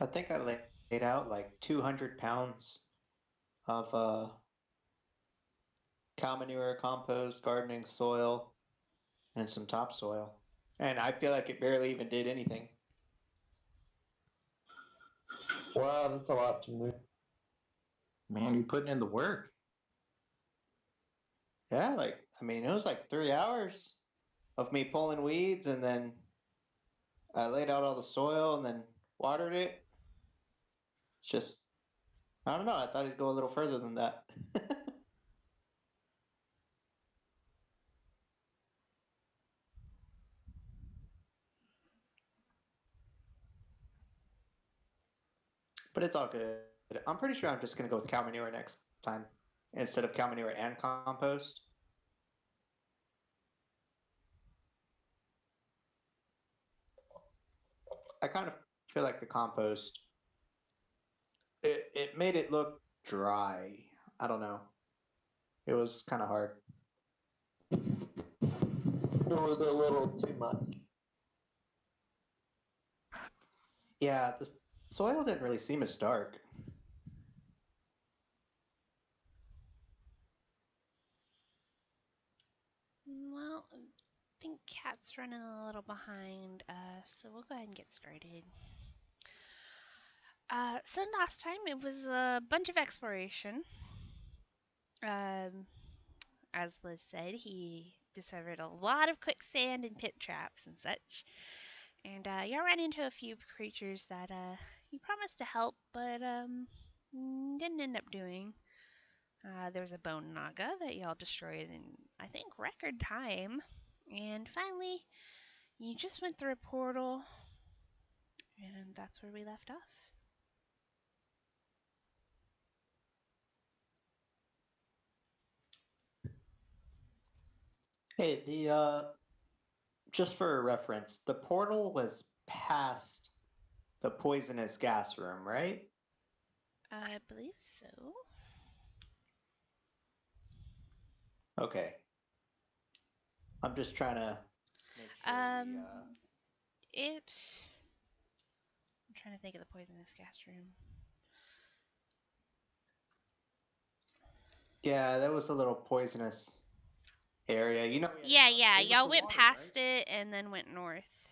I think I laid out like 200 pounds of cow manure, compost, gardening soil, and some topsoil. And I feel like it barely even did anything. Wow, that's a lot to move. Man, you're putting in the work. Yeah, I mean, it was like 3 hours of me pulling weeds, and then I laid out all the soil and then watered it. It's just, I don't know. I thought it'd go a little further than that. But it's all good. I'm pretty sure I'm just gonna go with cow manure next time instead of cow manure and compost. I kind of feel like the compost it made it look dry. I don't know. It was kind of hard. It was a little too much. Yeah, the soil didn't really seem as dark. Well, I think Cat's running a little behind, so we'll go ahead and get started. So last time it was a bunch of exploration. Um, as was said, he discovered a lot of quicksand and pit traps and such. And y'all ran into a few creatures that you promised to help, but didn't end up doing. There was a bone naga that y'all destroyed in, I think, record time. And finally, you just went through a portal, and that's where we left off. Hey, the just for reference, the portal was past the poisonous gas room, right? I believe so. Okay. I'm just trying to make sure Um, it. I'm trying to think of the poisonous gas room. Yeah, that was a little poisonous area. You know, Yeah, yeah. It was Y'all the went water, past right? it and then went north,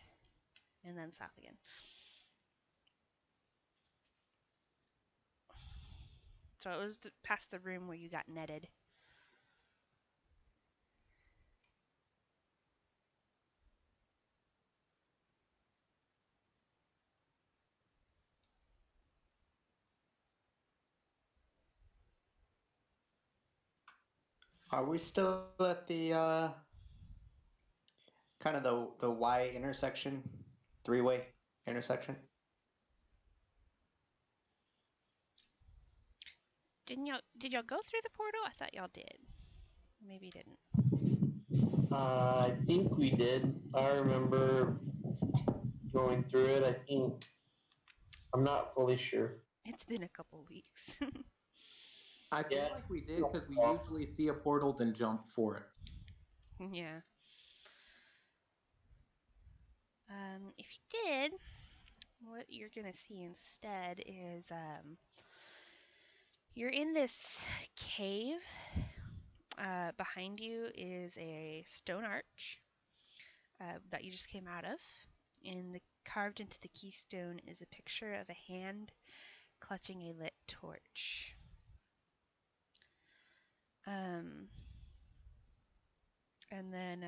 and then south again. So it was past the room where you got netted. are we still at the kind of the Y intersection, three-way intersection? Did y'all go through the portal? I thought y'all did. Maybe you didn't. I think we did. I remember going through it. I think I'm not fully sure. It's been a couple weeks. I feel Yeah. like we did because we usually see a portal then jump for it. Yeah. If you did, what you're gonna see instead is you're in this cave. Behind you is a stone arch that you just came out of. And carved into the keystone is a picture of a hand clutching a lit torch. Um, and then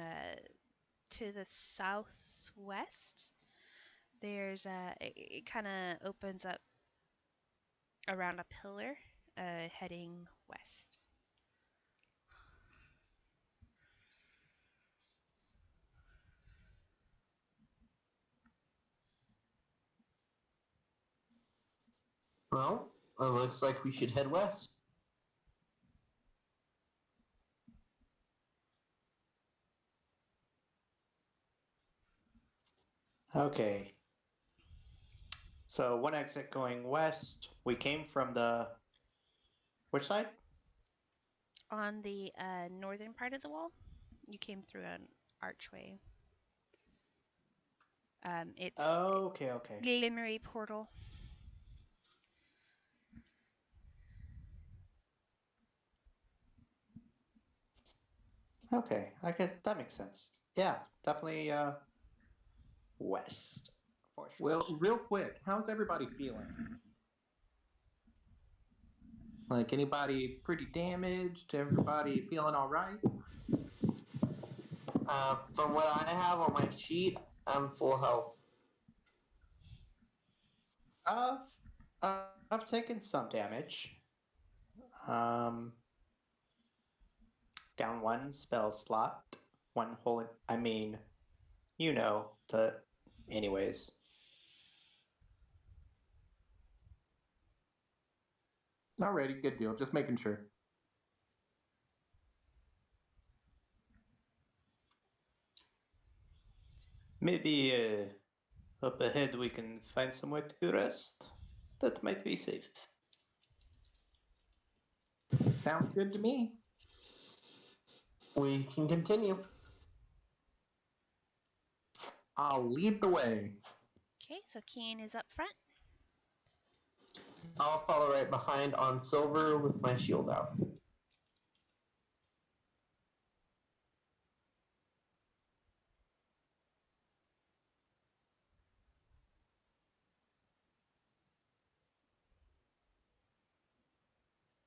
to the southwest, there's it kind of opens up around a pillar, heading west. Well, it looks like we should head west. Okay. So one exit going west. We came from the which side? On the northern part of the wall, you came through an archway. It's Okay, okay. Glimmery portal. Okay, I guess that makes sense. Yeah, definitely west for sure. Well, real quick, how's everybody feeling? Like, anybody pretty damaged? Everybody feeling all right? From what I have on my sheet, I'm full health. I've I've taken some damage. Um, down one spell slot, one whole. I mean, you know the. Anyways, Alrighty, good deal. Just making sure. maybe up ahead we can find somewhere to rest. That might be safe. Sounds good to me. We can continue. I'll lead the way. Okay, so Keen is up front. I'll follow right behind on silver with my shield out.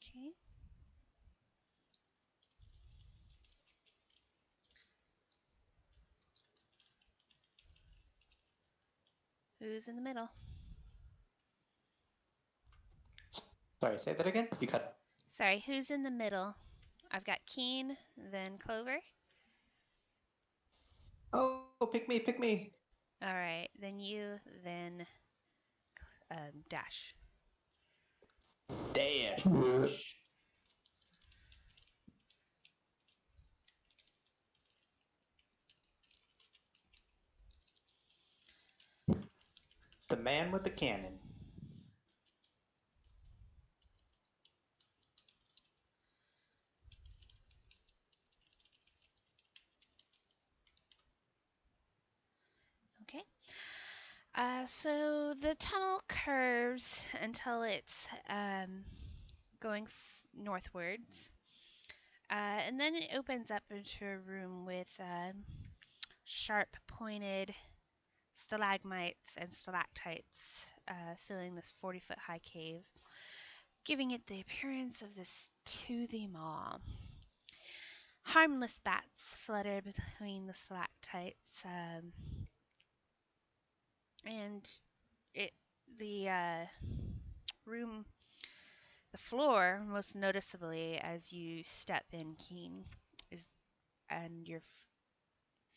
Okay. Who's in the middle? Sorry, say that again. You cut. Sorry, who's in the middle? I've got Keen, then Clover. Oh, pick me, pick me. All right, then you, then Dash. Dash. The man with the cannon. Okay. So the tunnel curves until it's going northwards. And then it opens up into a room with sharp pointed stalagmites and stalactites filling this 40-foot high cave, giving it the appearance of this toothy maw. Harmless bats flutter between the stalactites, and it the room, the floor, most noticeably as you step in, Keen, is and you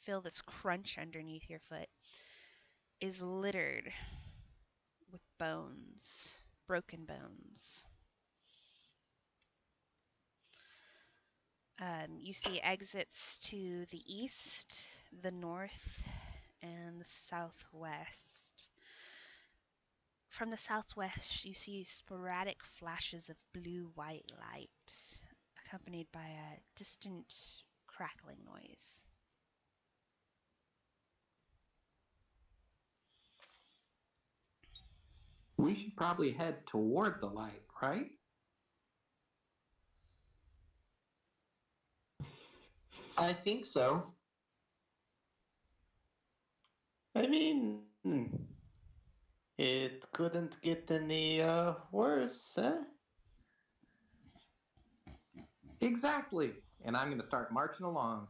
feel this crunch underneath your foot, is littered with bones, broken bones. You see exits to the east, the north, and the southwest. From the southwest, you see sporadic flashes of blue-white light, accompanied by a distant crackling noise. We should probably head toward the light, right? I think so. I mean, it couldn't get any worse, huh? Exactly. And I'm going to start marching along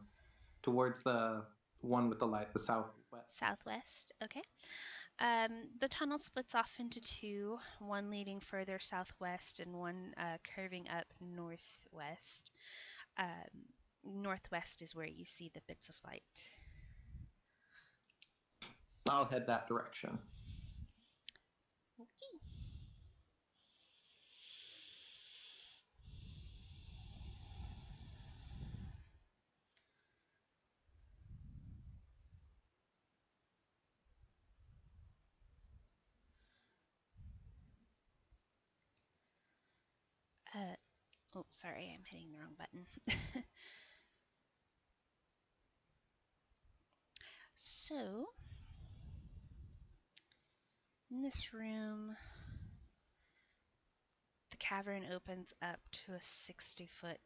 towards the one with the light, the southwest. Southwest, okay. The tunnel splits off into two, one leading further southwest and one curving up northwest. Northwest is where you see the bits of light. I'll head that direction. Okay. Oh, sorry, I'm hitting the wrong button. So, in this room, the cavern opens up to a 50-foot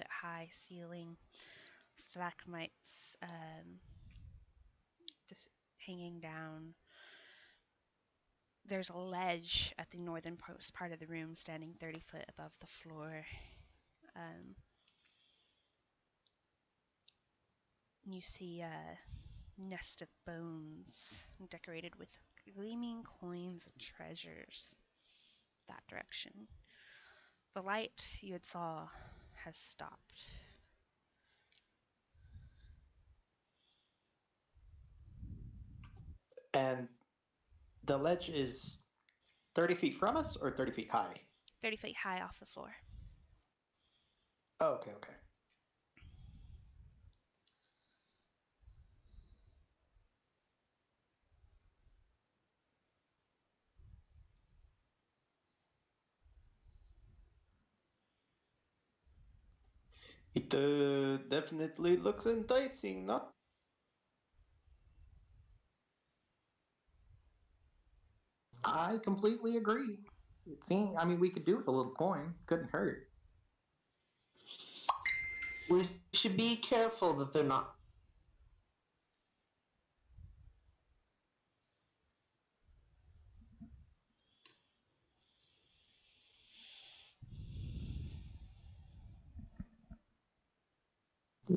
high ceiling stalagmites just hanging down. There's a ledge at the northern part of the room standing 30 foot above the floor. You see a nest of bones decorated with gleaming coins and treasures. That direction. The light you had saw has stopped. And the ledge is 30 feet from us or 30 feet high? 30 feet high off the floor. Oh, okay, okay. It definitely looks enticing, no? I completely agree. It seemed, I mean, we could do with a little coin. Couldn't hurt. We should be careful that they're not.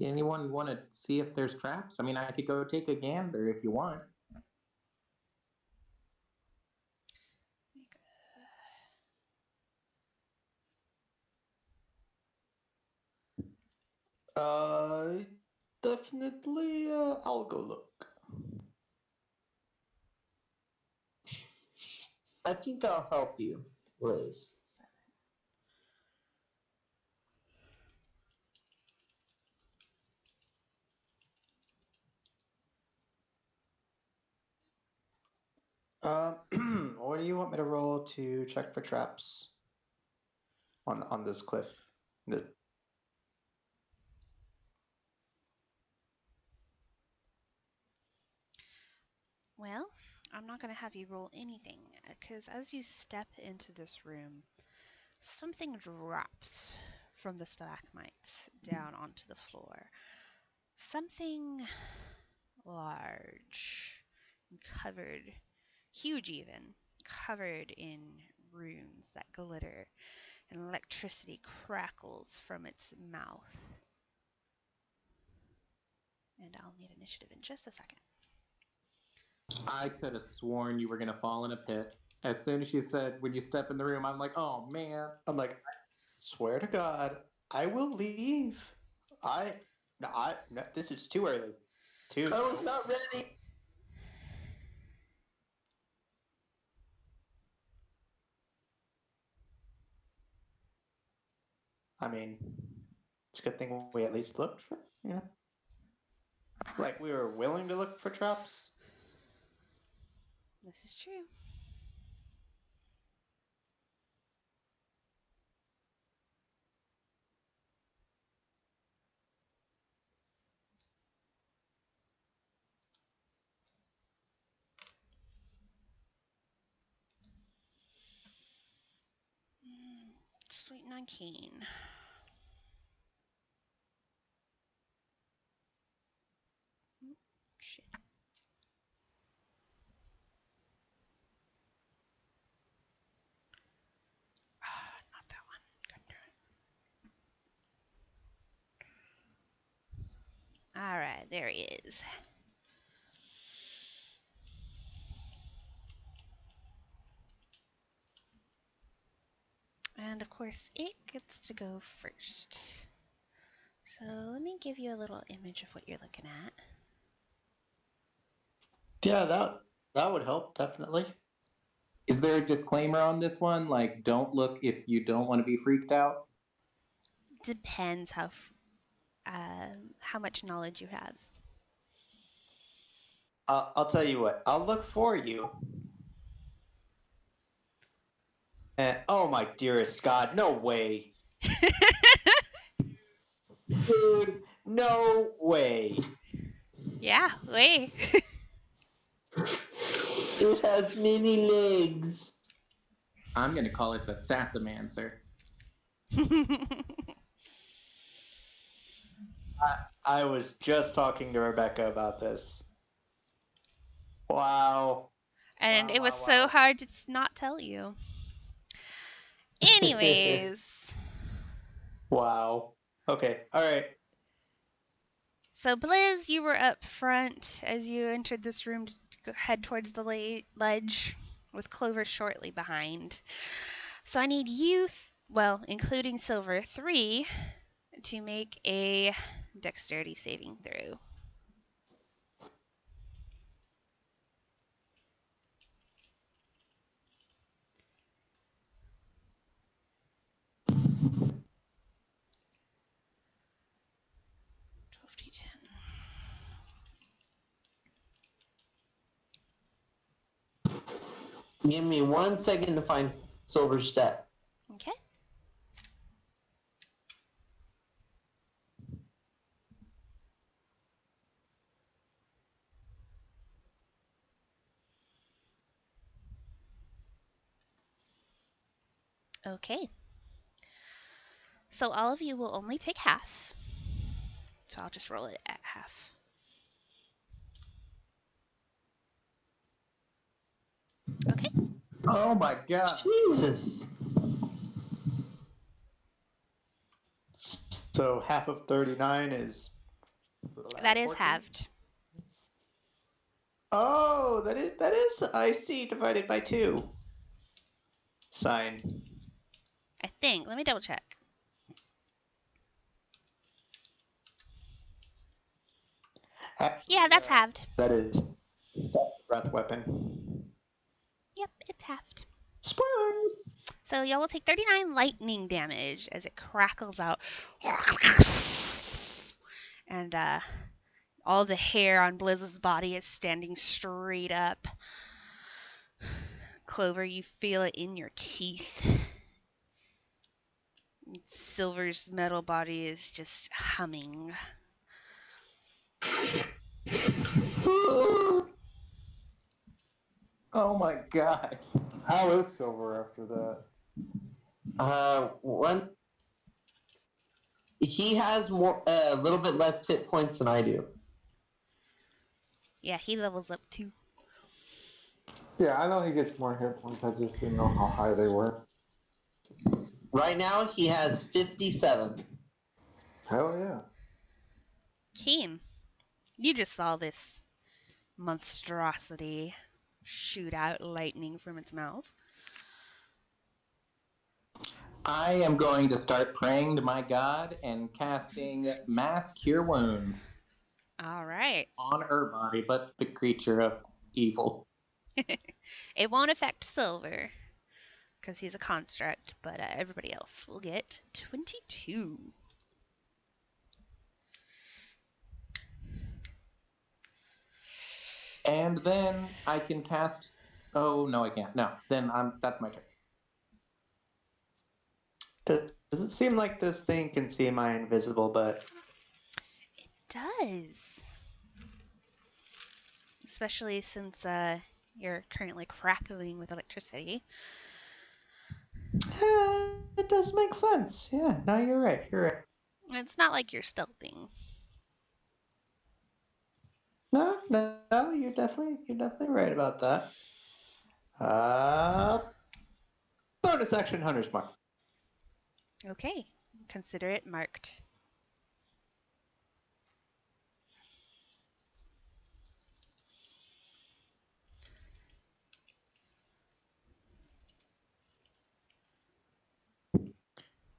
Anyone want to see if there's traps? I mean, I could go take a gander if you want. Definitely, I'll go look. I think I'll help you, Liz. What do you want me to roll to check for traps on this cliff? Well, I'm not going to have you roll anything, because as you step into this room, something drops from the stalagmites down onto the floor. Something large, covered, huge even, covered in runes that glitter, and electricity crackles from its mouth. And I'll need initiative in just a second. I could have sworn you were going to fall in a pit. As soon as she said, when you step in the room, I'm like, oh, man. I'm like, swear to God, I will leave. No, this is too early. I was not ready. I mean, it's a good thing we at least looked for, you know? Like, we were willing to look for traps. This is true. Sweet 19. Shit. Not that one. All right, there he is. And of course, it gets to go first. So let me give you a little image of what you're looking at. Yeah, that would help, definitely. Is there a disclaimer on this one? Like, don't look if you don't want to be freaked out? Depends how much knowledge you have. I'll tell you what, I'll look for you. Oh my dearest God, no way. Dude, no way. Yeah, way. It has many legs. I'm going to call it the Sassamancer. I was just talking to Rebecca about this. Wow. And Wow, it was wow, so wow. hard to not tell you. Anyways, Wow. Okay. All right. so Blizz, you were up front as you entered this room to head towards the ledge, with Clover shortly behind. So I need you, well, including Silver, 3 to make a dexterity saving throw. Give me 1 second to find Silver's stat. Okay. Okay. So all of you will only take half. So I'll just roll it at half. Okay. Oh my god. Jesus. So half of 39 is. That is 14? halved. Oh, that is IC divided by 2. Sign. I think. Let me double check. Actually, Yeah, that's halved. that is breath weapon. Yep, it's halved. Spoilers. So y'all will take 39 lightning damage as it crackles out. And all the hair on Blizz's body is standing straight up. Clover, you feel it in your teeth. Silver's metal body is just humming. Oh my god. How is Silver after that? One. He has a little bit less hit points than I do. Yeah, he levels up too. Yeah, I know he gets more hit points. I just didn't know how high they were. Right now, he has 57. Hell yeah. Keen, you just saw this monstrosity shoot out lightning from its mouth. I am going to start praying to my god and casting Mass Cure Wounds All right. on her body, but the creature of evil. It won't affect Silver because he's a construct, but everybody else will get 22. And then I can cast. Oh no, I can't. No, then that's my turn. Does it seem like this thing can see my invisible butt? It does. Especially since you're currently crackling with electricity. It does make sense. Yeah, no, you're right. You're right. It's not like you're stealthing. No, you're definitely right about that. Bonus action Hunter's Mark. Okay, consider it marked.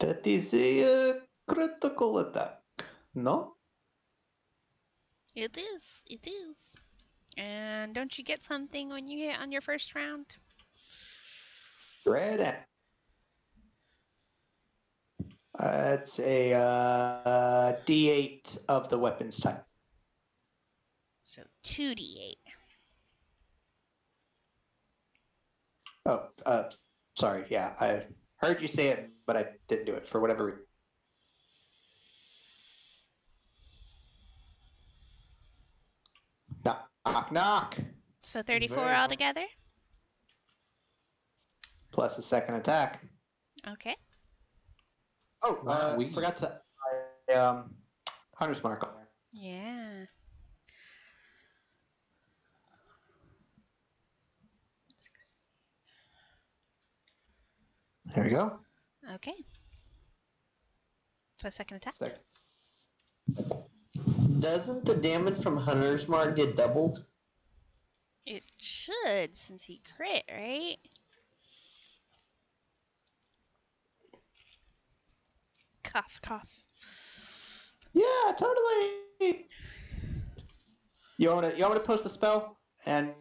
That is a critical attack. No? It is. It is. And don't you get something when you hit on your first round? Red at. It's a D8 of the weapons type. So 2d8. Oh, sorry. Yeah, I heard you say it, but I didn't do it for whatever reason. Knock, knock, knock. So 34 Very altogether? Plus a second attack. Okay. Oh, Wow, forgot to. Hunter's mark on there. Yeah. There we go. Okay. So second attack. Second. Doesn't the damage from Hunter's Mark get doubled? It should, since he crit, right? Cough, cough. Yeah, totally. You want to post a spell and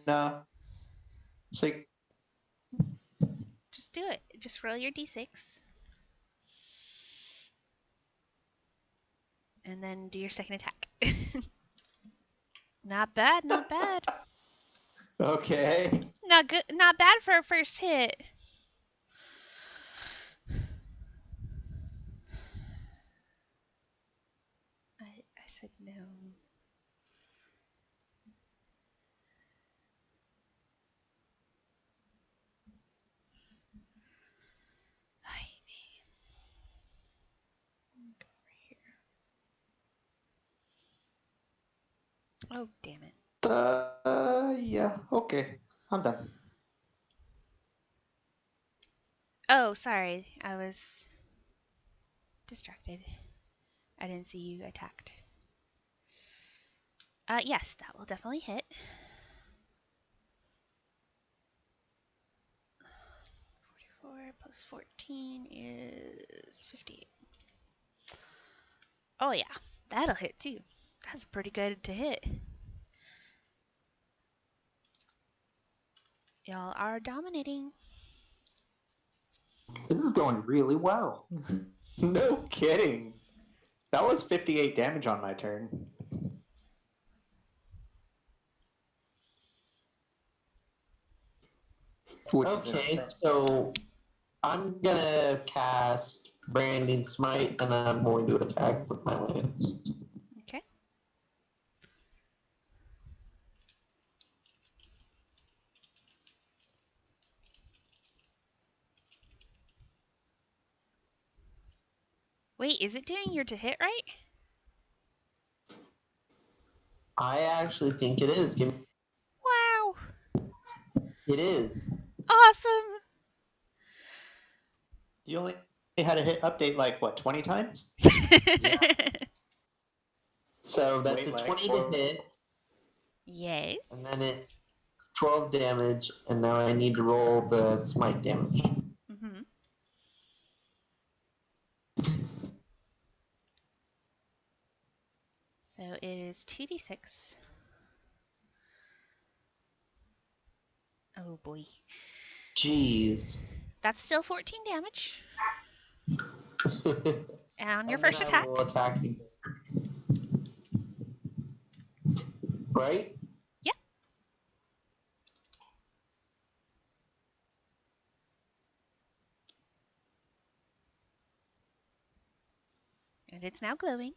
see. Just do it. Just roll your d6. And then do your second attack. Not bad, not bad. Okay. Not good, not bad for a first hit. I said no. Hi, me. Go over here. Oh, damn it. Yeah. Okay. I'm done. Oh, sorry. I was distracted. I didn't see you attacked. Yes, that will definitely hit. 44 plus 14 is 58. Oh yeah, that'll hit too. That's pretty good to hit. Y'all are dominating. This is going really well. No kidding. That was 58 damage on my turn. Which is Okay, insane. so I'm gonna cast Branding Smite, and I'm going to attack with my lance. Okay. Wait, is it doing your to hit right? I actually think it is. Wow. It is. Awesome. You only had a hit update like what, 20 times? So that's Wait, a like 20 four- to hit, Yes. and then it's 12 damage, and now I need to roll the smite damage. Mm-hmm. So it is 2d6. Oh boy. Jeez. That's still 14 damage. On your And first then attack. I will attack you. Right? Yeah. And it's now glowing.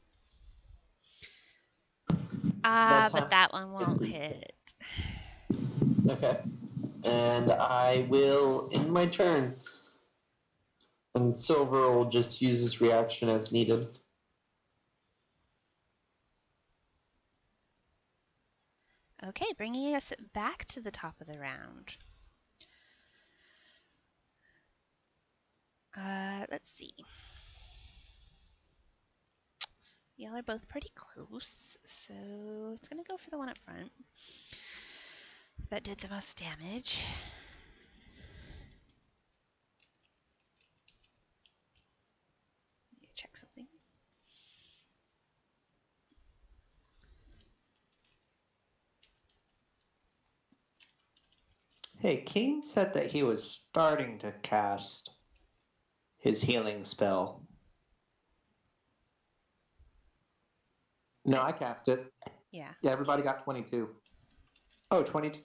But that one won't hit. Okay. And I will end my turn. And Silver will just use this reaction as needed. Okay, bringing us back to the top of the round. Let's see. Y'all are both pretty close, so it's gonna go for the one up front. That did the most damage. Let me check something. Hey, King said that he was starting to cast his healing spell. No, I cast it. Yeah. Yeah, everybody got 22. Oh, 22?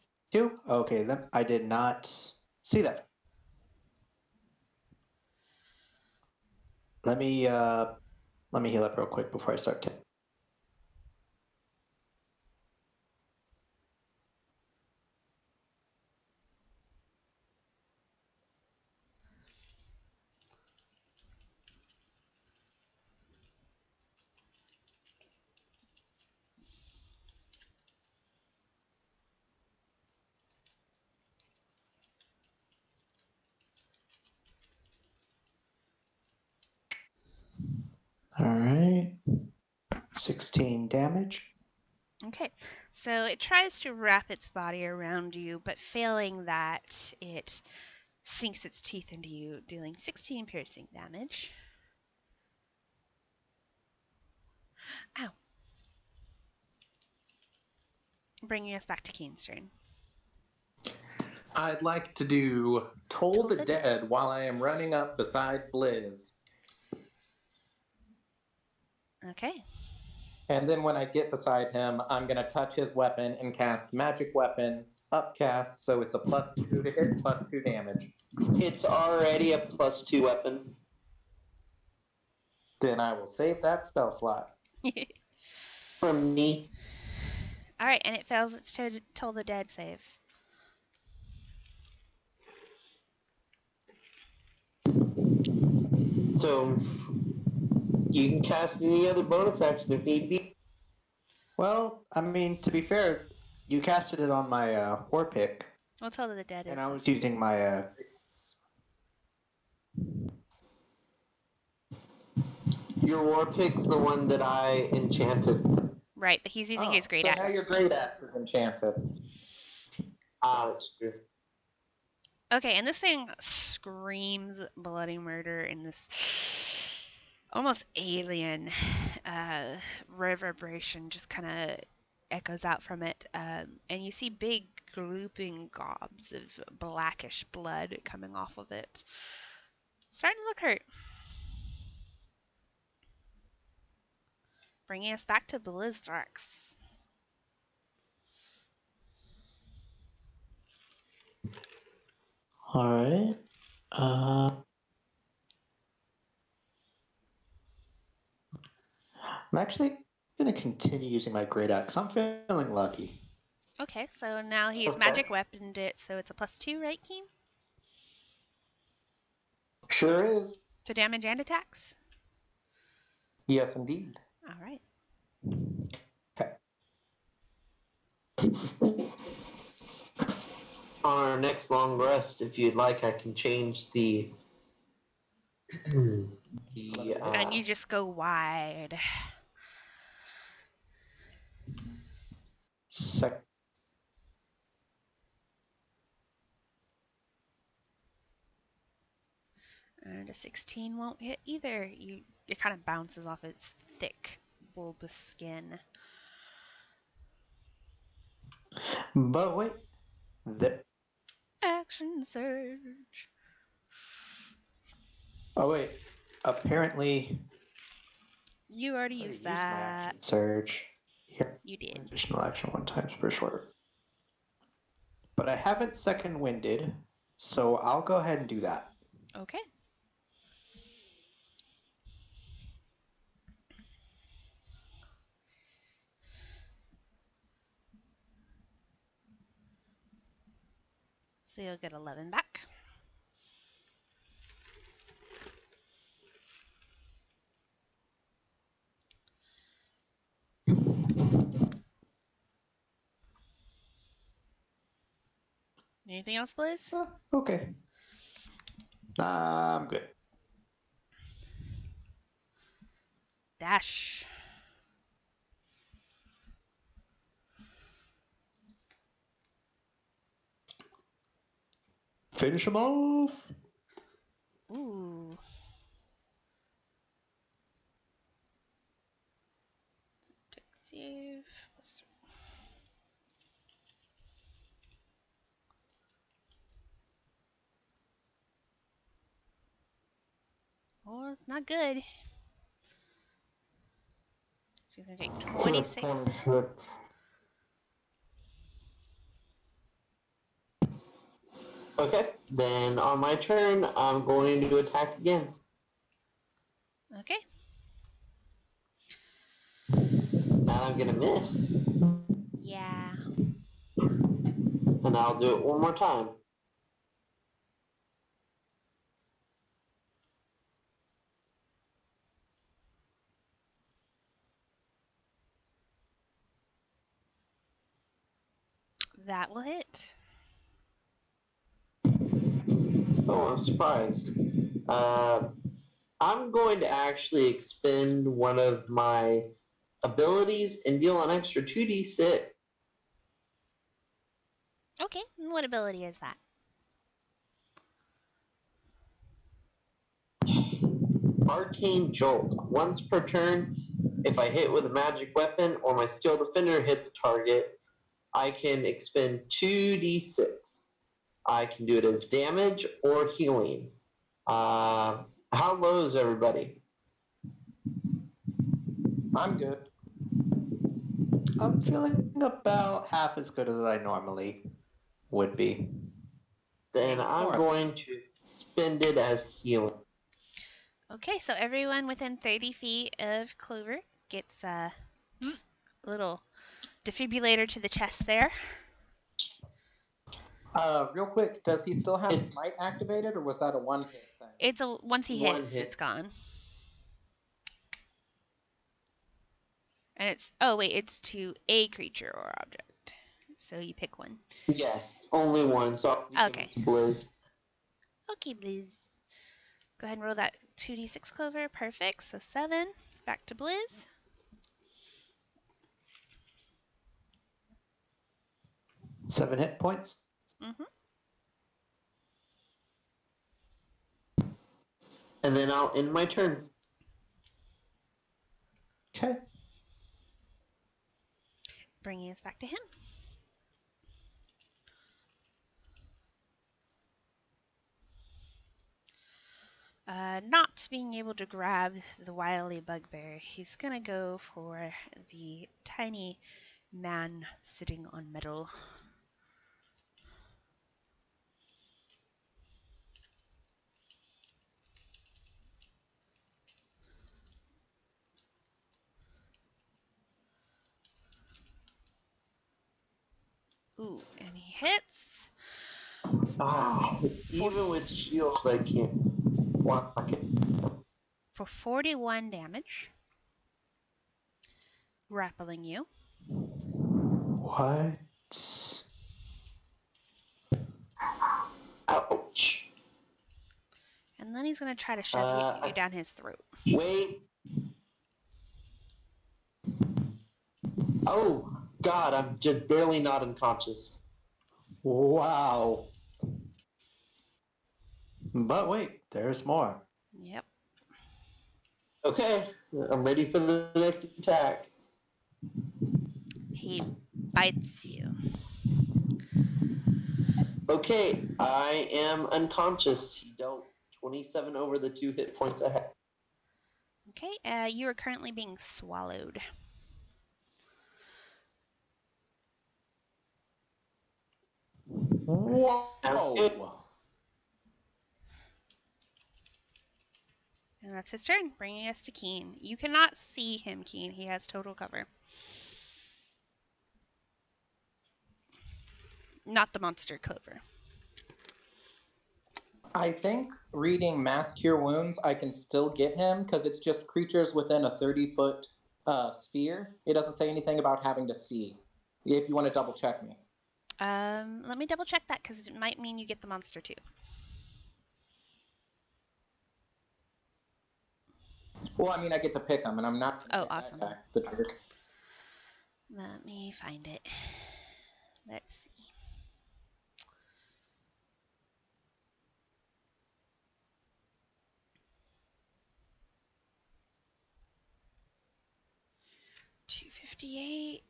Okay, then I did not see that. Let me heal up real quick before I start. 16 damage. Okay, so it tries to wrap its body around you, but failing that, it sinks its teeth into you, dealing 16 piercing damage. Ow. Bringing us back to Keen's turn. I'd like to do Toll the the Dead while I am running up beside Blizz. Okay. And then when I get beside him, I'm going to touch his weapon and cast Magic Weapon upcast, so it's a +2 to hit, +2 damage. It's already a +2 weapon. Then I will save that spell slot. From me. All right, and it fails its Toll the Dead save. So you can cast any other bonus action if need be. Well, I mean, to be fair, you casted it on my war pick, Well, Toll the Dead is. and I was using my. Your war pick's the one that I enchanted. Right, but he's using his great so axe. now your great axe is enchanted. Ah, that's true. Okay, and this thing screams bloody murder in this almost alien reverberation just kind of echoes out from it. And you see big glooping gobs of blackish blood coming off of it. Starting to look hurt. Bringing us back to Blizzrax. Alright. I'm actually going to continue using my great axe. I'm feeling lucky. Okay, so now he's Okay. magic weaponed it, so it's a +2, right, Keen? Sure is. To damage and attacks? Yes, indeed. All right. On our next long rest, if you'd like, I can change the. And you just go wide. And a 16 won't hit either. It kind of bounces off its thick, bulbous skin. But wait. Action surge. Oh, wait. Apparently, You already I used my that. action surge. Here. You did. Additional action 1 time per short. But I haven't second winded, so I'll go ahead and do that. Okay. So you'll get 11 back. Anything else, Blizz? Okay. I'm good. Dash. Finish him off. Ooh. Save. Oh, it's not good. So you're going to take 26. 26. Okay, then on my turn, I'm going to attack again. Okay. And I'm going to miss. Yeah. And I'll do it one more time. That will hit. Oh, I'm surprised. I'm going to actually expend one of my abilities and deal an extra 2d6. Okay, what ability is that? Arcane Jolt. Once per turn, if I hit with a magic weapon or my steel defender hits a target, I can expend 2d6. I can do it as damage or healing. How low is everybody? I'm good. I'm feeling about half as good as I normally would be. Then I'm Alright. going to spend it as healing. Okay, so everyone within 30 feet of Clover gets a little defibrillator to the chest there. Real quick, does he still have Smite activated, or was that a one-hit thing? It's once he One hits, hit. it's gone. And it's to a creature or object. So you pick one. Yes, only one, so I'll give Okay. it to Blizz. Okay, Blizz. Go ahead and roll that 2d6 Clover. Perfect. So 7. Back to Blizz. 7 hit points. Mm-hmm. And then I'll end my turn. Okay. Bringing us back to him. Not being able to grab the wily bugbear, he's gonna go for the tiny man sitting on metal. Ooh, and he hits. Even with shield, I can't block it. For 41 damage, grappling you. What? Ouch. And then he's going to try to shove you down his throat. Wait. Oh, God, I'm just barely not unconscious. Wow. But wait, there's more. Yep. Okay, I'm ready for the next attack. He bites you. Okay, I am unconscious. You don't 27 over the 2 hit points I have. Okay, you are currently being swallowed. Whoa. And that's his turn, bringing us to Keen. You cannot see him, Keen. He has total cover. Not the monster Clover. I think reading Mass Cure Wounds, I can still get him because it's just creatures within a 30-foot sphere. It doesn't say anything about having to see. If you want to double check me. Let me double check that because it might mean you get the monster too. Well, I mean, I get to pick them, and I'm not. Oh, awesome. That guy, the jerk. Let me find it. Let's see. $258.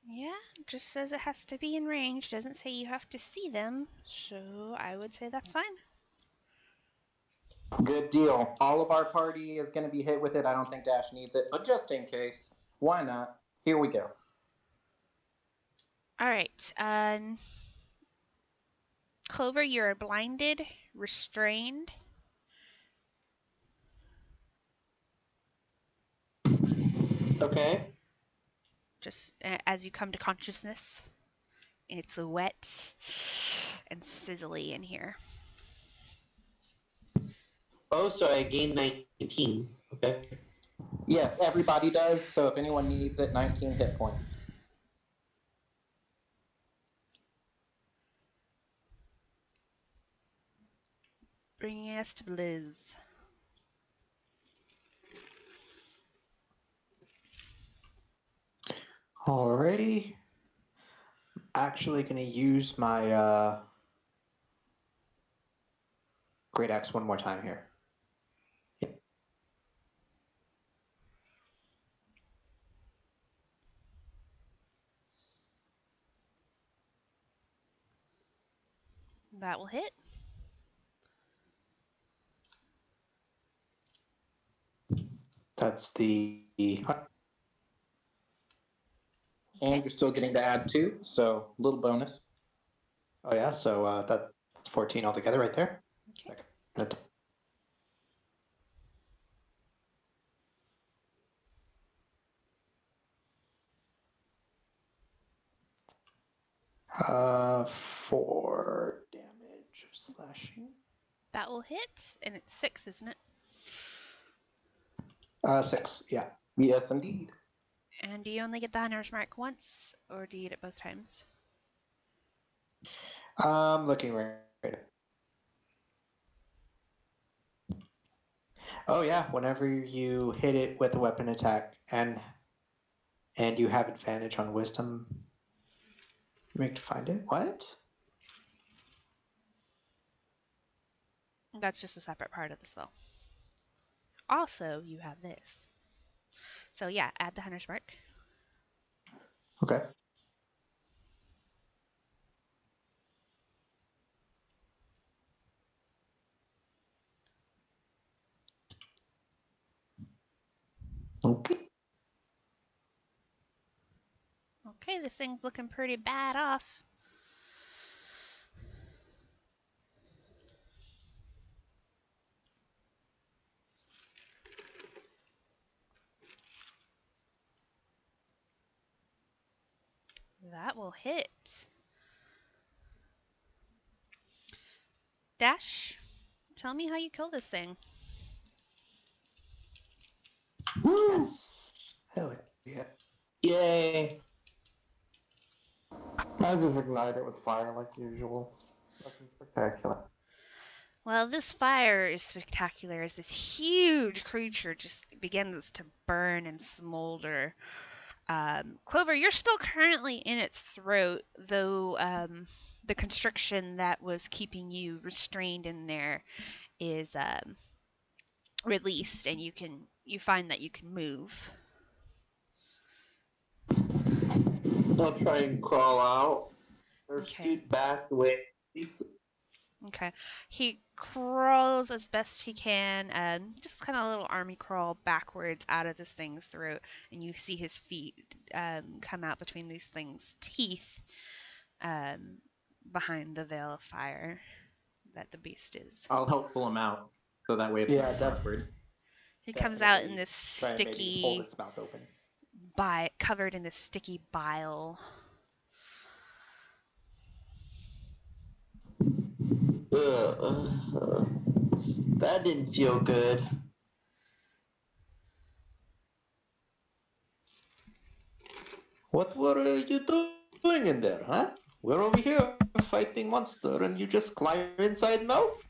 Yeah, just says it has to be in range. Doesn't say you have to see them, so I would say that's fine. Good deal. All of our party is going to be hit with it. I don't think Dash needs it, but just in case, why not? Here we go. All right. Clover, you're blinded, restrained. Okay. Just as you come to consciousness. It's wet and sizzly in here. Oh, so I gained 19. Okay. Yes, everybody does. So if anyone needs it, 19 hit points. Bringing us to Blizz. Alrighty. Actually going to use my Great Axe one more time here. Yep. That will hit. That's the. And you're still getting to add 2, so little bonus. Oh yeah, so that's 14 altogether right there. Okay. Second. 4 damage of slashing. That will hit, and it's 6, isn't it? 6, yeah. Yes, indeed. And do you only get the hunter's mark once, or do you get it both times? I'm looking right. Oh yeah, whenever you hit it with a weapon attack and you have advantage on wisdom, make to find it. What? That's just a separate part of the spell. Also, you have this. So yeah, add the hunter's mark. Okay. Okay. Okay, this thing's looking pretty bad off. That will hit. Dash, tell me how you kill this thing. Woo! Hell yeah. Yay! I just ignite it with fire like usual. Nothing spectacular. Well, this fire is spectacular as this huge creature just begins to burn and smolder. Clover, you're still currently in its throat, though the constriction that was keeping you restrained in there is released, and you find that you can move. I'll try and crawl out or Okay. scoot back the way. Okay. He crawls as best he can, just kind of a little army crawl backwards out of this thing's throat, and you see his feet come out between these things' teeth behind the veil of fire that the beast is. I'll help pull him out, so that way it's Yeah, not awkward. He comes out in Definitely this try and maybe hold sticky, its mouth open. covered in this sticky bile. That didn't feel good. What were you doing in there, huh? We're over here fighting monster, and you just climb inside mouth?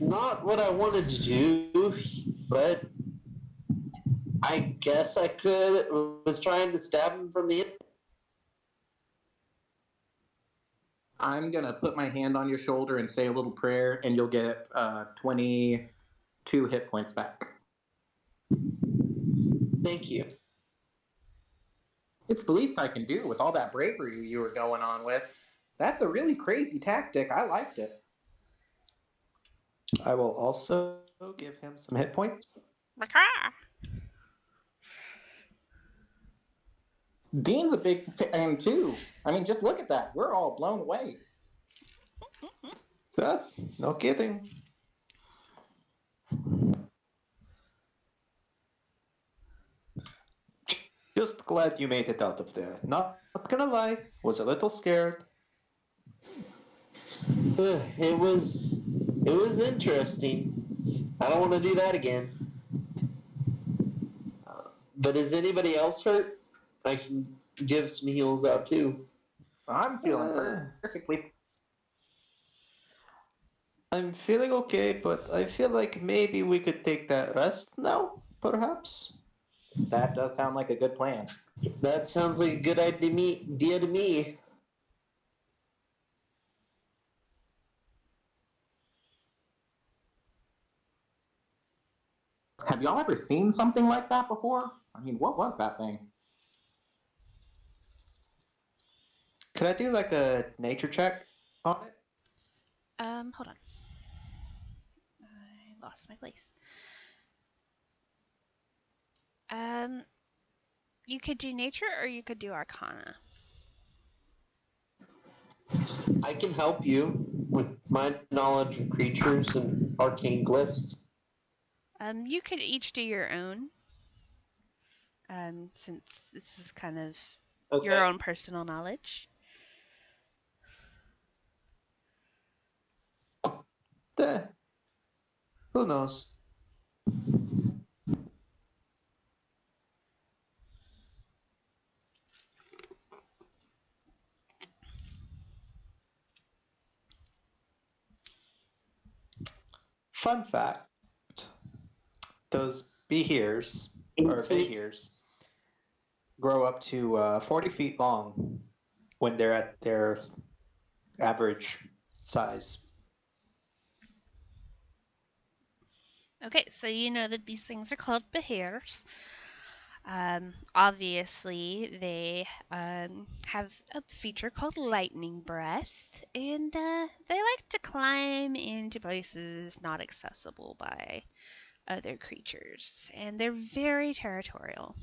Not what I wanted to do, but I guess I could. Was trying to stab him from the. I'm going to put my hand on your shoulder and say a little prayer, and you'll get 22 hit points back. Thank you. It's the least I can do with all that bravery you were going on with. That's a really crazy tactic. I liked it. I will also give him some hit points. Dean's a big fan too. I mean, just look at that. We're all blown away. No kidding. Just glad you made it out of there. Not gonna lie, was a little scared. It was interesting. I don't want to do that again. But is anybody else hurt? I can give some heals out too. I'm feeling Uh, perfectly. I'm feeling okay, but I feel like maybe we could take that rest now, perhaps. That does sound like a good plan. That sounds like a good idea to me. Have y'all ever seen something like that before? I mean, what was that thing? Could I do like a nature check on it? Hold on. I lost my place. You could do nature or you could do arcana. I can help you with my knowledge of creatures and arcane glyphs. You could each do your own. Since this is kind of your Okay. own personal knowledge. Who knows? Fun fact: those behears or 18. behears grow up to 40 feet long when they're at their average size. Okay, so you know that these things are called behirs. Obviously, they have a feature called lightning breath, and they like to climb into places not accessible by other creatures, and they're very territorial.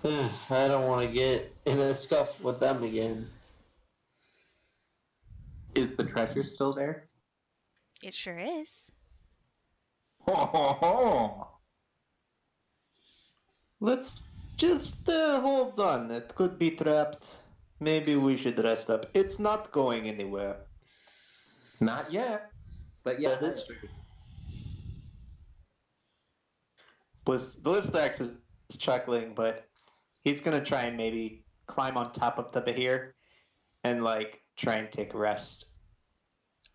I don't want to get in a scuffle with them again. Is the treasure still there? It sure is. Ho ho ho! Let's just hold on. It could be trapped. Maybe we should rest up. It's not going anywhere. Not yet. But yeah, That is true. Blistax is chuckling, but he's gonna try and maybe climb on top of the Bahir and like try and take a rest.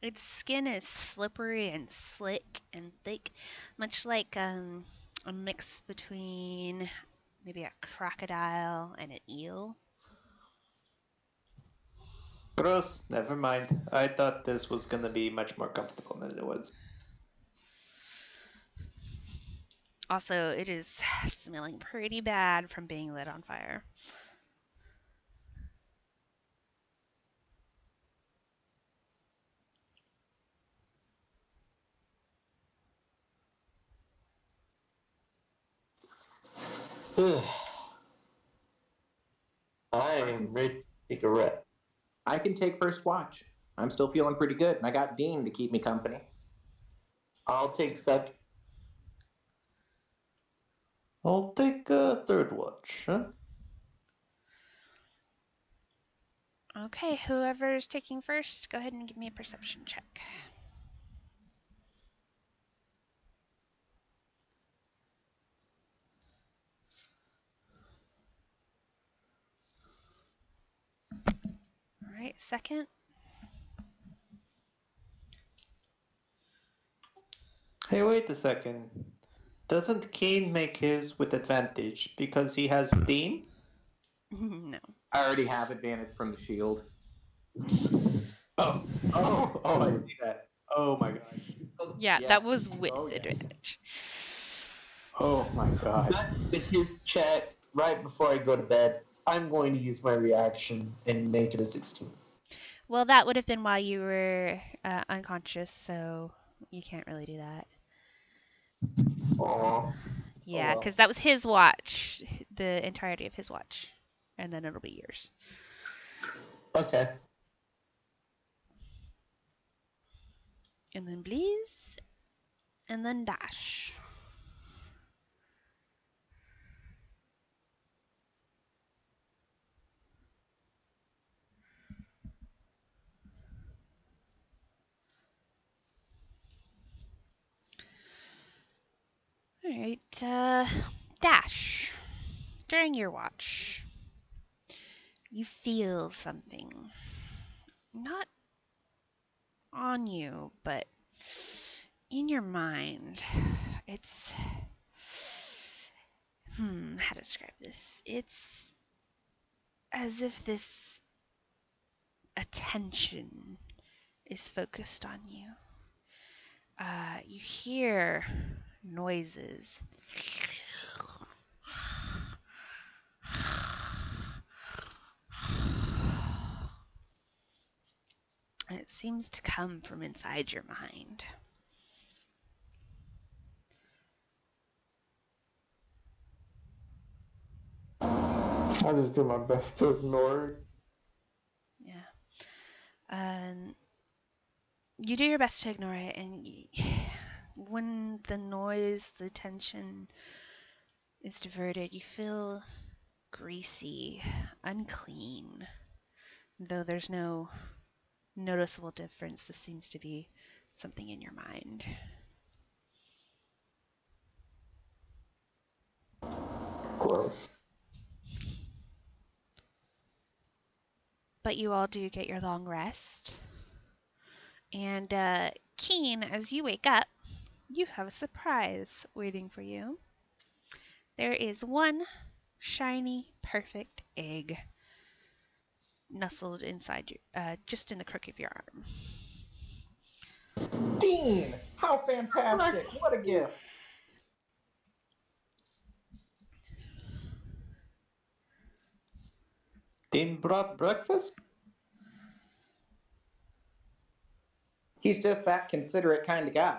Its skin is slippery and slick and thick, much like a mix between maybe a crocodile and an eel. Gross. Never mind. I thought this was gonna be much more comfortable than it was. Also, it is smelling pretty bad from being lit on fire. I am ready to take a rest. I can take first watch. I'm still feeling pretty good, and I got Dean to keep me company. I'll take second. I'll take a third watch, huh? Okay, whoever's taking first, go ahead and give me a perception check. All right, second. Hey, wait a second. Doesn't Keen make his with advantage because he has Dean? No. I already have advantage from the shield. Oh, I see that. Oh my gosh. Yeah, Yeah. that was with Oh, yeah. advantage. Oh my god. With his check right before I go to bed, I'm going to use my reaction and make it a 16. Well, that would have been while you were unconscious, so you can't really do that. Aww. Yeah, Oh, because that was his watch, the entirety of his watch, and then it'll be yours. okay. And then Bleeze, and then Dash. Alright, Dash. During your watch, you feel something. Not on you, but in your mind. It's. How to describe this? It's as if this attention is focused on you. You hear noises. And it seems to come from inside your mind. I just do my best to ignore it. Yeah. You do your best to ignore it, and when the noise, the tension is diverted, you feel greasy, unclean. Though there's no noticeable difference, this seems to be something in your mind. Gross. But you all do get your long rest. And Keen, as you wake up, you have a surprise waiting for you. There is one shiny, perfect egg nestled inside you, just in the crook of your arm. Dean, how fantastic! What a gift! Dean brought breakfast? He's just that considerate kind of guy.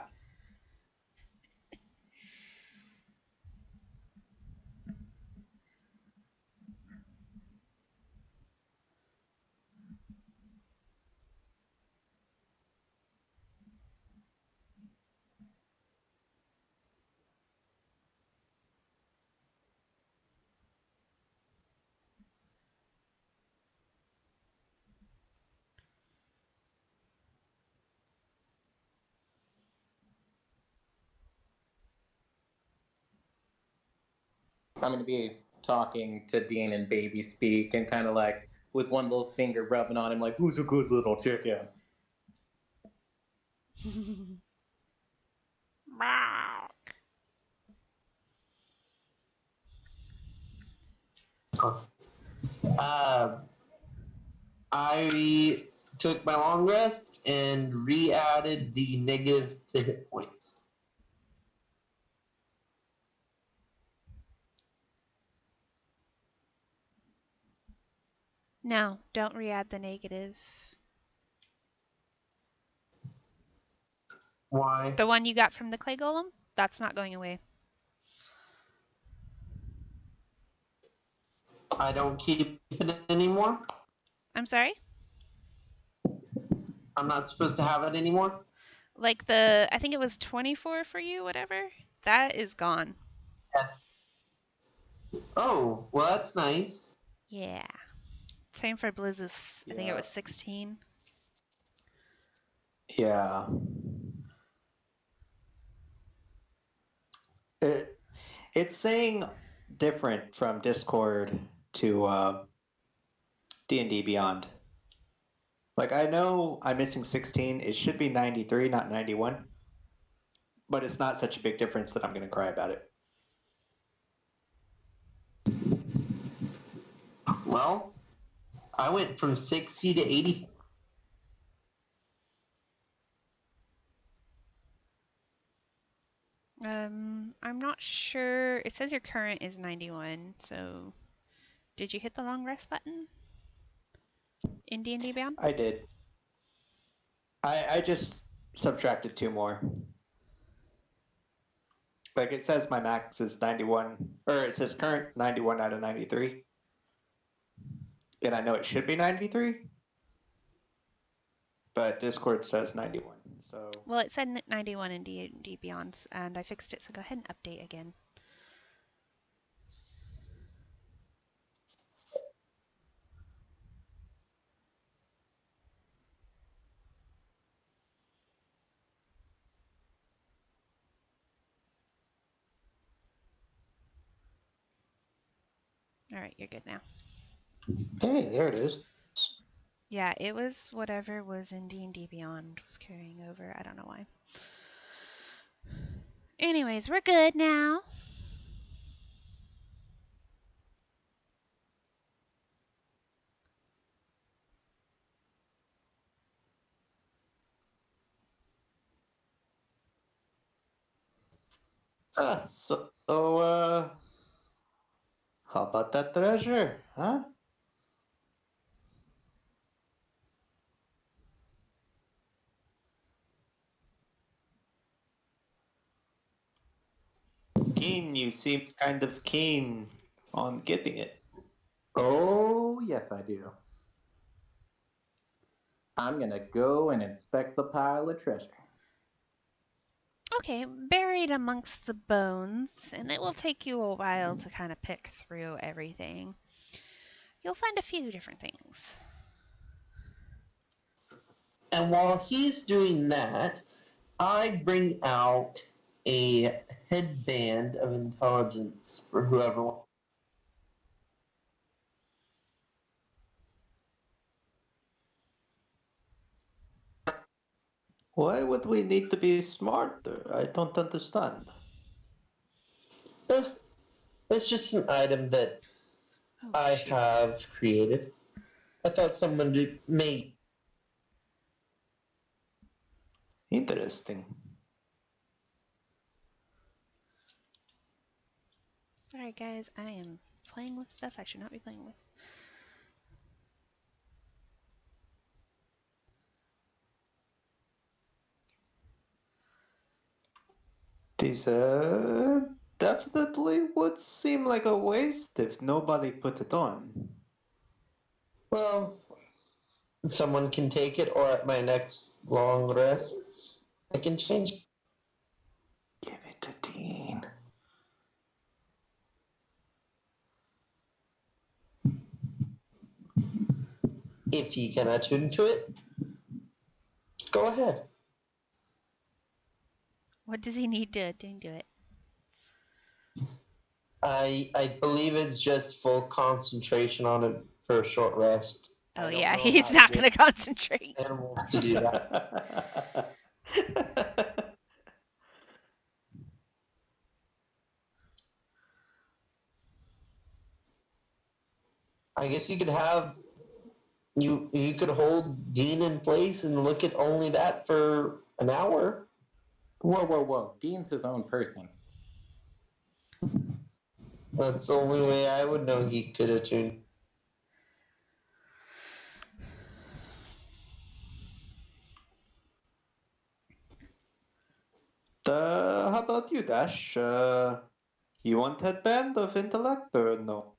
I'm going to be talking to Dean in baby speak and kind of like with one little finger rubbing on him like, who's a good little chicken? I took my long rest and re-added the negative to hit points. No, don't re-add the negative. Why? The one you got from the clay golem? That's not going away. I don't keep it anymore? I'm sorry? I'm not supposed to have it anymore? Like I think it was 24 for you, whatever. That is gone. Yes. Oh, well, that's nice. Yeah. Same for Blizz's, I think it was 16. Yeah. It's saying different from Discord to D&D Beyond. Like, I know I'm missing 16. It should be 93, not 91. But it's not such a big difference that I'm going to cry about it. Well, I went from 60 to 80. I'm not sure. It says your current is 91, so did you hit the long rest button in D&D Beyond? I did. I just subtracted 2 more. Like, it says my max is 91, or it says current 91 out of 93. And I know it should be 93, but Discord says 91. So Well, it said 91 in D&D Beyond, and I fixed it, so go ahead and update again. All right, you're good now. Hey, there it is. Yeah, it was whatever was in D&D Beyond was carrying over. I don't know why. Anyways, we're good now. So, how about that treasure, huh? Keen, you seem kind of keen on getting it. Oh, yes, I do. I'm gonna go and inspect the pile of treasure. Okay, buried amongst the bones, and it will take you a while to kind of pick through everything. You'll find a few different things. And while he's doing that, I bring out a headband of intelligence for whoever wants. Why would we need to be smarter? I don't understand. It's just an item that Oh, I shoot. have created. I thought someone may. Interesting. Sorry, guys. I am playing with stuff I should not be playing with. These definitely would seem like a waste if nobody put it on. Well, someone can take it, or at my next long rest, I can change. Give it to Dean. If you can attune to it, go ahead. What does he need to do it? I believe it's just full concentration on it for a short rest. Oh, I don't yeah, know he's how to not get going to concentrate. animals to do that. I guess you could have you could hold Dean in place and look at only that for an hour. Whoa, whoa, whoa. Dean's his own person. That's the only way I would know he could attune. How about you, Dash? You want headband of intellect or no?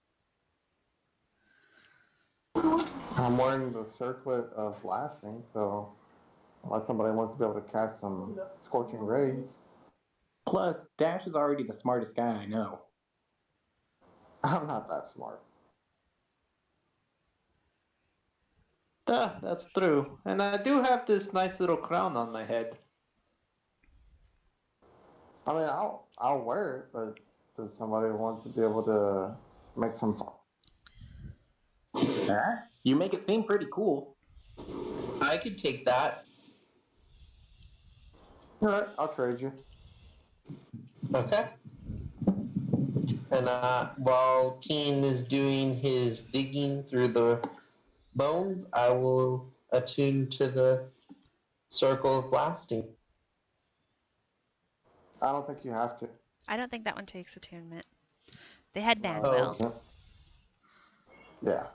I'm wearing the circlet of blasting, so unless somebody wants to be able to cast some scorching rays, Plus, Dash is already the smartest guy I know. I'm not that smart. That's true. And I do have this nice little crown on my head. I mean, I'll wear it, but does somebody want to be able to make some? Huh? You make it seem pretty cool. I could take that. All right, I'll trade you. Okay. And while Keen is doing his digging through the bones, I will attune to the circle of blasting. I don't think you have to. I don't think that one takes attunement. The headband No. will. Okay. Yeah.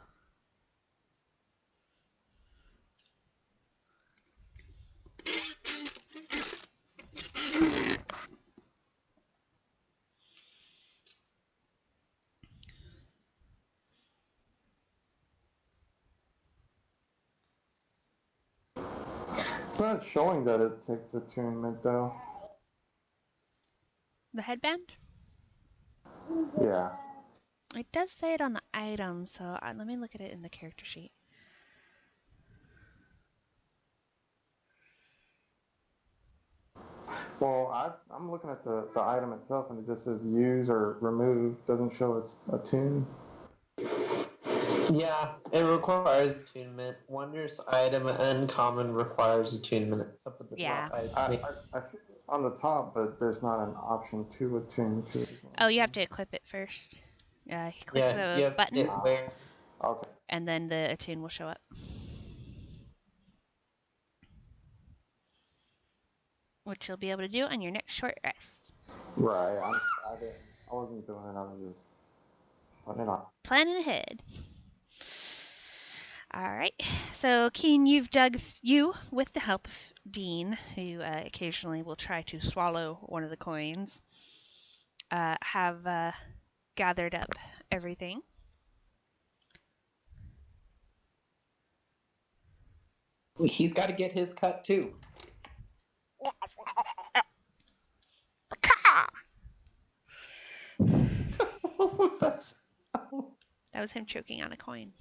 It's not showing that it takes attunement though. The headband? Yeah. It does say it on the item, so let me look at it in the character sheet. Well, I'm looking at the item itself, and it just says use or remove. Doesn't show it's attuned. Yeah, it requires attunement. Wondrous item uncommon requires attunement. It's up at the Yeah. top. It's I, me. I see it on the top, but there's not an option to attune to it. Oh, you have to equip it first. Click Yeah, the you have to button, hit where. Okay. and then the attune will show up. Which you'll be able to do on your next short rest. Right. I wasn't doing it. I was just putting it on. Planning ahead. All right. So, Keen, you, with the help of Dean, who occasionally will try to swallow one of the coins, have gathered up everything. He's got to get his cut too. What was that sound? That was him choking on a coin.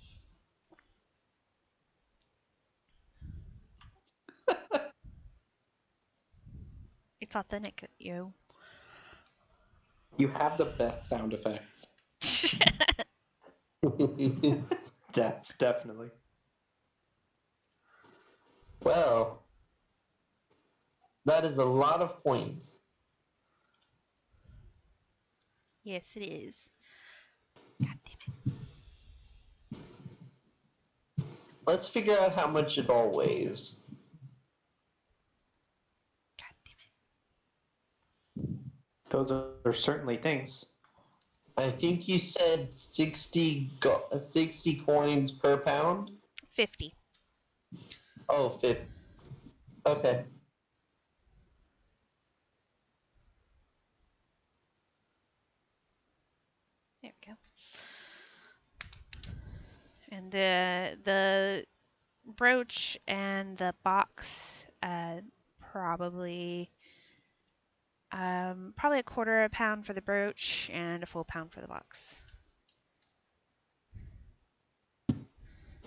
It's authentic, yo. You have the best sound effects. Definitely. Well, that is a lot of points. Yes, it is. God damn it. Let's figure out how much it all weighs. God damn it. Those are certainly things. I think you said 60 coins per pound? 50. Oh, 50. Okay. There we go. And the brooch and the box, probably a quarter of a pound for the brooch and a full pound for the box.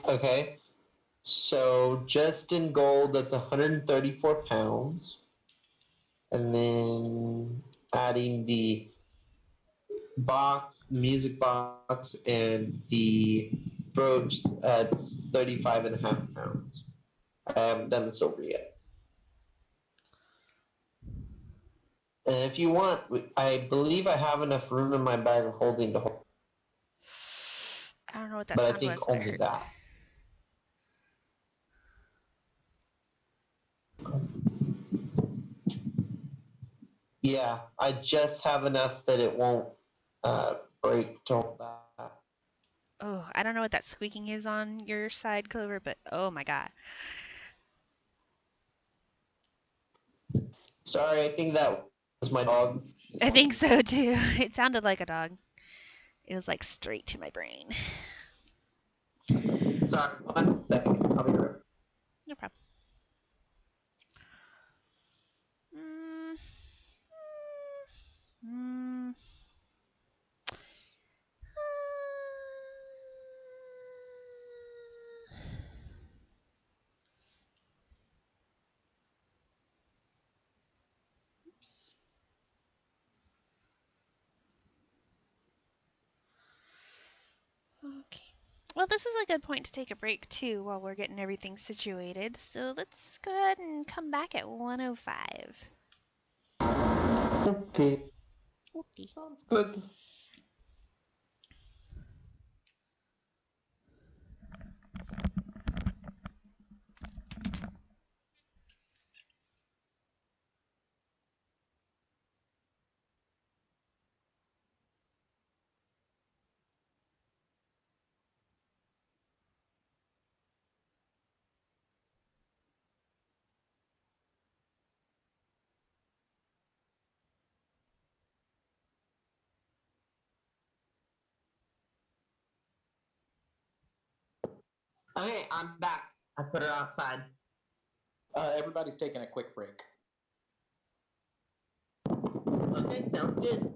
Okay. So just in gold, that's 134 pounds. And then adding the box, the music box, and the brooch, that's 35 and a half pounds. I haven't done the silver yet. And if you want, I believe I have enough room in my bag of holding to hold, I don't know what that but I sound think was, but I only heard. that. Yeah, I just have enough that it won't break to hold that. Oh, I don't know what that squeaking is on your side, Clover, but oh my god. Sorry, I think that was my dog. I think so too. It sounded like a dog. It was like straight to my brain. Sorry, 1 second. I'll be right back. No problem. Mm, mm, oops. Okay. Well, this is a good point to take a break too while we're getting everything situated. So let's go ahead and come back at 105. Okay. Okay. Sounds good. Okay, I'm back. I put her outside. Everybody's taking a quick break. Okay, sounds good.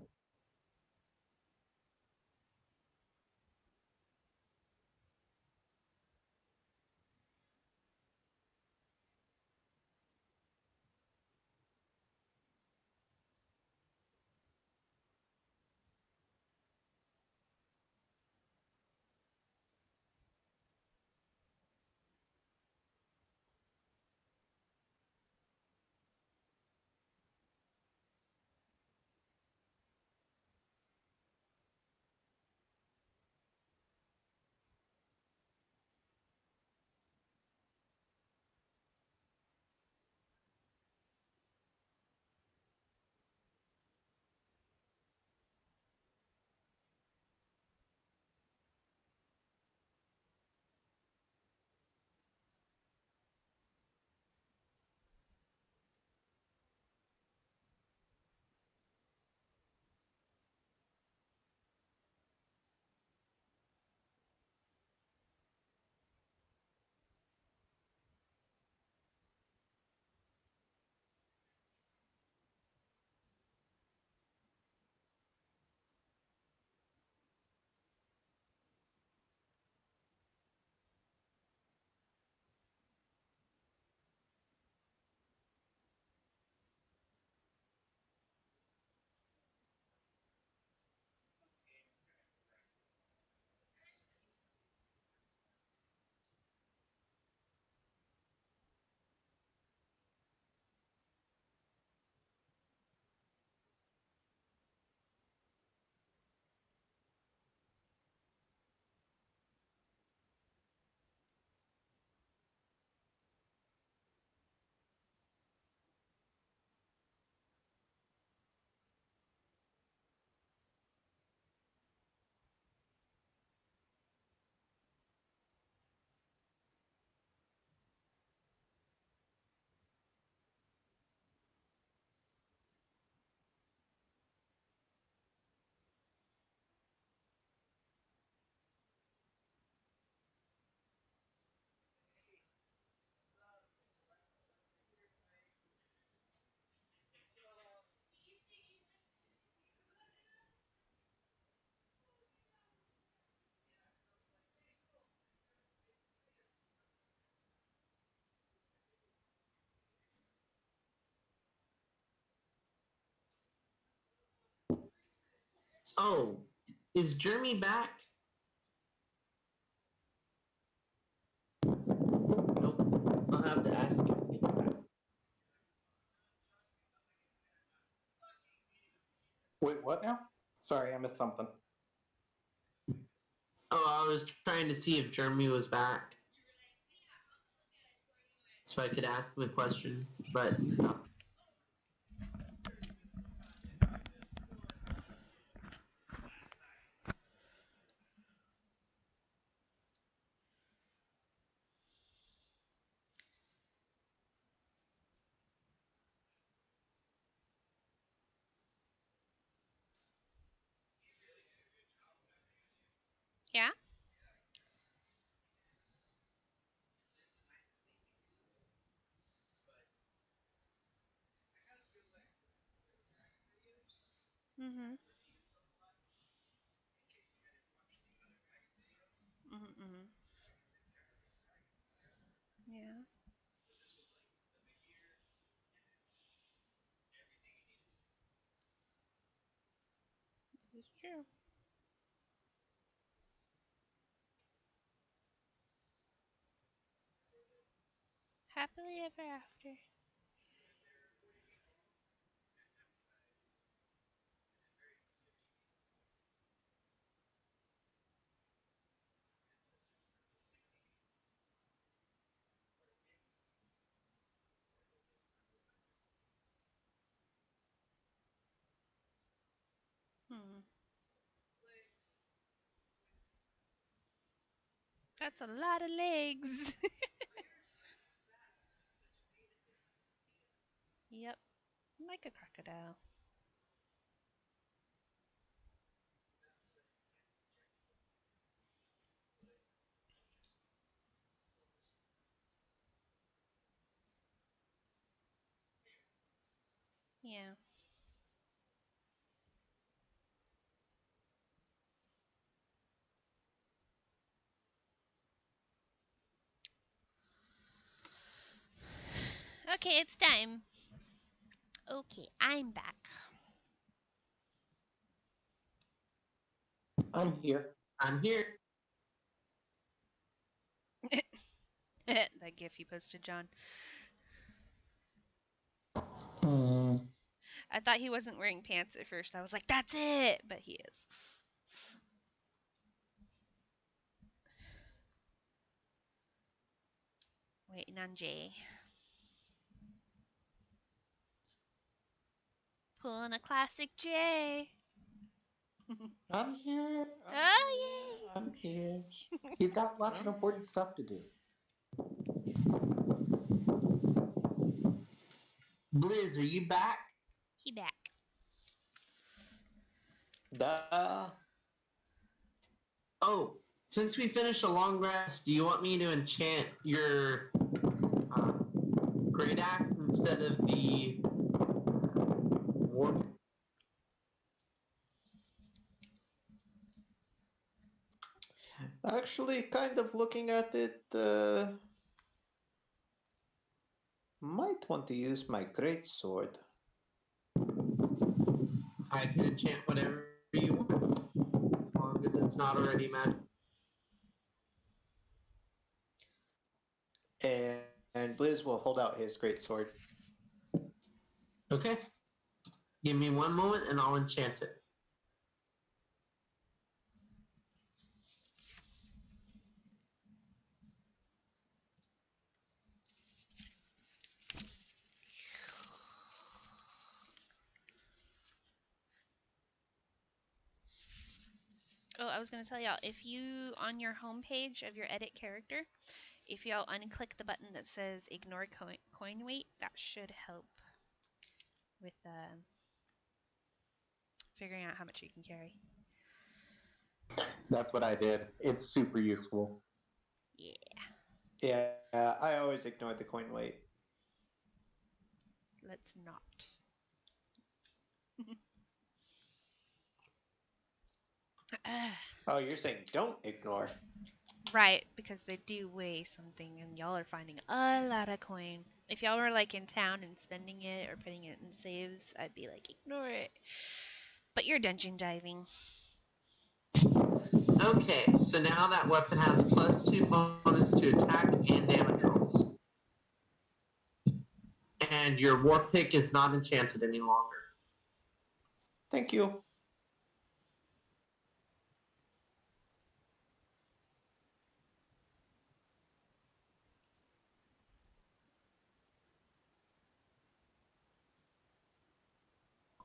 Oh, is Jeremy back? Nope. I'll have to ask him when he gets back. Wait, what now? Sorry, I missed something. Oh, I was trying to see if Jeremy was back. So I could ask him a question, but he's not. Yeah? Mhm. Mhm. Mhm. Yeah. It's true. Happily ever after. Hmm. That's a lot of legs. Yep. Like a crocodile. Yeah. Okay, it's time. Okay, I'm back. I'm here. I'm here. That gif you posted, John. Hmm. I thought he wasn't wearing pants at first. I was like, that's it! But he is. Waiting on Jay. Pulling a classic Jay. I'm here. Oh, yay! I'm here. He's got lots of important stuff to do. Blizz, are you back? He back. Duh. Oh, since we finished a long rest, do you want me to enchant your great axe instead of the warp? Actually, kind of looking at it, might want to use my great sword. I can enchant whatever you want, as long as it's not already magic. And Blizz will hold out his great sword. Okay. Give me one moment and I'll enchant it. Oh, I was gonna tell y'all, if you, on your home page of your edit character, if y'all unclick the button that says ignore coin weight, that should help with figuring out how much you can carry. That's what I did. It's super useful. Yeah. Yeah, I always ignore the coin weight. Let's not. Oh, you're saying don't ignore. Right, because they do weigh something, and y'all are finding a lot of coin. If y'all were like in town and spending it or putting it in saves, I'd be like, ignore it. But you're dungeon diving. Okay, so now that weapon has +2 bonus to attack and damage rolls. And your war pick is not enchanted any longer. Thank you.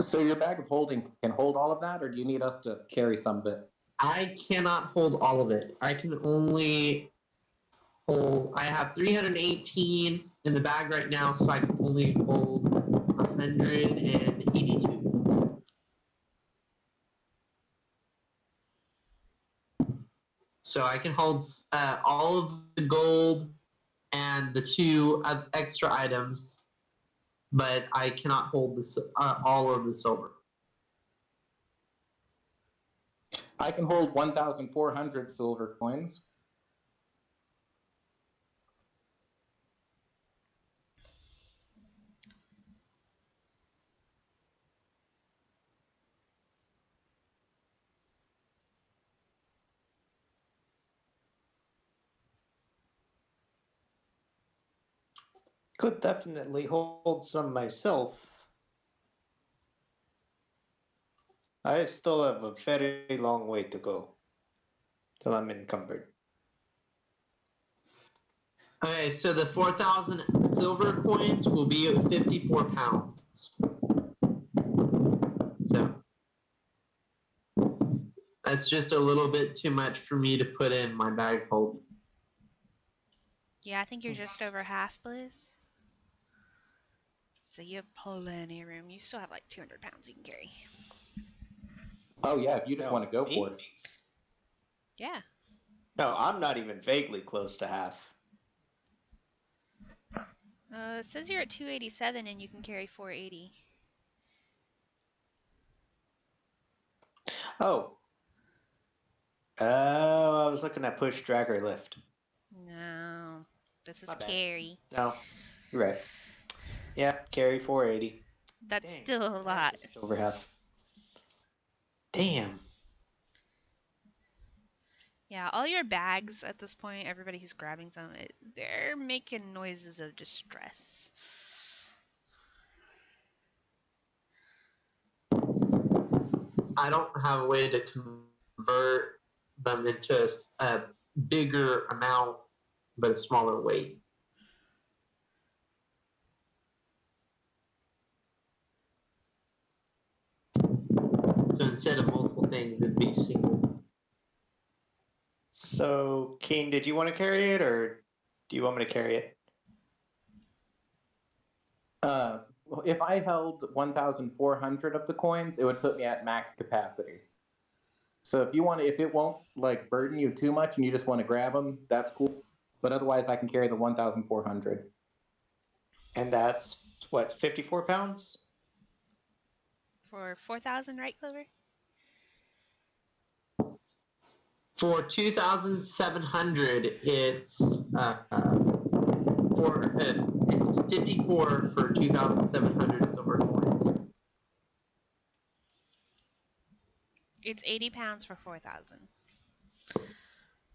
So your bag of holding can hold all of that, or do you need us to carry some of it? I cannot hold all of it. I can only hold. I have 318 in the bag right now, so I can only hold 182. So I can hold all of the gold and the 2 extra items, but I cannot hold all of the silver. I can hold 1,400 silver coins. Could definitely hold some myself. I still have a very long way to go till I'm encumbered. Okay, so the 4,000 silver coins will be 54 pounds. So that's just a little bit too much for me to put in my bag hold. Yeah, I think you're just over half, Blizz. So you have plenty of room. You still have like 200 pounds you can carry. Oh yeah, if you just No, want to go me? for it. Yeah. No, I'm not even vaguely close to half. It says you're at 287 and you can carry 480. Oh. Oh, I was looking at push, drag, or lift. No, this is My bad. carry. No, you're right. Yeah, carry 480. That's Dang, still a I am lot. just over half. Damn. Yeah, all your bags at this point, everybody who's grabbing some, they're making noises of distress. I don't have a way to convert them into a bigger amount but a smaller weight. So instead of multiple things, it'd be single. So, Keen, did you want to carry it, or do you want me to carry it? If I held 1,400 of the coins, it would put me at max capacity. So if you want, if it won't like burden you too much, and you just want to grab them, that's cool. But otherwise, I can carry the 1,400. And that's, what, 54 pounds? For 4,000, right, Clover? For 2,700, it's it's 54 for 2,700 silver coins. It's 80 pounds for 4,000.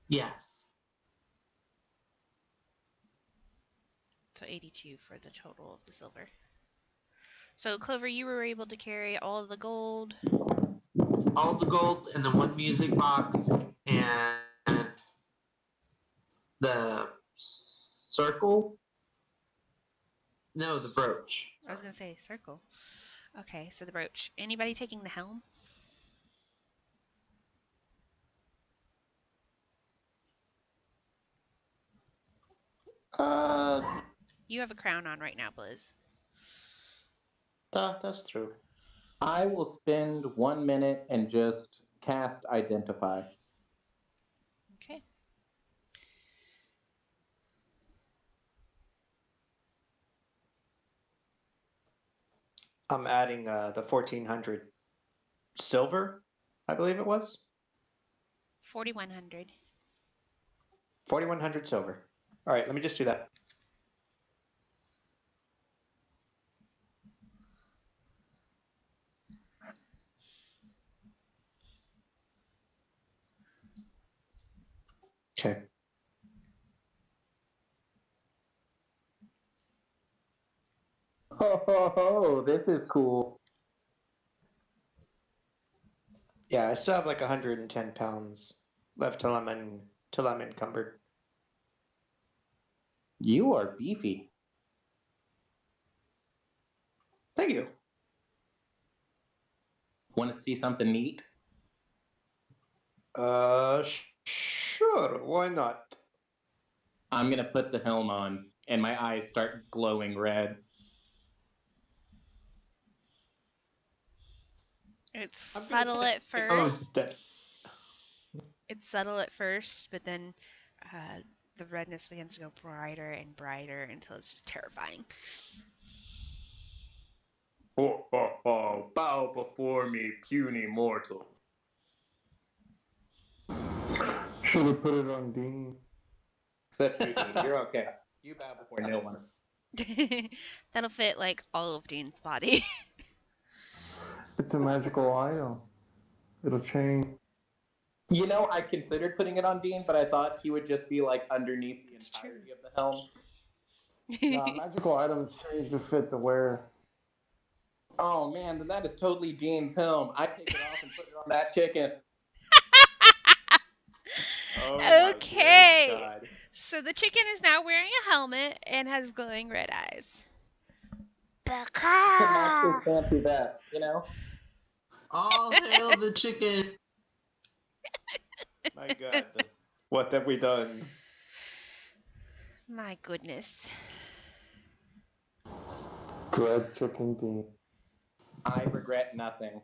Yes. So 82 for the total of the silver. So, Clover, you were able to carry all of the gold. All of the gold and the 1 music box and the circle. No, the brooch. I was going to say circle. Okay, so the brooch. Anybody taking the helm? You have a crown on right now, Blizz. That's true. I will spend 1 minute and just cast Identify. Okay. I'm adding the 1,400 silver, I believe it was. 4,100. 4,100 silver. All right, let me just do that. Okay. Ho ho ho! This is cool. Yeah, I still have like 110 pounds left till I'm encumbered. You are beefy. Thank you. Want to see something neat? Sure. Why not? I'm gonna put the helm on, and my eyes start glowing red. It's I'm gonna subtle at take first. that. It's subtle at first, but then the redness begins to go brighter and brighter until it's just terrifying. Ho ho ho! Bow before me, puny mortal. Should have put it on Dean. Except you, Dean. You're okay. You bow before no one. That'll fit like all of Dean's body. It's a magical item. It'll change. You know, I considered putting it on Dean, but I thought he would just be like underneath the It's true. entirety of the helm. Nah, magical items change to fit the wearer. Oh man, then that is totally Dean's helm. I take it off and put it on that chicken. Oh Okay. my God. So the chicken is now wearing a helmet and has glowing red eyes. To match his fancy vest, you know? All hail the chicken! My God. What have we done? My goodness. Dread chicken Dean. I regret nothing.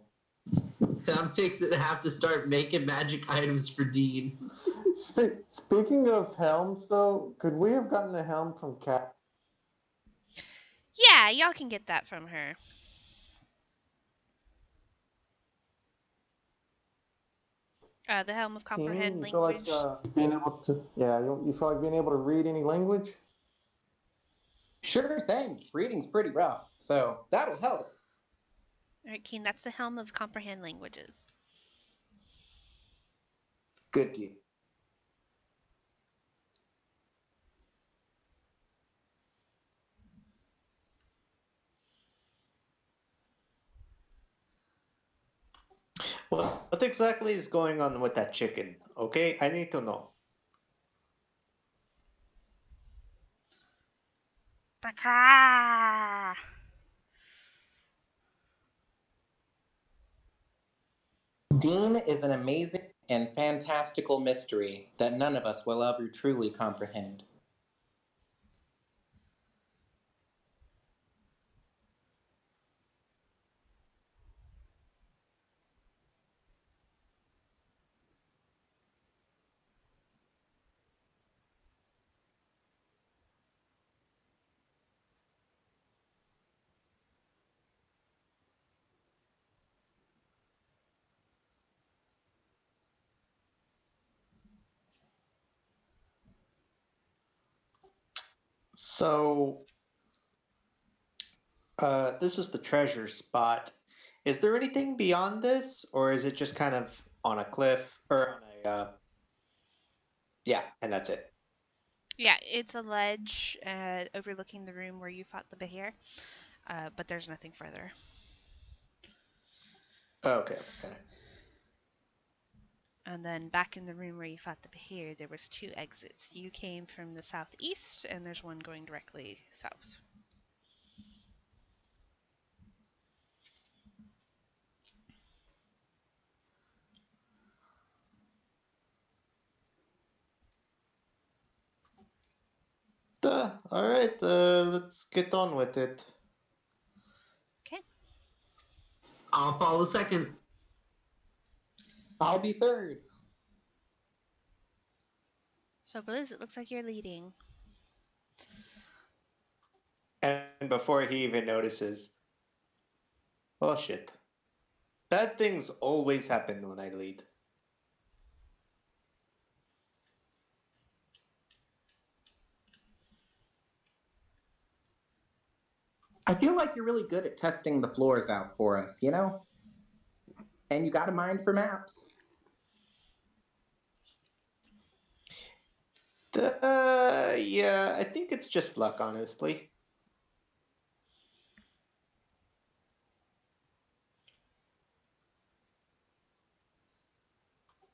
I'm fixing to have to start making magic items for Dean. Speaking of helms, though, could we have gotten the helm from Cat? Yeah, y'all can get that from her. The helm of comprehend You feel language. like being able to? Yeah, you feel like being able to read any language? Sure thing. Reading's pretty rough, so that'll help. All right, Keen, that's the helm of comprehend languages. Good deal. What exactly is going on with that chicken? Okay, I need to know. Baka! Dean is an amazing and fantastical mystery that none of us will ever truly comprehend. So, this is the treasure spot. Is there anything beyond this, or is it just kind of on a cliff or on a? Yeah, and that's it. Yeah, it's a ledge overlooking the room where you fought the Behir, but there's nothing further. Okay. And then back in the room where you fought the Behir, there was 2 exits. You came from the southeast, and there's one going directly south. All right. Let's get on with it. Okay. I'll follow second. I'll be third. So, Blizz, it looks like you're leading. And before he even notices, oh shit. Bad things always happen when I lead. I feel like you're really good at testing the floors out for us, you know? And you got a mind for maps. Yeah, I think it's just luck, honestly.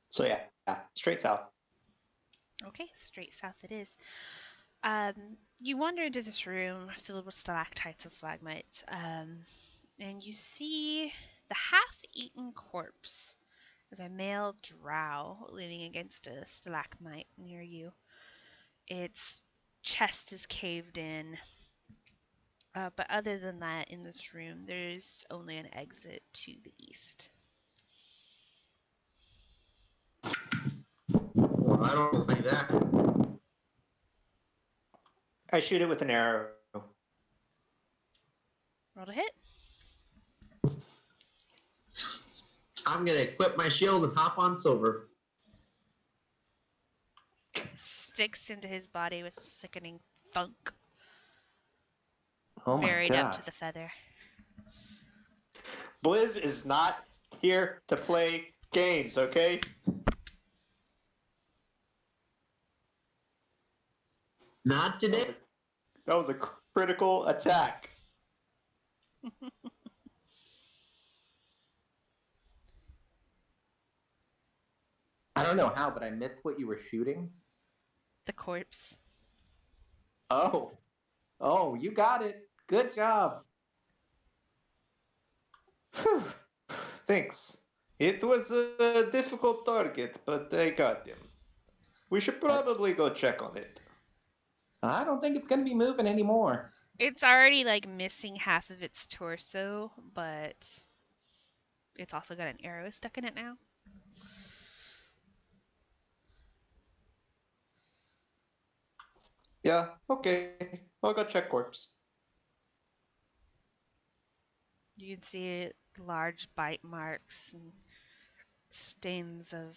So yeah, straight south. Okay, straight south it is. You wander into this room filled with stalactites and stalagmites, and you see the half-eaten corpse of a male drow leaning against a stalagmite near you. Its chest is caved in, but other than that, in this room, there's only an exit to the east. Well, I don't like that. I shoot it with an arrow. Roll to hit. I'm gonna equip my shield and hop on Silver. Sticks into his body with sickening thunk, Oh my buried up gosh. to the feather. Blizz is not here to play games, okay? Not today. That was a critical attack. I don't know how, but I missed what you were shooting. The corpse. Oh. Oh, you got it. Good job. Whew. Thanks. It was a difficult target, but I got him. We should probably go check on it. I don't think it's going to be moving anymore. It's already like missing half of its torso, but it's also got an arrow stuck in it now. Yeah, okay. I'll go check corpse. You can see large bite marks and stains of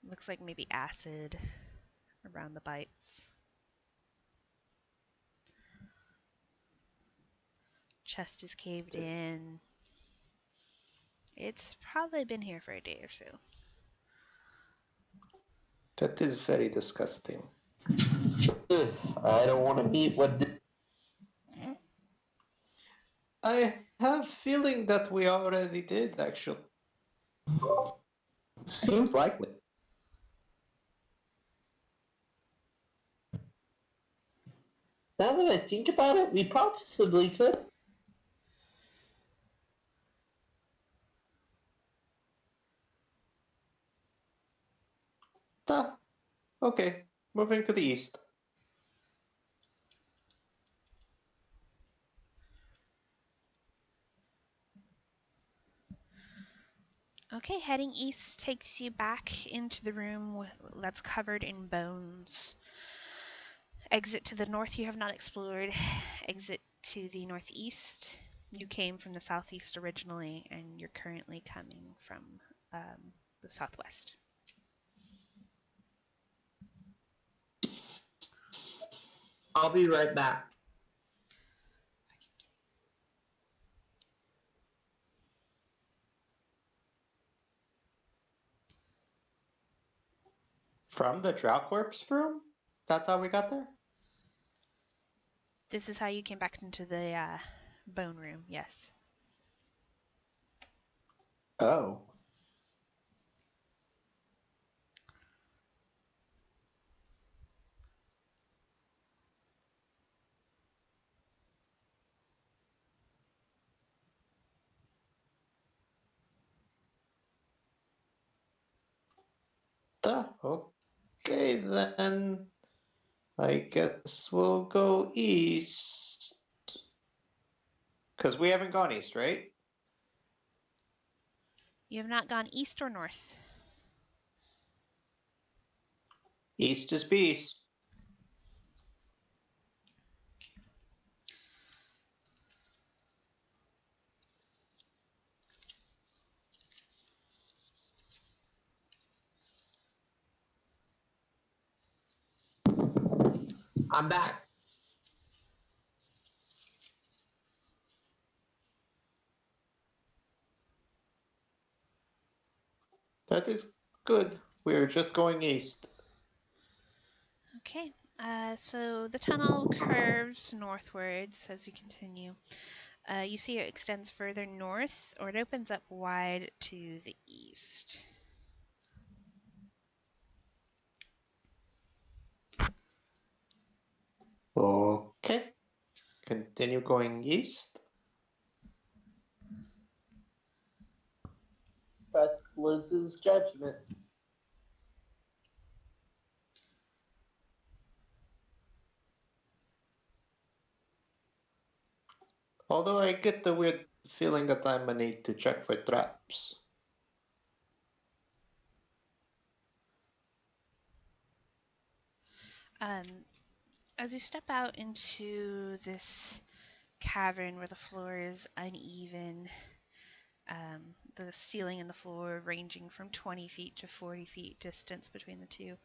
looks like maybe acid around the bites. Chest is caved in. It's probably been here for a day or so. That is very disgusting. Ugh, I don't want to meet what. I have a feeling that we already did, actually. Seems likely. Now that I think about it, we possibly could. Okay, moving to the east. Okay, heading east takes you back into the room that's covered in bones. Exit to the north you have not explored. Exit to the northeast. You came from the southeast originally, and you're currently coming from the southwest. I'll be right back. From the Drow Corpse room? That's how we got there? This is how you came back into the bone room, yes. Oh. Okay, then. I guess we'll go east. Because we haven't gone east, right? You have not gone east or north. East is beast. I'm back. That is good. We're just going east. Okay. So the tunnel curves northwards as you continue. You see it extends further north, or it opens up wide to the east. Okay. Continue going east. Trust Liz's judgment. Although I get the weird feeling that I'm gonna need to check for traps. Um, as you step out into this cavern where the floor is uneven, the ceiling and the floor ranging from 20 feet to 40 feet distance between the two.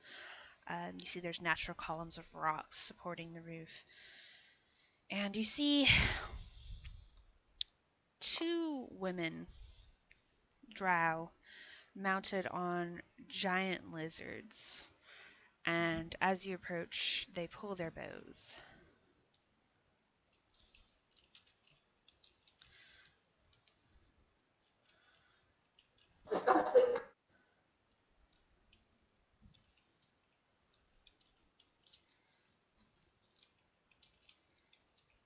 You see there's natural columns of rocks supporting the roof. And you see two women, drow, mounted on giant lizards. And as you approach, they pull their bows.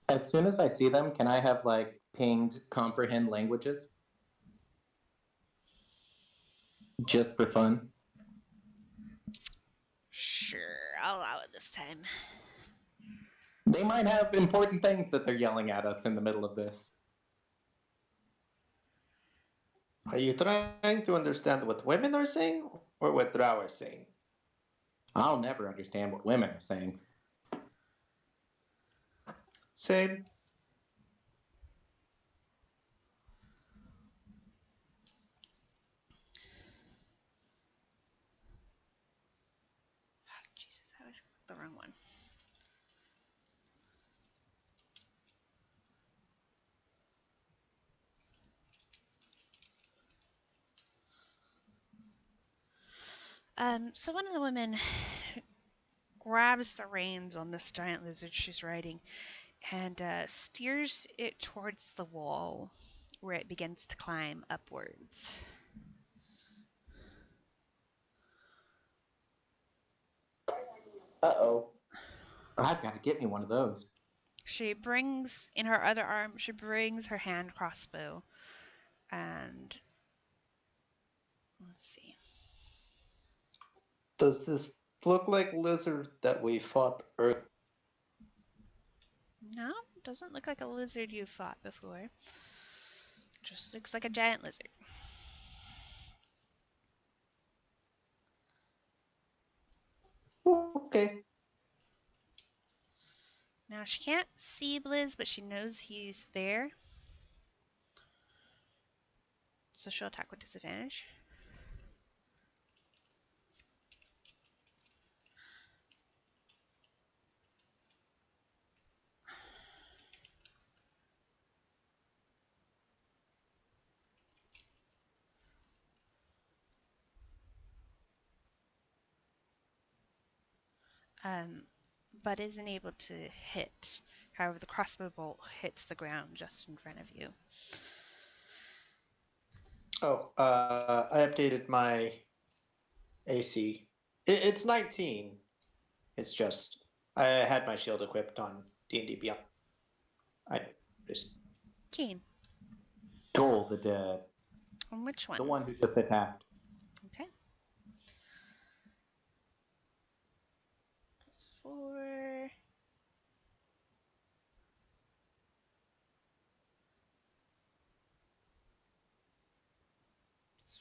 As soon as I see them, can I have like pinged comprehend languages? Just for fun. Sure, I'll allow it this time. They might have important things that they're yelling at us in the middle of this. Are you trying to understand what women are saying or what drow are saying? I'll never understand what women are saying. Same. Jesus, I was the wrong one. So one of the women grabs the reins on this giant lizard she's riding and steers it towards the wall where it begins to climb upwards. Uh-oh. I've got to get me one of those. She brings, in her other arm, she brings her hand crossbow. And let's see. Does this look like lizard that we fought earlier? No, doesn't look like a lizard you've fought before. Just looks like a giant lizard. Okay. Now she can't see Blizz, but she knows he's there. So she'll attack with disadvantage. But isn't able to hit. However, the crossbow bolt hits the ground just in front of you. Oh, I updated my AC. It's 19. It's just I had my shield equipped on D&D Beyond. I just Keen. Joel the Dead. On which one? The one who just attacked. Okay. Plus 4. Plus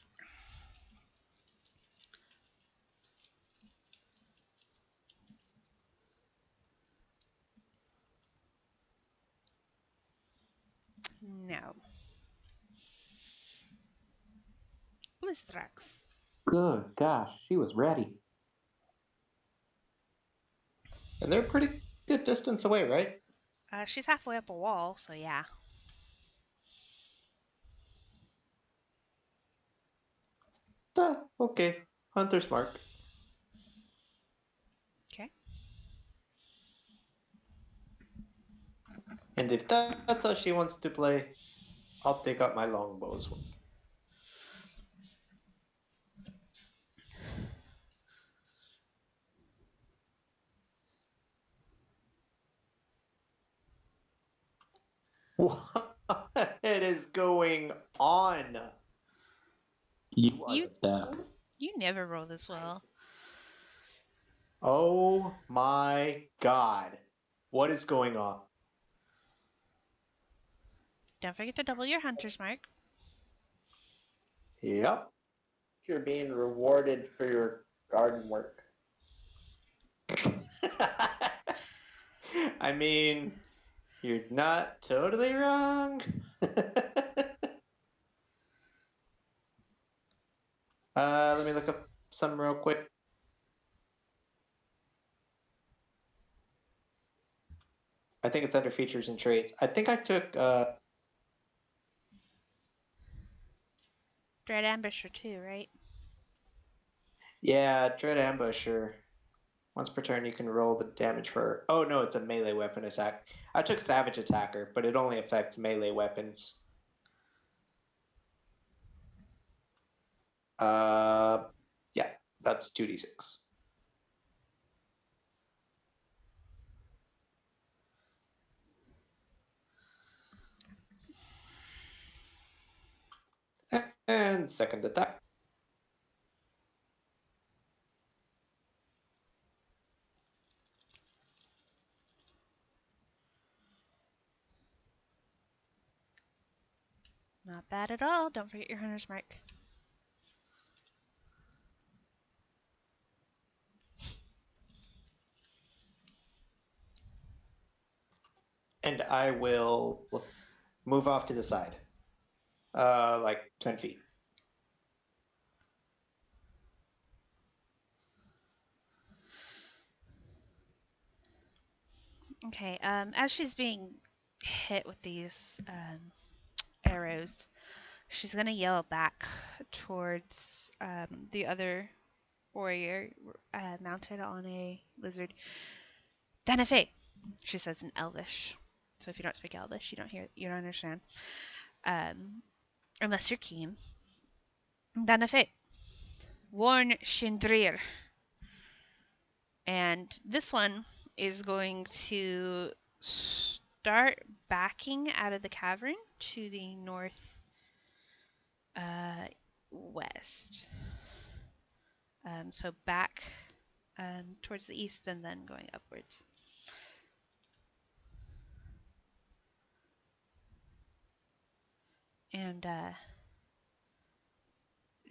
4. No. Blistrax. Good gosh, she was ready. and they're pretty good distance away, right? She's halfway up a wall, so yeah. Okay. Hunter's mark. Okay. And if that's how she wants to play, I'll take out my longbows. What is going on? You are You- the best. You never roll this well. Oh my god. What is going on? Don't forget to double your hunter's mark. Yep. You're being rewarded for your garden work. I mean, you're not totally wrong. Let me look up some real quick. I think it's under features and traits. I think I took Dread Ambusher too, right? yeah, Dread Ambusher. Once per turn, you can roll the damage for. Oh no, it's a melee weapon attack. I took Savage Attacker, but it only affects melee weapons. Yeah, that's 2d6. And second attack. Not bad at all. Don't forget your hunter's mark. And I will move off to the side. Like 10 feet. Okay, as she's being hit with these arrows, she's gonna yell back towards the other warrior mounted on a lizard. Danafe, she says in Elvish. So if you don't speak Elvish, you don't understand. Unless you're keen. Danafe, warn Shindrir. And this one is going to start backing out of the cavern to the north west. So back towards the east and then going upwards. And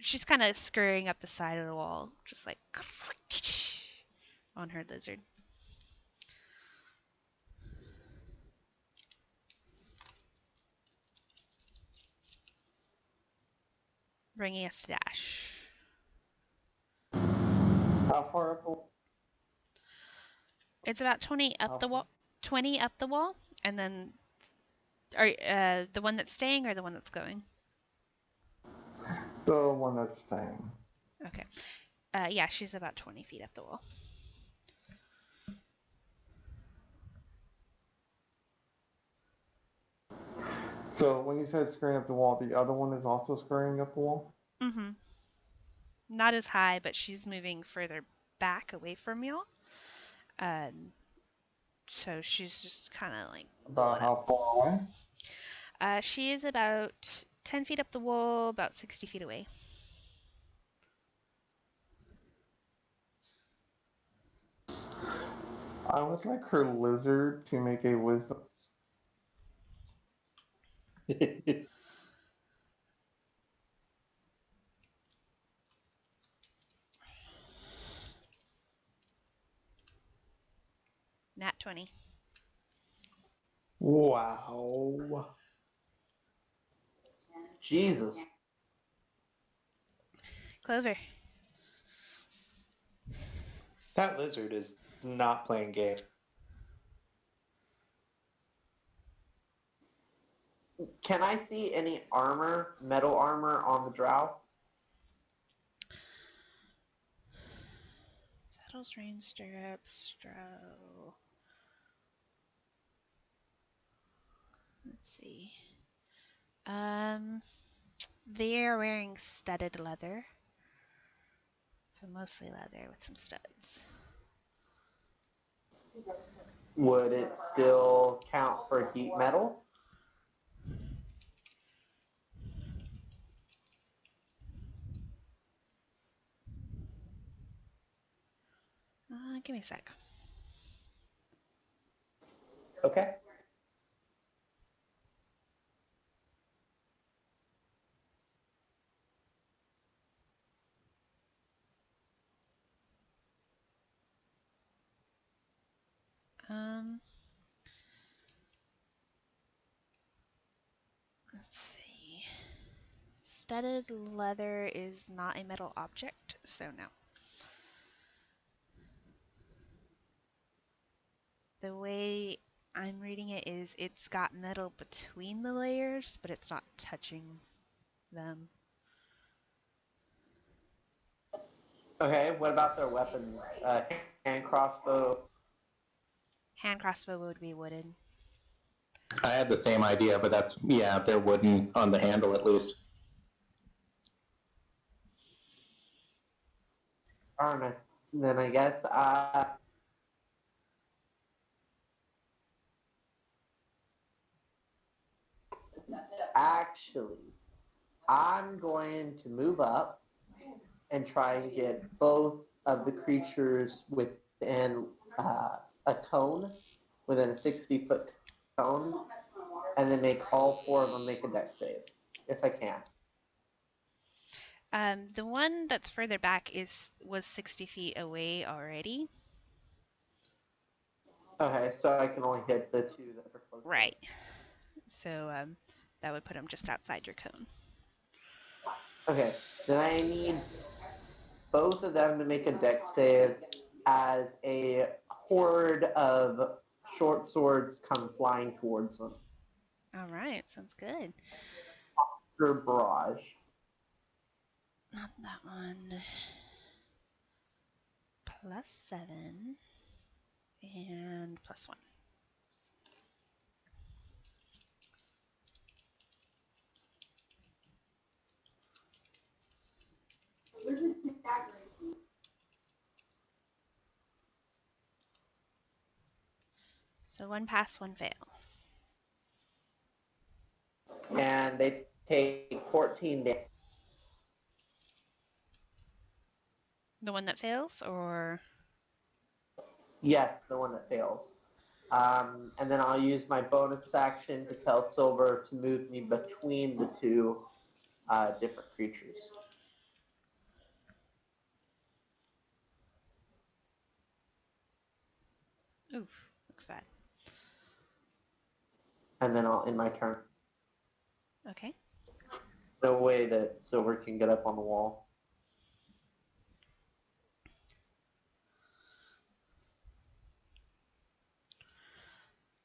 she's kind of scurrying up the side of the wall, just like on her lizard. Bringing us to dash. How far up? It's about 20 up the wall. 20 up the wall, and then are the one that's staying or the one that's going? The one that's staying. Okay. Yeah, she's about 20 feet up the wall. So when you said scurrying up the wall, the other one is also scurrying up the wall? Mm-hmm. Not as high, but she's moving further back away from y'all. So she's just kind of like About how far away? she is about 10 feet up the wall, about 60 feet away. I would like her lizard to make a wisdom. Nat 20. Wow. Jesus. Clover. That lizard is not playing game. Can I see any armor, metal armor on the drow? Saddles, reins, stirrups, strow. Let's see. They're wearing studded leather. So mostly leather with some studs. Would it still count for heat metal? Give me a sec. Okay. Let's see. Studded leather is not a metal object, so no. The way I'm reading it is it's got metal between the layers, but it's not touching them. Okay, what about their weapons? Hand crossbow? Hand crossbow would be wooden. I had the same idea, but that's, yeah, they're wooden on the handle at least. Alright, then I guess actually, I'm going to move up and try and get both of the creatures within a cone, within a 60-foot cone, and then make all four of them make a dex save, if I can. The one that's further back was 60 feet away already. Okay, so I can only hit the two that are close. Right. So that would put them just outside your cone. Okay, then I need both of them to make a dex save as a horde of short swords come flying towards them. All right, sounds good. Or barrage. Not that one. +7 and +1. So one pass, one fail. And they take 14 damage. The one that fails, or Yes, the one that fails. And then I'll use my bonus action to tell Silver to move me between the two different creatures. oof, looks bad. And then I'll end my turn. Okay. No way that Silver can get up on the wall.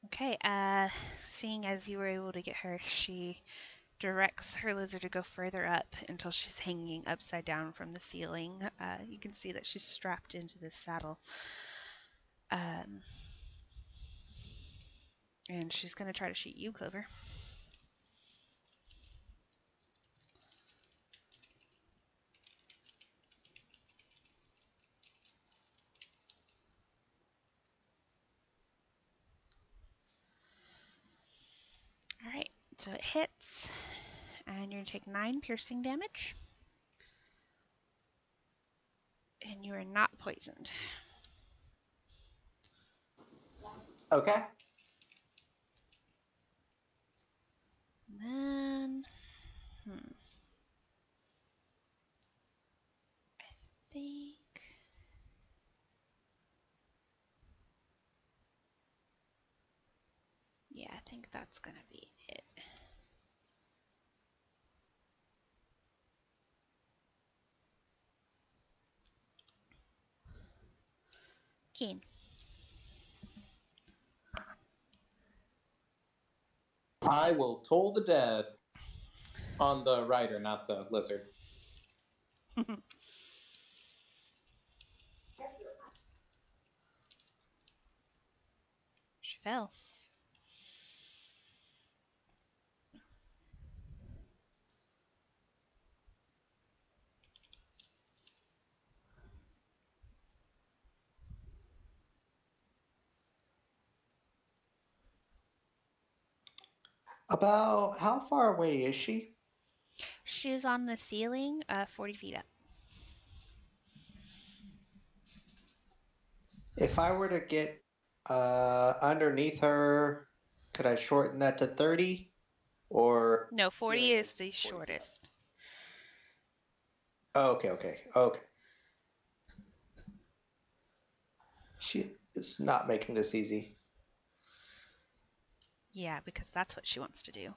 Okay. Seeing as you were able to get her, she directs her lizard to go further up until she's hanging upside down from the ceiling. You can see that she's strapped into this saddle. And she's going to try to shoot you, Clover. All right, so it hits, and you're going to take 9 piercing damage. And you are not poisoned. Okay. And then, I think, yeah, I think that's gonna be it. Keen. I will toll the dead on the rider, not the lizard. She fails. About how far away is she? She's on the ceiling, 40 feet up. If I were to get underneath her, could I shorten that to 30? Or No, 40 ceiling is the 40 feet up? shortest. Oh, okay. She is not making this easy. Yeah, because that's what she wants to do.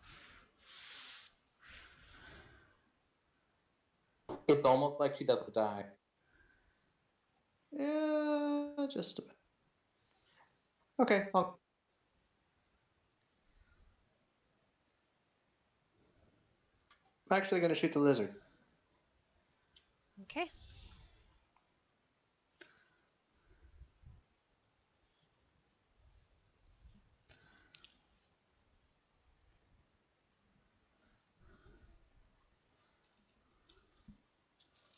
It's almost like she doesn't die. Yeah, just a bit. Okay, I'm actually going to shoot the lizard. Okay.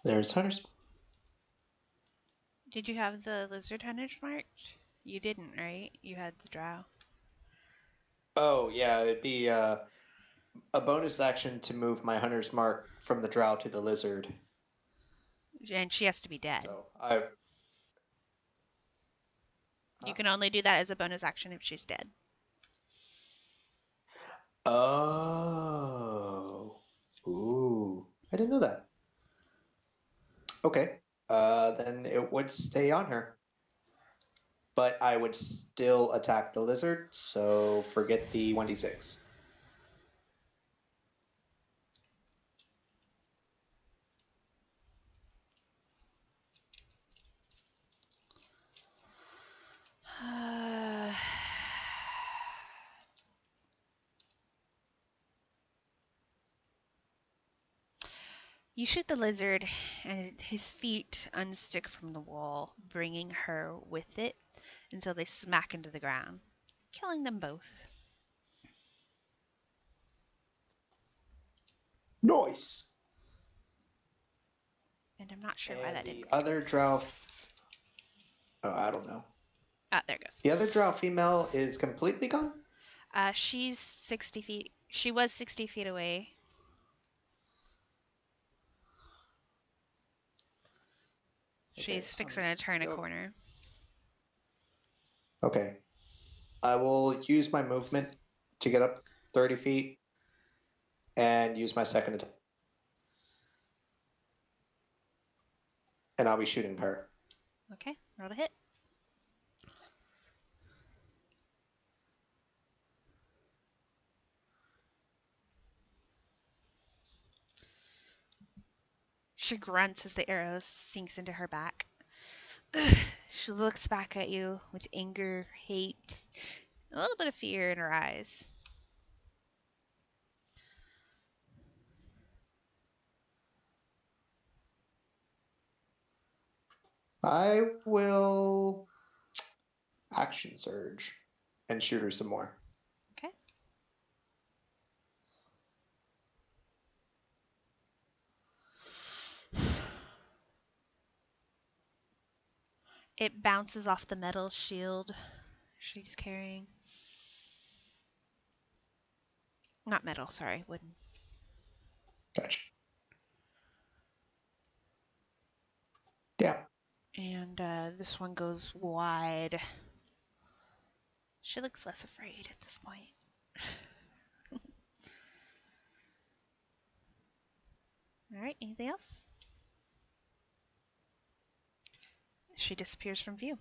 There's hunters. Did you have the lizard hunters marked? You didn't, right? You had the drow. Oh, yeah, it'd be a bonus action to move my hunter's mark from the drow to the lizard. And she has to be dead. So I've. You can only do that as a bonus action if she's dead. Oh. Ooh. I didn't know that. Okay. Then it would stay on her. But I would still attack the lizard, so forget the 1d6. You shoot the lizard, and his feet unstick from the wall, bringing her with it until they smack into the ground, killing them both. Nice. And I'm not sure why that didn't. The other drow. Oh, I don't know. Ah, there it goes. The other drow female is completely gone? She's 60 feet. She was 60 feet away. She's fixing to turn a corner. Okay. I will use my movement to get up 30 feet and use my second attack. And I'll be shooting her. Okay, roll to hit. She grunts as the arrow sinks into her back. She looks back at you with anger, hate, a little bit of fear in her eyes. I will action surge and shoot her some more. Okay. It bounces off the metal shield she's carrying. Not metal, sorry, wooden. Gotcha. Yeah. And this one goes wide. She looks less afraid at this point. All right, anything else? She disappears from view.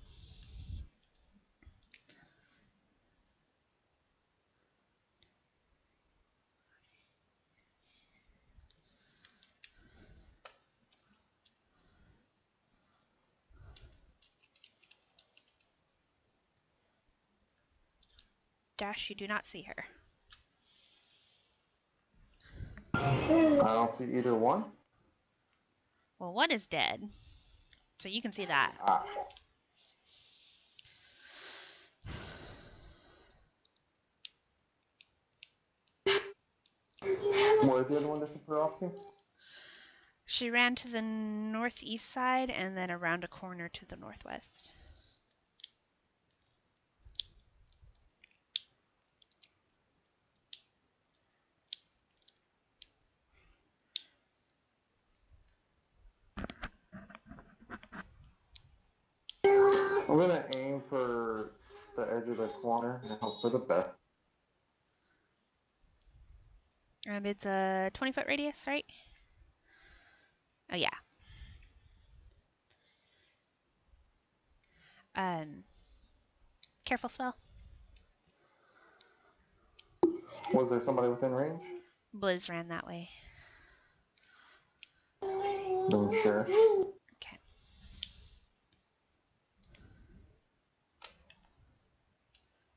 Dash, you do not see her. I don't see either one. Well, one is dead, so you can see that. Ah. Where did the other one disappear off to? She ran to the northeast side and then around a corner to the northwest. I'm gonna aim for the edge of the corner and hope for the best. And it's a 20-foot radius, right? Oh, yeah. Careful spell. Was there somebody within range? Blizz ran that way. I'm sure. Okay.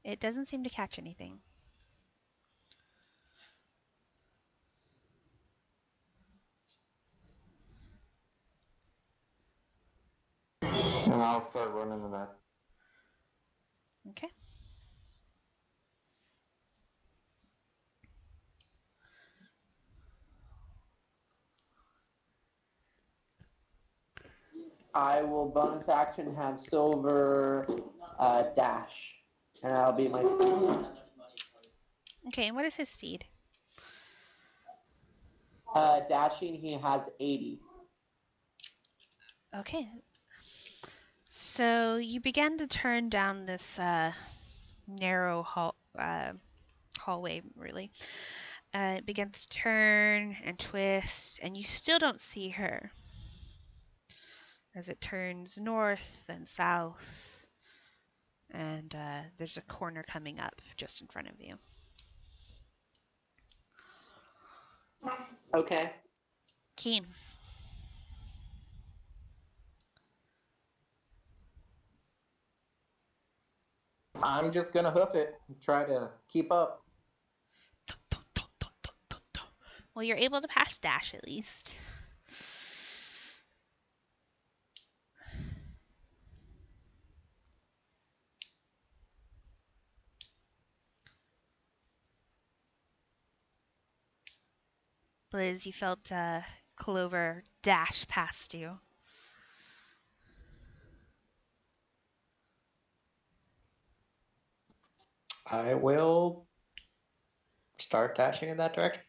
It doesn't seem to catch anything. And I'll start running to that. Okay. I will bonus action have silver dash, and that'll be my. Okay, and what is his speed? Dashing, he has 80. Okay. So you began to turn down this narrow hallway, really. It begins to turn and twist, and you still don't see her as it turns north and south, and there's a corner coming up just in front of you. Okay. Keen. I'm just gonna hoof it and try to keep up. Well, you're able to pass dash at least. Blizz, you felt Clover dash past you. I will start dashing in that direction.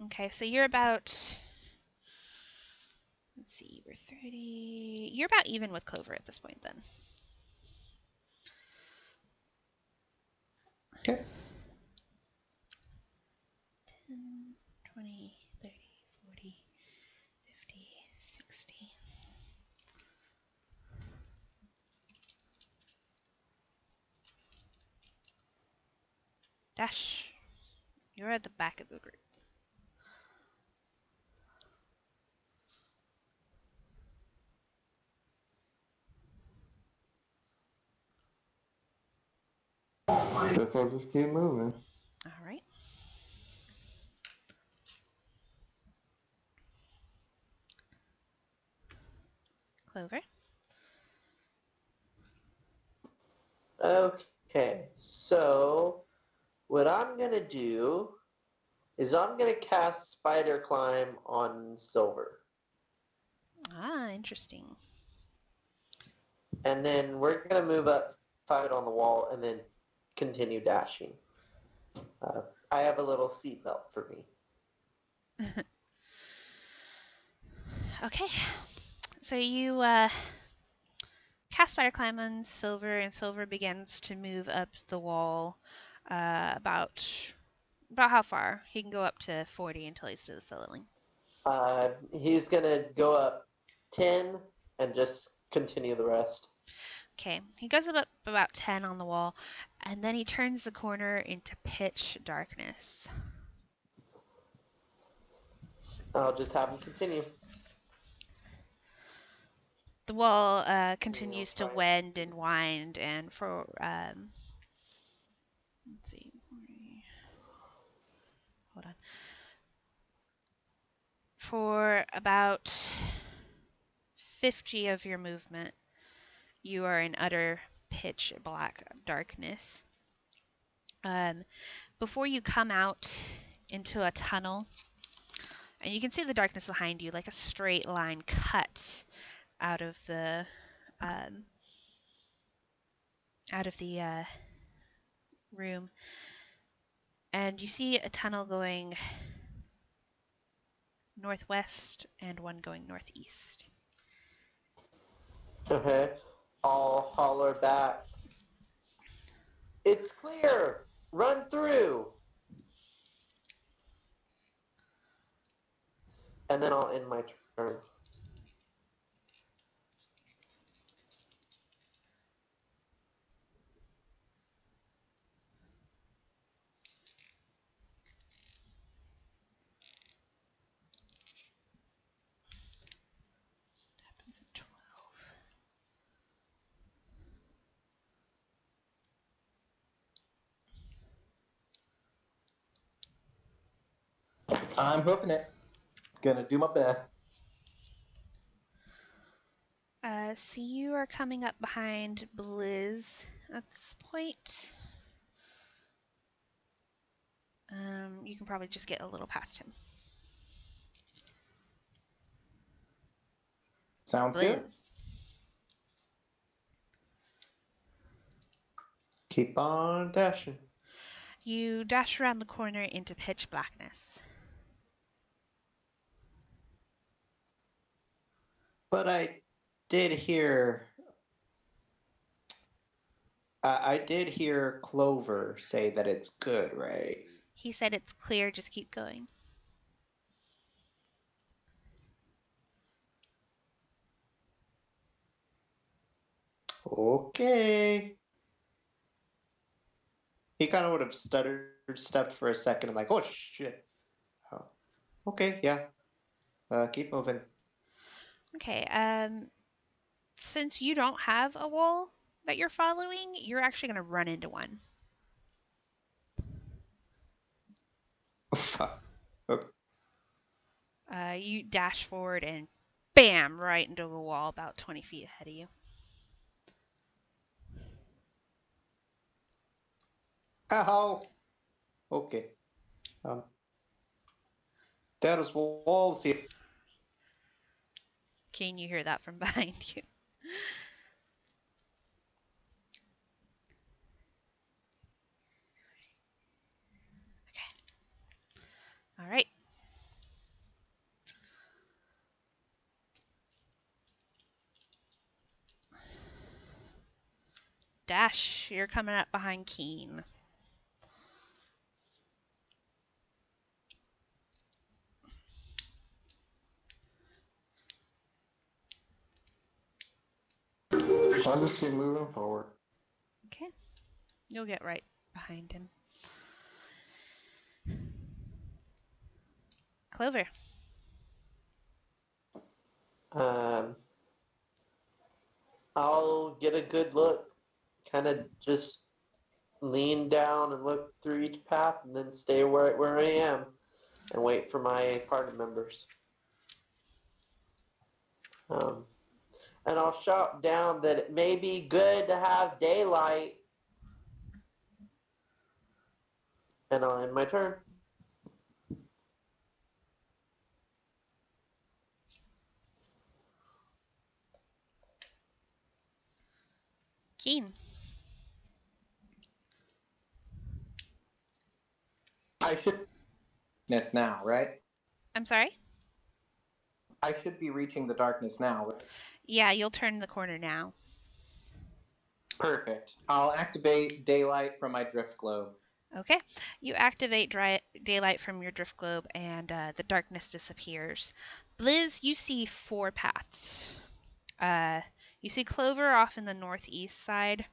Okay, so you're about, let's see, we're 30. You're about even with Clover at this point then. Okay. 10, 20, 30, 40, 50, 60. Dash. You're at the back of the group. Guess I'll just keep moving. All right. Clover. Okay, so what I'm gonna do is I'm gonna cast Spider Climb on Silver, Ah, interesting. and then we're gonna move up, fight on the wall, and then continue dashing. I have a little seatbelt for me. Okay. So you cast Spider Climb on Silver, and Silver begins to move up the wall about how far? He can go up to 40 until he's to the ceiling. He's gonna go up 10 and just continue the rest. Okay, he goes up about 10 on the wall, and then he turns the corner into pitch darkness. I'll just have him continue. The wall continues to wend and wind, and for let's see, hold on. For about 50 of your movement, you are in utter pitch black darkness. Before you come out into a tunnel, and you can see the darkness behind you, like a straight line cut out of the room, and you see a tunnel going northwest and one going northeast. Okay. I'll holler back. It's clear. Run through. And then I'll end my turn. Happens at 12. I'm hoofing it. Gonna do my best. So you are coming up behind Blizz at this point. You can probably just get a little past him. Sounds Blizz. good. Keep on dashing. You dash around the corner into pitch blackness. But I did hear. I did hear Clover say that it's good, right? He said it's clear, just keep going. Okay. He kind of would have stepped for a second and like, oh shit. Oh, okay, yeah. Keep moving. Okay, since you don't have a wall that you're following, you're actually going to run into one. Fuck. Okay. You dash forward and bam, right into a wall about 20 feet ahead of you. Ow. Okay. There's walls here. Can you hear that from behind you? All right. Dash, you're coming up behind Keen. So I just keep moving forward. Okay. You'll get right behind him. Clover. I'll get a good look. Kind of just lean down and look through each path, and then stay where I am, and wait for my party members. And I'll shout down that it may be good to have daylight, and I'll end my turn. Keen. I should now, right? I'm sorry? I should be reaching the darkness now. Yeah, you'll turn the corner now. Perfect. I'll activate daylight from my drift globe. Okay. You activate daylight from your drift globe, and the darkness disappears. Blizz, you see 4 paths. You see Clover off in the northeast side,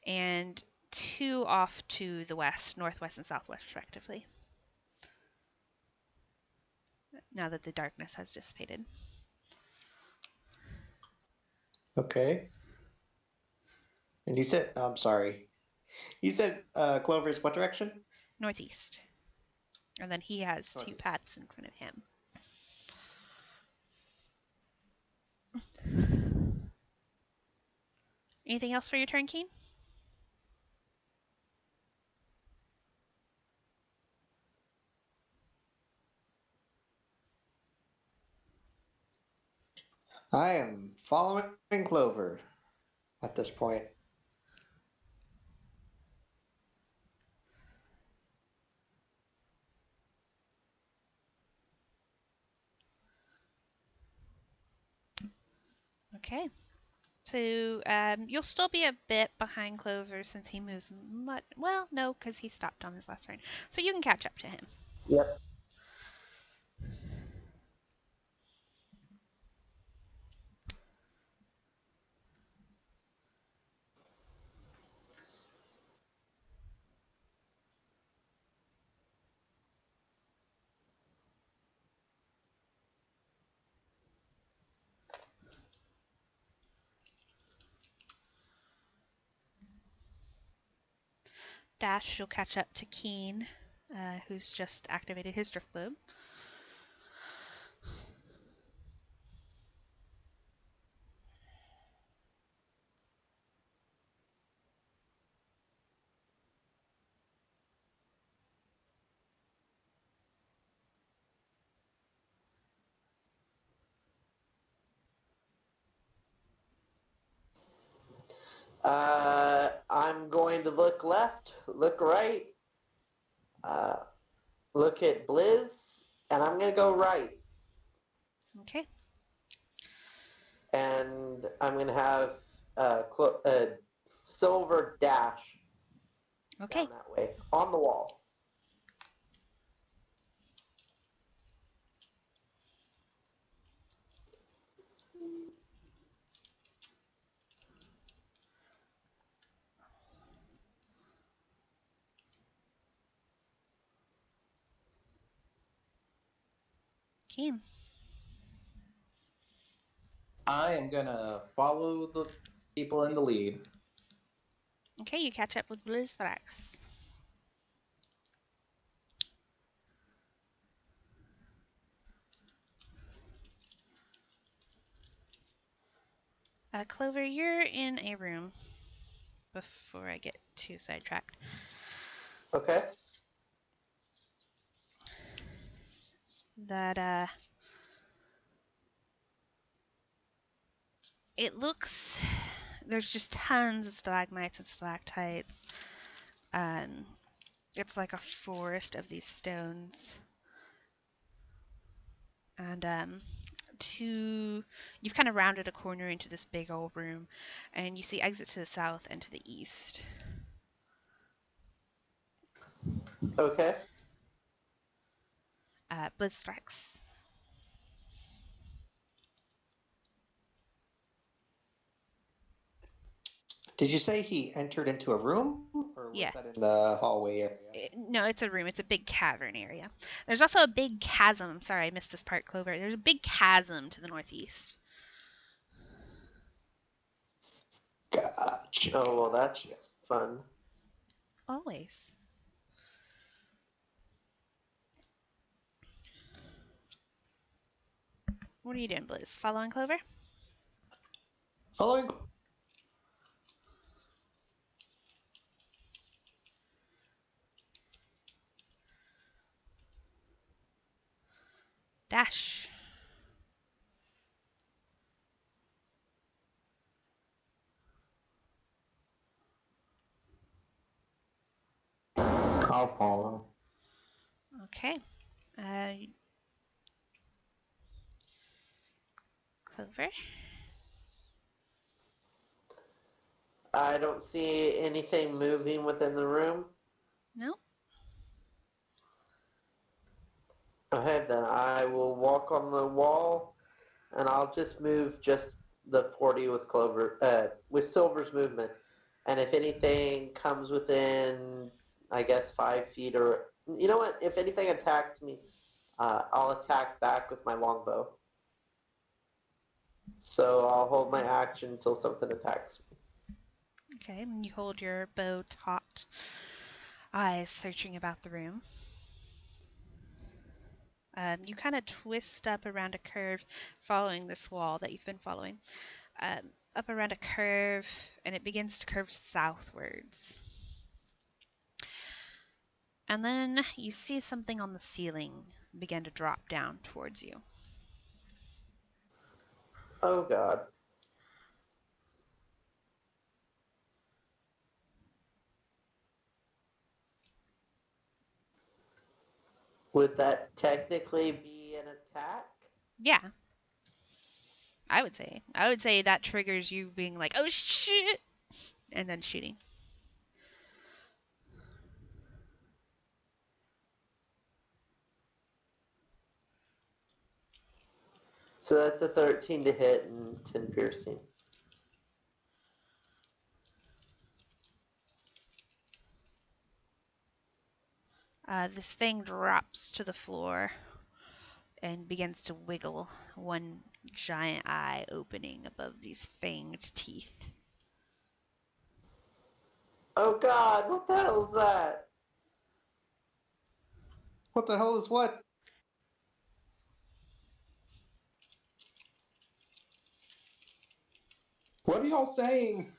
and 2 off to the west, northwest and southwest, respectively. Now that the darkness has dissipated. Okay. And you said, I'm sorry. You said Clover's what direction? Northeast. And then he has 2 Northeast. paths in front of him. Anything else for your turn, Keen? I am following Clover at this point. Okay. So you'll still be a bit behind Clover since he moves much. Well, no, because he stopped on his last turn. So you can catch up to him. Yep. Dash, you'll catch up to Keen, who's just activated his drift globe. I'm going to look left, look right, look at Blizz, and I'm going to go right. Okay. And I'm going to have Silver dash Okay. down that way on the wall. Keen. I am gonna follow the people in the lead. Okay, you catch up with Blizzthrax. Clover, you're in a room before I get too sidetracked. Okay. That it looks there's just tons of stalagmites and stalactites. It's like a forest of these stones. And you've kind of rounded a corner into this big old room, and you see exits to the south and to the east. Okay. Blizzthrax. Did you say he entered into a room, or was Yeah. that in the hallway area? No, it's a room. It's a big cavern area. There's also a big chasm. Sorry, I missed this part, Clover. There's a big chasm to the northeast. Gotcha. Oh, well, that's fun. Always. What are you doing, Blizz? Following Clover? Following. Dash. I'll follow. Okay. Clover. I don't see anything moving within the room. No. Okay, then I will walk on the wall, and I'll just move just the 40 with with Silver's movement. And if anything comes within, I guess, 5 feet, or you know what? If anything attacks me, I'll attack back with my longbow. So I'll hold my action until something attacks me. Okay. And you hold your bow taut, eyes searching about the room. You kind of twist up around a curve following this wall that you've been following. Up around a curve, and it begins to curve southwards. And then you see something on the ceiling begin to drop down towards you. Oh god. Would that technically be an attack? Yeah. I would say that triggers you being like, oh shit, and then shooting. So that's a 13 to hit and 10 piercing. This thing drops to the floor and begins to wiggle, one giant eye opening above these fanged teeth. Oh god, what the hell is that? What the hell is what? What are y'all saying?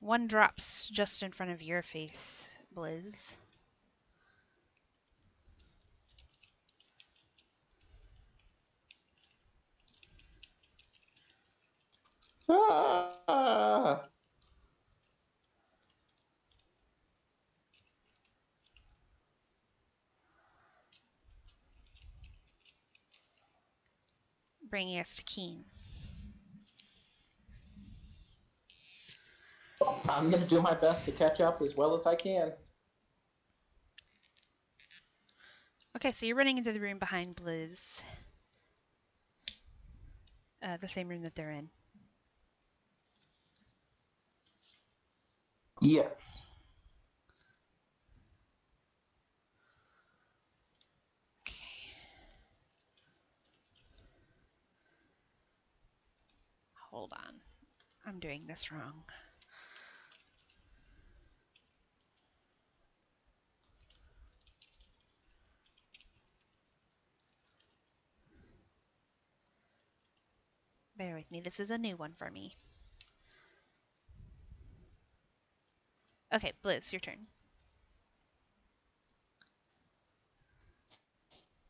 One drops just in front of your face, Blizz. Ah! Bringing us to Keen. I'm gonna do my best to catch up as well as I can. Okay, so you're running into the room behind Blizz. The same room that they're in. Yes. Okay. Hold on. I'm doing this wrong. Bear with me. This is a new one for me. Okay, Blizz, your turn.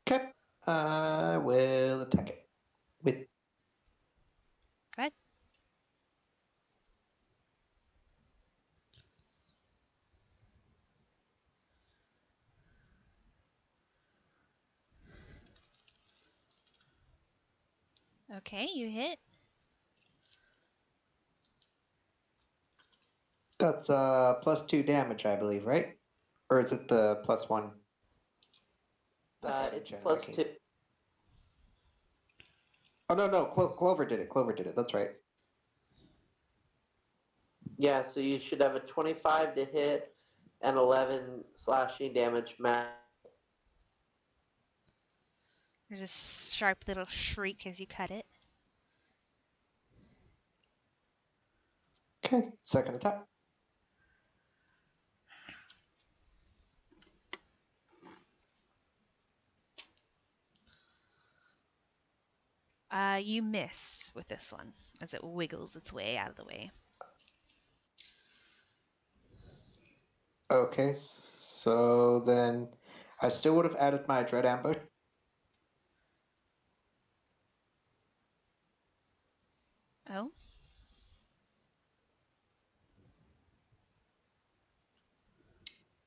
Okay. I will attack it with. Go ahead. Okay, you hit. That's +2 damage, I believe, right? Or is it the +1? It's plus 2. Oh no, Clover did it. Clover did it. That's right. Yeah, so you should have a 25 to hit and 11 slashing damage max. There's a sharp little shriek as you cut it. Okay, second attack. You miss with this one as it wiggles its way out of the way. Okay, so then I still would have added my Dread Ambush. Oh?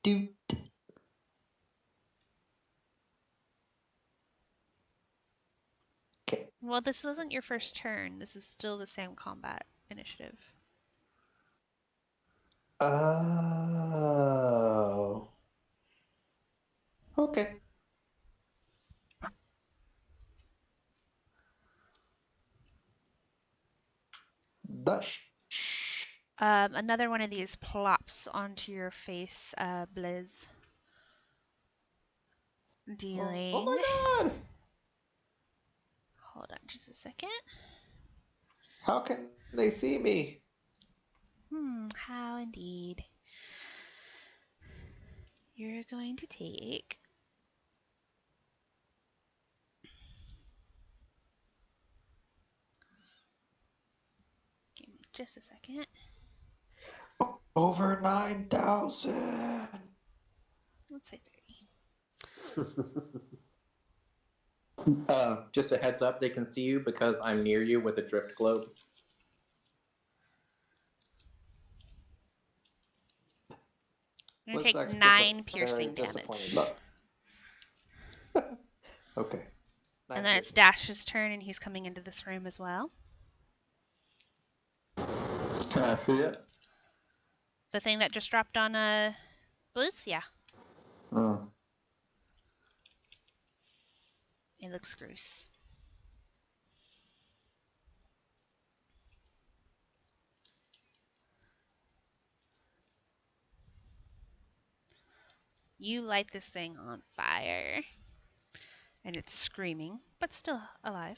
Doot. Okay. Well, this wasn't your first turn. This is still the same combat initiative. Oh. Okay. Dush. Another one of these plops onto your face, Blizz. Dealing. Oh my god! Hold on just a second. How can they see me? How indeed. You're going to take... Give me just a second. Over 9,000. Let's say 30. Just a heads up, they can see you because I'm near you with a drift globe. You're Was gonna take actually 9 very piercing disappointed damage. Okay. And then it's Dash's turn, and he's coming into this room as well. Can I see it? The thing that just dropped on Blizz? Yeah, Mm. it looks gross. You light this thing on fire. And it's screaming, but still alive.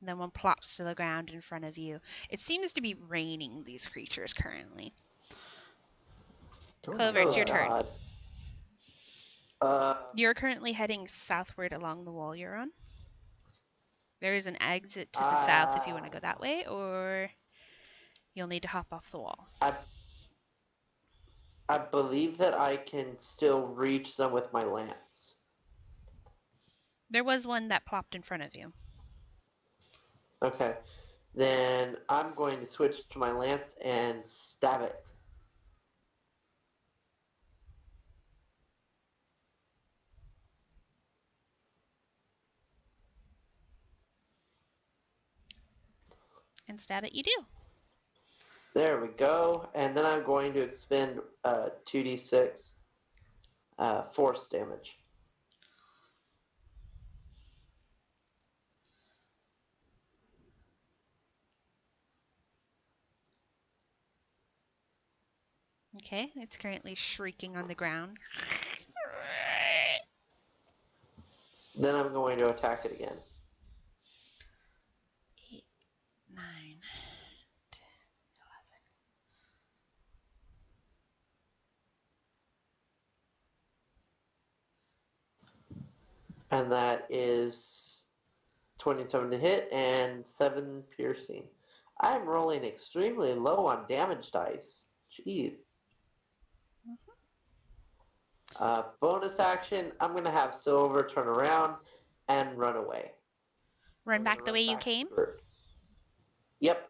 Then one plops to the ground in front of you. It seems to be raining these creatures currently. Clover, it's your turn. You're currently heading southward along the wall you're on. There is an exit to the south if you want to go that way, or you'll need to hop off the wall. I believe that I can still reach them with my lance. There was one that plopped in front of you. Okay. Then I'm going to switch to my lance and stab it. And stab it you do. There we go. And then I'm going to expend 2d6 force damage. Okay, it's currently shrieking on the ground. Then I'm going to attack it again. 8, 9, 10, 11. And that is 27 to hit and 7 piercing. I'm rolling extremely low on damage dice. Jeez. Bonus action, I'm going to have Silver turn around and run away. Run back the way you came? Yep.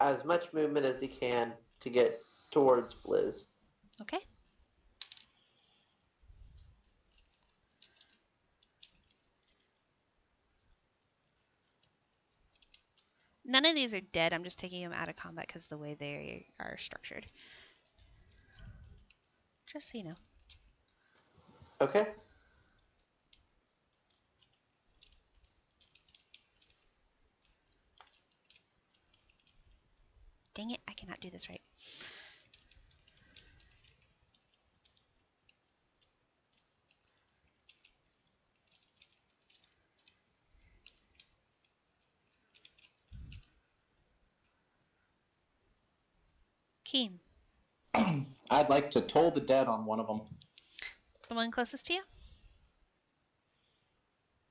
As much movement as he can to get towards Blizz. Okay. None of these are dead. I'm just taking them out of combat because the way they are structured. Just so you know. Okay. Dang it, I cannot do this right. Keen. I'd like to toll the dead on one of them. The one closest to you?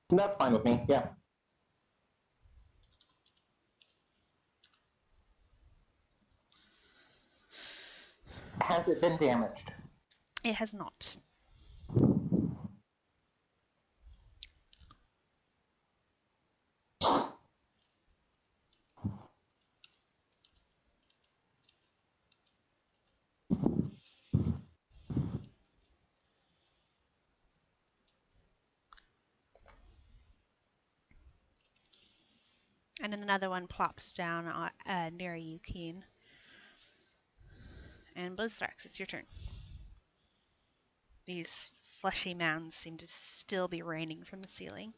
That's fine with me, yeah. Has it been damaged? It has not. And then another one plops down near you, Keen. And Blizzarks, it's your turn. These fleshy mounds seem to still be raining from the ceiling.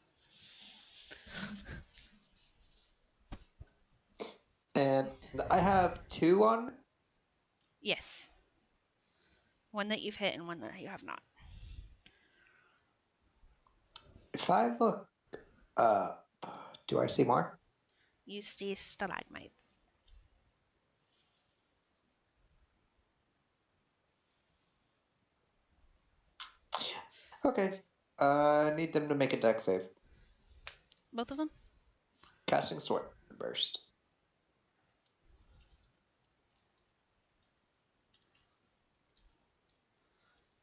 And I have 2 on. Yes. One that you've hit and one that you have not. If I look, do I see more? You see stalagmites. Okay. Need them to make a dex save. Both of them? Casting Sword Burst.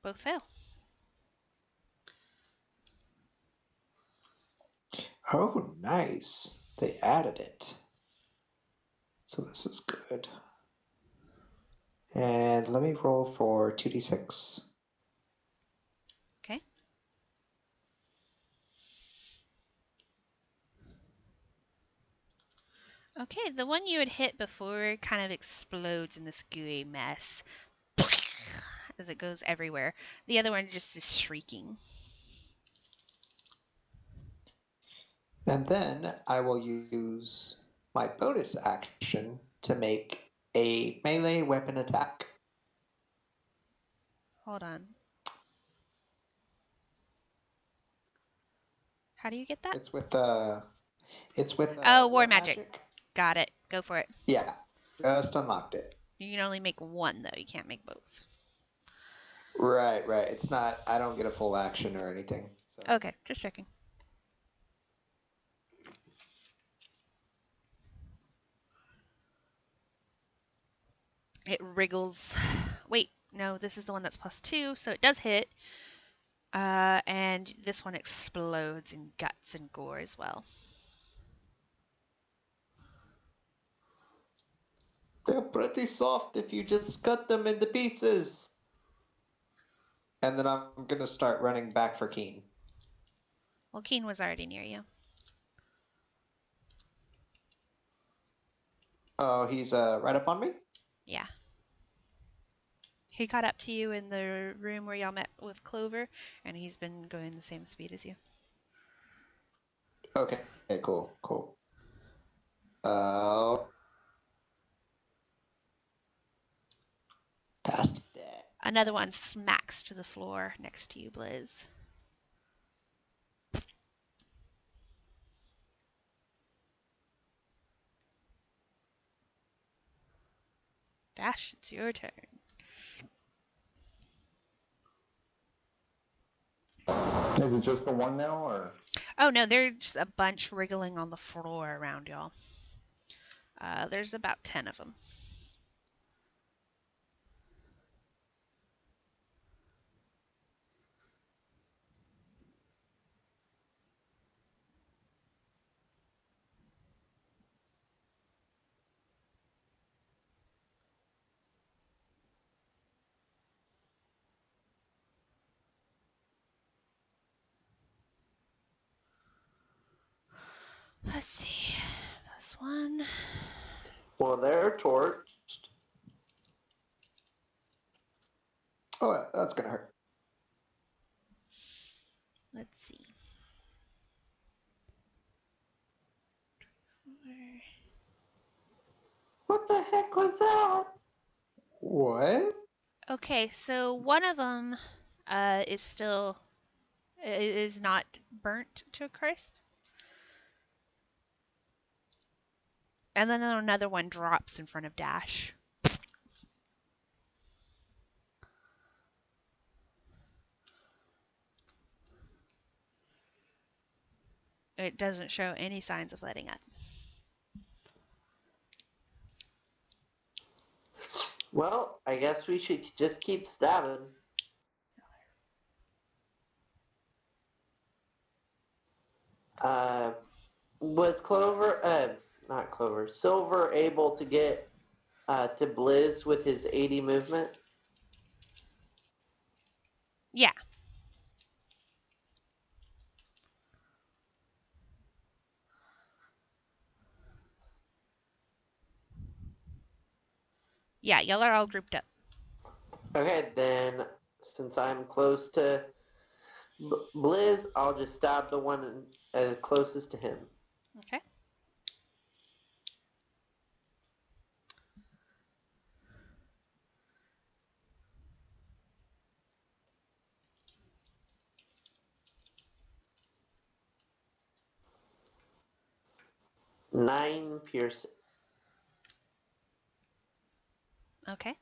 Both fail. Oh, nice. They added it. So this is good. And let me roll for 2d6. Okay. Okay, the one you had hit before kind of explodes in this gooey mess as it goes everywhere. The other one just is shrieking. And then I will use my bonus action to make a melee weapon attack. Hold on. How do you get that? It's with War magic. Got it. Go for it. Yeah, just unlocked it. You can only make one though. You can't make both. Right. It's not. I don't get a full action or anything. So. Okay, just checking. It wriggles. Wait, no, this is the one that's +2, so it does hit. And this one explodes in guts and gore as well. They're pretty soft if you just cut them into pieces. And then I'm gonna start running back for Keen. Well, Keen was already near you. Oh, he's right up on me? Yeah. He caught up to you in the room where y'all met with Clover, and he's been going the same speed as you. Okay, cool. Past that. Another one smacks to the floor next to you, Blizz. Dash, it's your turn. Is it just the one now, or? Oh no, there's a bunch wriggling on the floor around y'all. There's about 10 of them. Let's see. This one. Well, they're torched. Oh, that's gonna hurt. Let's see. What the heck was that? What? Okay, so one of them is not burnt to a crisp. And then another one drops in front of Dash. It doesn't show any signs of letting up. Well, I guess we should just keep stabbing. Was not Clover, Silver able to get to Blizz with his 80 movement? Yeah. Yeah, y'all are all grouped up. Okay, then since I'm close to Blizz, I'll just stab the one closest to him. Okay. Nine piercing. Okay.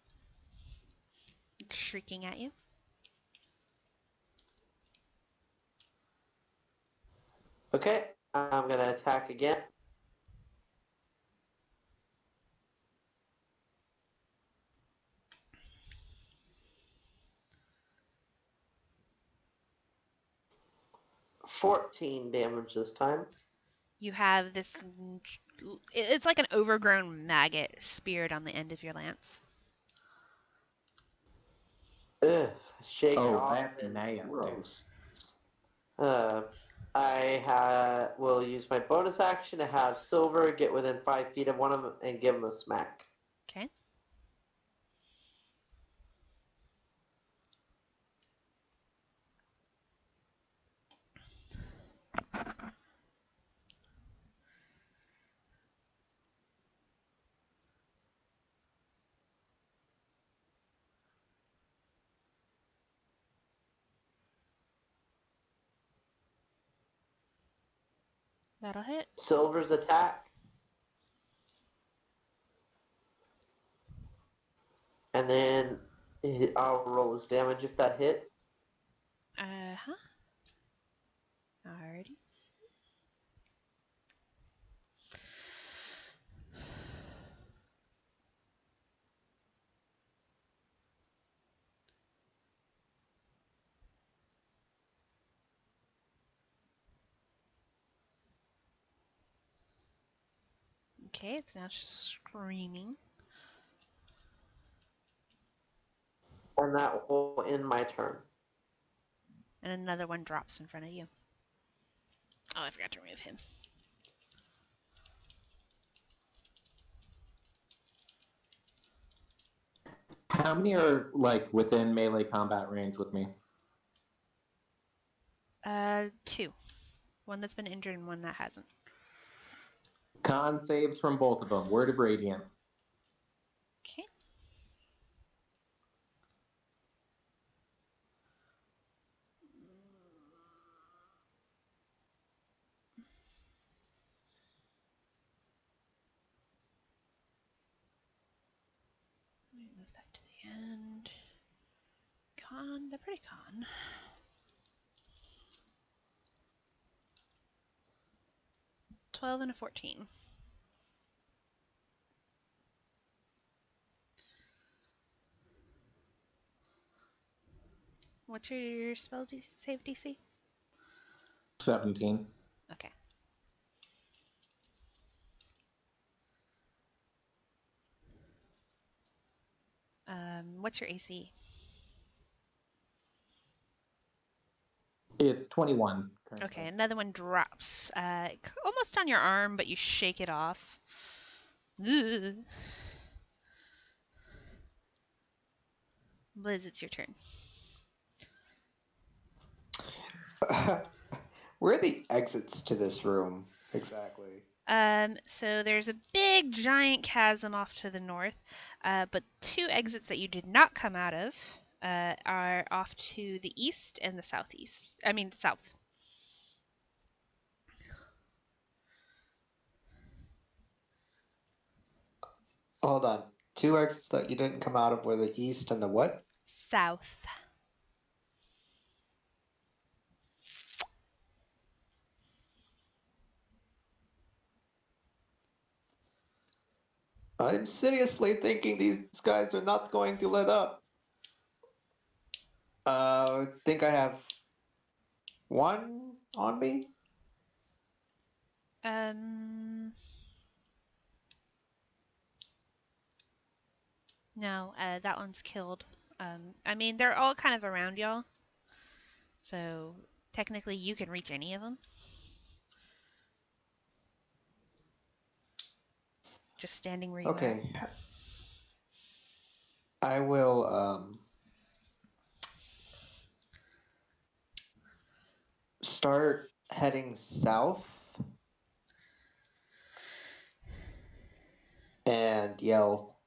It's shrieking at you. Okay, I'm gonna attack again. $14 damage this time. You have this. It's like an overgrown maggot speared on the end of your lance. Ugh, shake it Oh, off. that's And, nasty. Gross. I will use my bonus action to have Silver get within 5 feet of one of them and give him a smack. Okay. That'll hit. Silver's attack. And then I'll roll his damage if that hits. Uh-huh. Alrighty. Okay, it's now screaming. And that will end my turn. And another one drops in front of you. Oh, I forgot to remove him. How many are like within melee combat range with me? 2. One that's been injured and one that hasn't. Con saves from both of them. Word of Radiant. Okay. Let me move that to the end. Con, they're pretty con. $12 and a 14. What's your spell save DC? 17. Okay. What's your AC? It's 21. Currently. Okay, another one drops. Almost on your arm, but you shake it off. Ugh. Liz, it's your turn. Where are the exits to this room exactly? So there's a big giant chasm off to the north, but 2 exits that you did not come out of are off to the east and the southeast. I mean, south. Hold on. 2 exits that you didn't come out of were the east and the what? South. I'm seriously thinking these guys are not going to let up. I think I have 1 on me. No, that one's killed. I mean, they're all kind of around y'all. So technically you can reach any of them. Just standing where you are. Okay. I will start heading south and yell,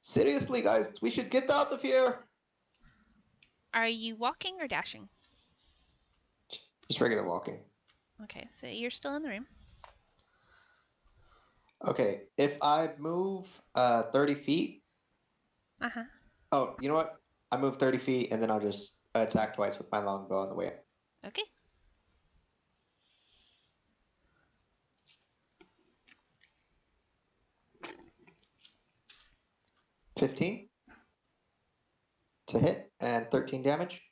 seriously, guys, we should get out of here. Are you walking or dashing? Just regular walking. Okay, so you're still in the room. Okay, if I move 30 feet. Uh-huh. Oh, you know what? I move 30 feet and then I'll just attack twice with my longbow on the way up. Okay. $15 to hit and 13 damage.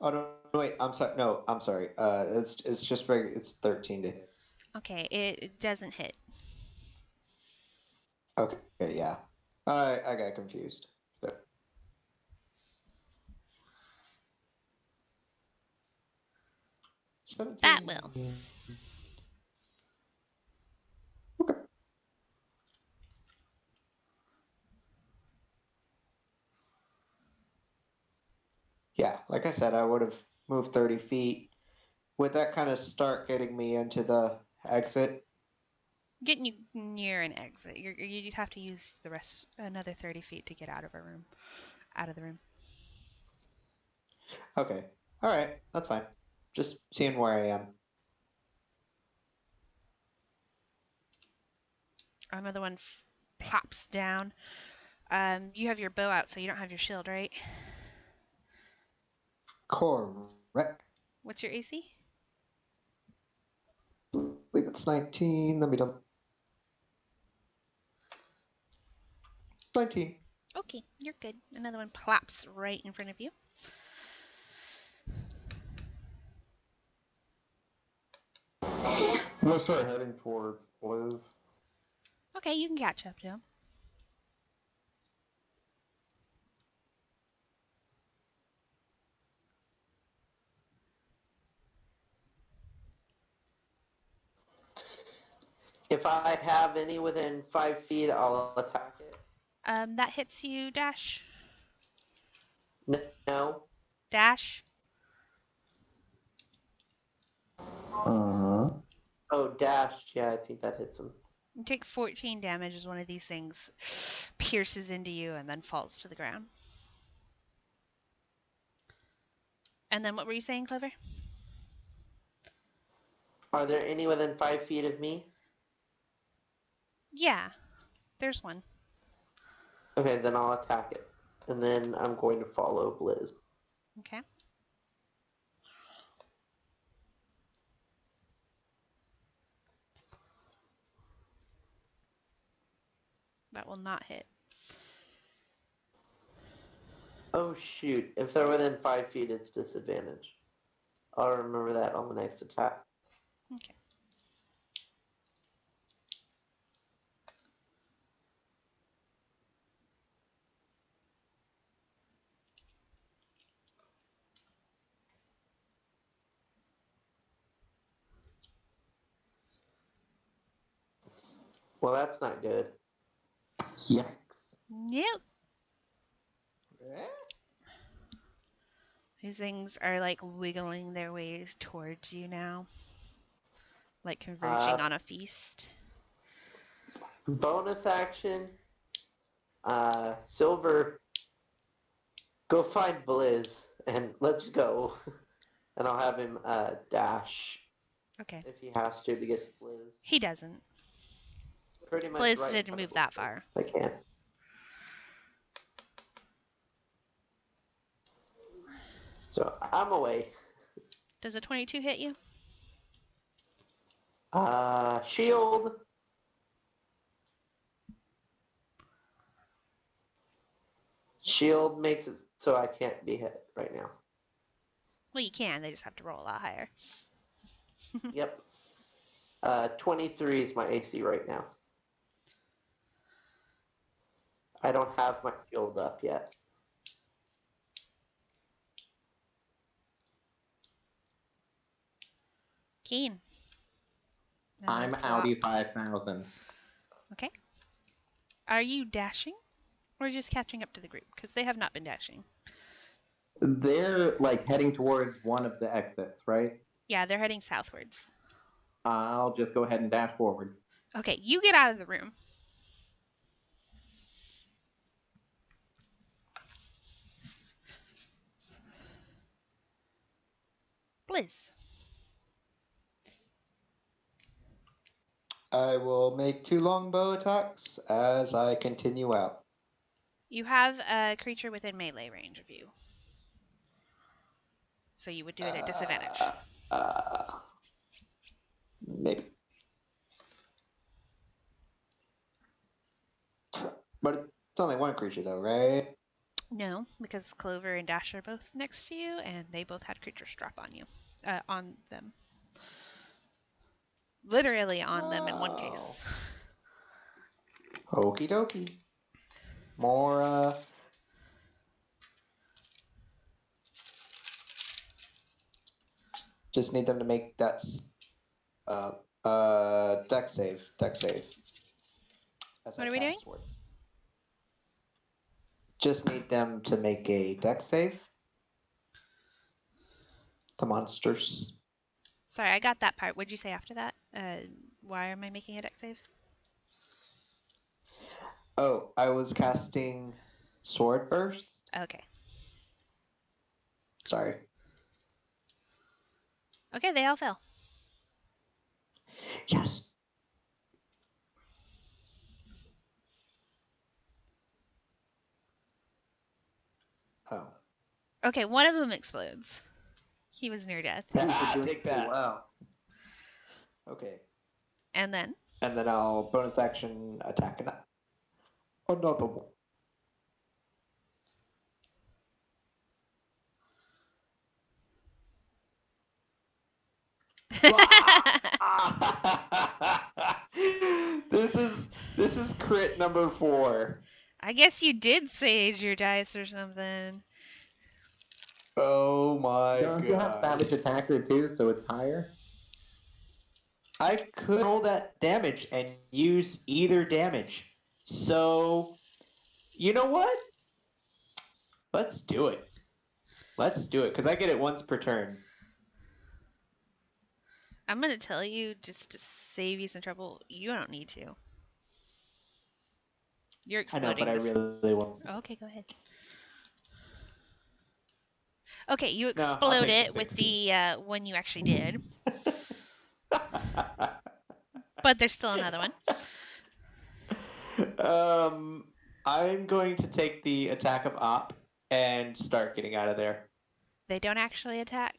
Oh no, wait. I'm sorry. No, I'm sorry. It's just regular. It's 13 to hit. Okay, it doesn't hit. Okay, yeah. I got confused. So, That 17. will. Okay. Yeah, like I said, I would have moved 30 feet. Would that kind of start getting me into the exit? Getting you near an exit. You'd have to use the rest another 30 feet to get out of the room. Okay. All right, that's fine. Just seeing where I am. Another one plops down. You have your bow out, so you don't have your shield, right? Correct. What's your AC? I believe it's 19. Let me double. 19. Okay, you're good. Another one plops right in front of you. I'm gonna start heading towards Liz. Okay, you can catch up to him. If I have any within 5 feet, I'll attack it. That hits you, Dash. No. Dash. Uh-huh. Oh, dash. Yeah, I think that hits him. You take 14 damage as one of these things pierces into you and then falls to the ground. And then what were you saying, Clever? Are there any within 5 feet of me? Yeah, there's one. Okay, then I'll attack it. And then I'm going to follow Blizz. Okay. That will not hit. Oh, shoot. If they're within 5 feet, it's disadvantage. I'll remember that on the next attack. Okay. Well, that's not good. Yikes. Nope. These things are like wiggling their ways towards you now, like converging on a feast. Bonus action. Silver, go find Blizz and let's go. And I'll have him dash Okay. if he has to get to Blizz. He doesn't. Pretty much Blizz right in didn't front move of that Blizz. far. I can't. So I'm away. Does a 22 hit you? Shield. Shield makes it so I can't be hit right now. Well, you can. They just have to roll a lot higher. Yep. 23 is my AC right now. I don't have my shield up yet. Keen. I'm Plop. Audi 5000. Okay. Are you dashing or just catching up to the group? Because they have not been dashing. They're like heading towards one of the exits, right? Yeah, they're heading southwards. I'll just go ahead and dash forward. Okay, you get out of the room. Blizz. I will make 2 longbow attacks as I continue out. You have a creature within melee range of you. So you would do it at disadvantage. Maybe. But it's only one creature though, right? No, because Clover and Dash are both next to you, and they both had creatures drop on you, on them. Literally on them in one case. Okie dokie. More, just need them to make that, deck save. As What I are we cast doing? Sword. Just need them to make a deck save. The monsters. Sorry, I got that part. What'd you say after that? Why am I making a deck save? Oh, I was casting Sword Burst. Okay. Sorry. Okay, they all fell. Yes. Oh. Okay, one of them explodes. He was near death. Take that. Wow. Okay. And then? And then I'll bonus action attack another one. This is crit number 4. I guess you did sage your dice or something. Oh my Don't you have god. Savage Attacker too, so it's higher? I could roll that damage and use either damage. So, you know what? Let's do it. Because I get it once per turn. I'm gonna tell you, just to save you some trouble, you don't need to. You're I know, exploding but I this. really want. Oh, okay, go ahead. Okay, you No, I'll explode take it the with 16. the one you actually did, but there's still another one. I'm going to take the attack of op and start getting out of there. They don't actually attack.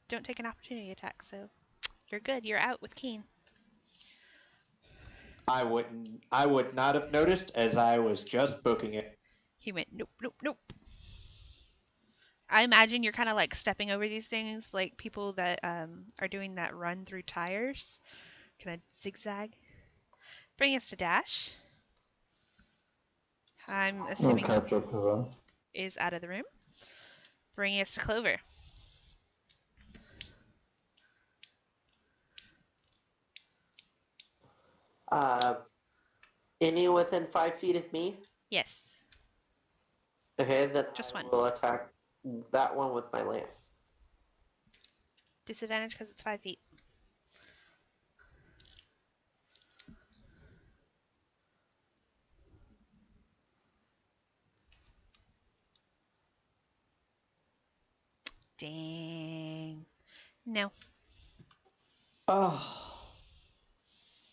Don't take an opportunity attack, so you're good. You're out with Keen. I would not have noticed as I was just booking it. He went nope, nope, nope. I imagine you're kind of like stepping over these things, like people that are doing that run through tires, kind of zigzag. Bring us to Dash. I'm I'll assuming catch up to them. is out of the room. Bring us to Clover. Any within 5 feet of me? Yes, Okay, then just I one. will attack that one with my lance. Disadvantage because it's 5 feet. Dang. No. Oh,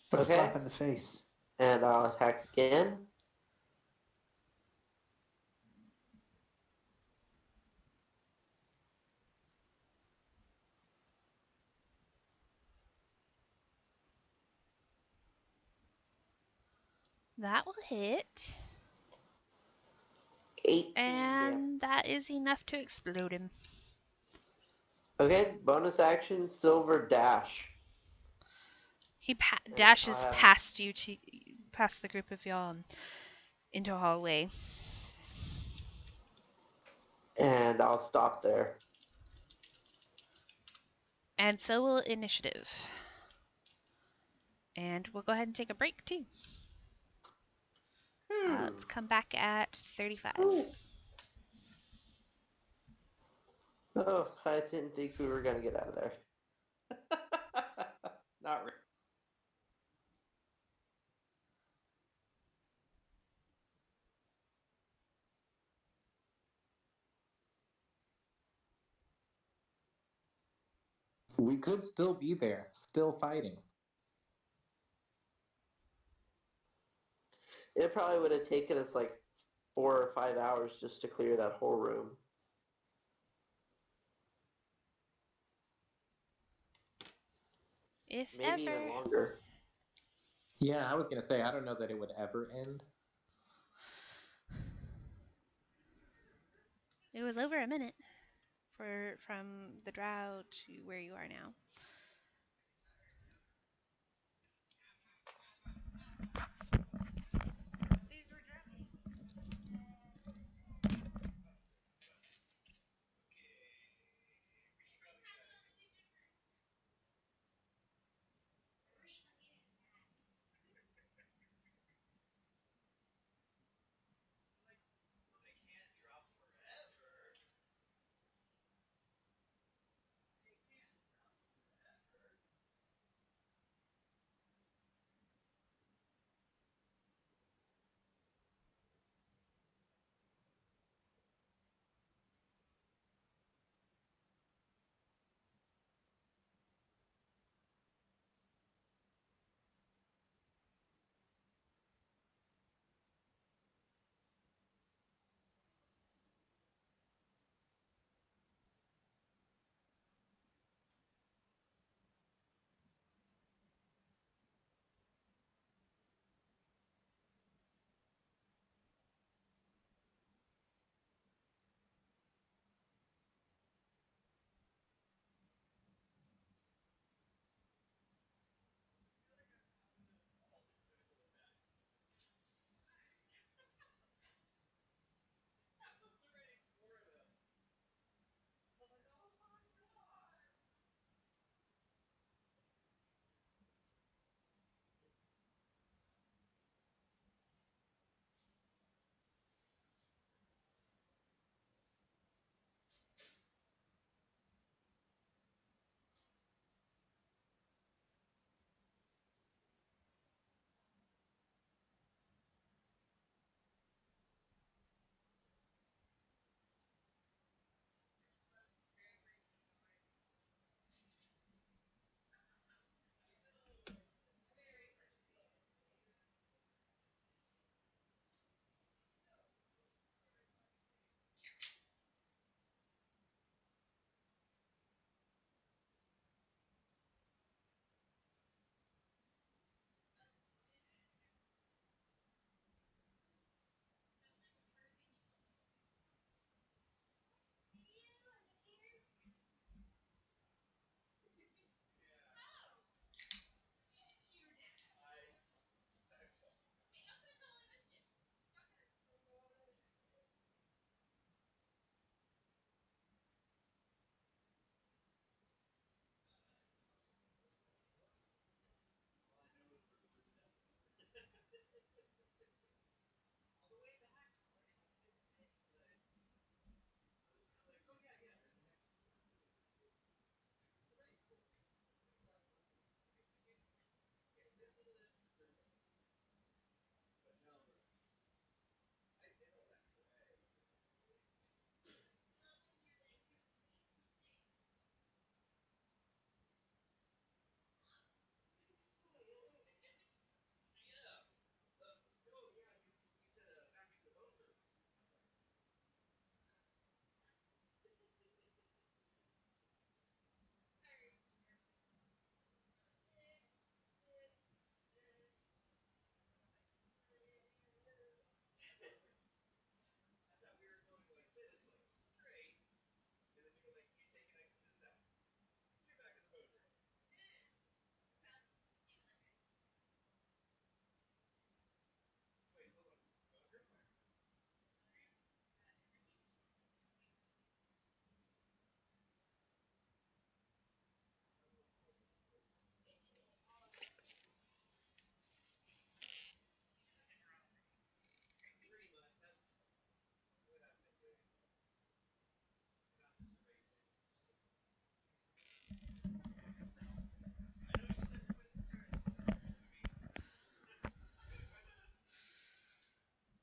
what a Okay. slap in the face. And I'll attack again. That will hit. 18 damage. And that is enough to explode him. Okay, bonus action, silver dash. He And dashes I have- past you, past the group of y'all, into a hallway. And I'll stop there. And so will initiative. And we'll go ahead and take a break too. Let's come back at 35. Oh, I didn't think we were going to get out of there. Not really. We could still be there, still fighting. It probably would have taken us like 4 or 5 hours just to clear that whole room. If Maybe ever. even longer. Yeah, I was gonna say I don't know that it would ever end. It was over a minute from the drow to where you are now.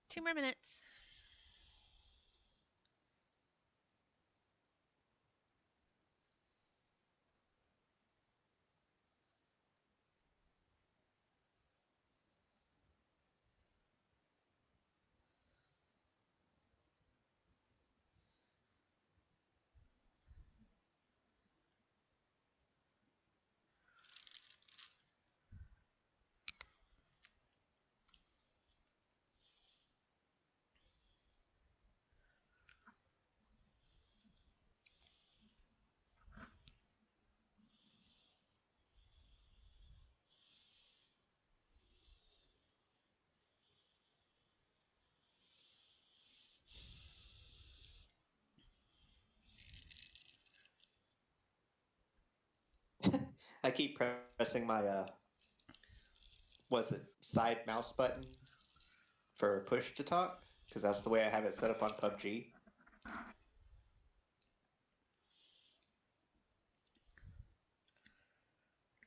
Two more minutes. I keep pressing my was it side mouse button for push to talk, because that's the way I have it set up on PUBG.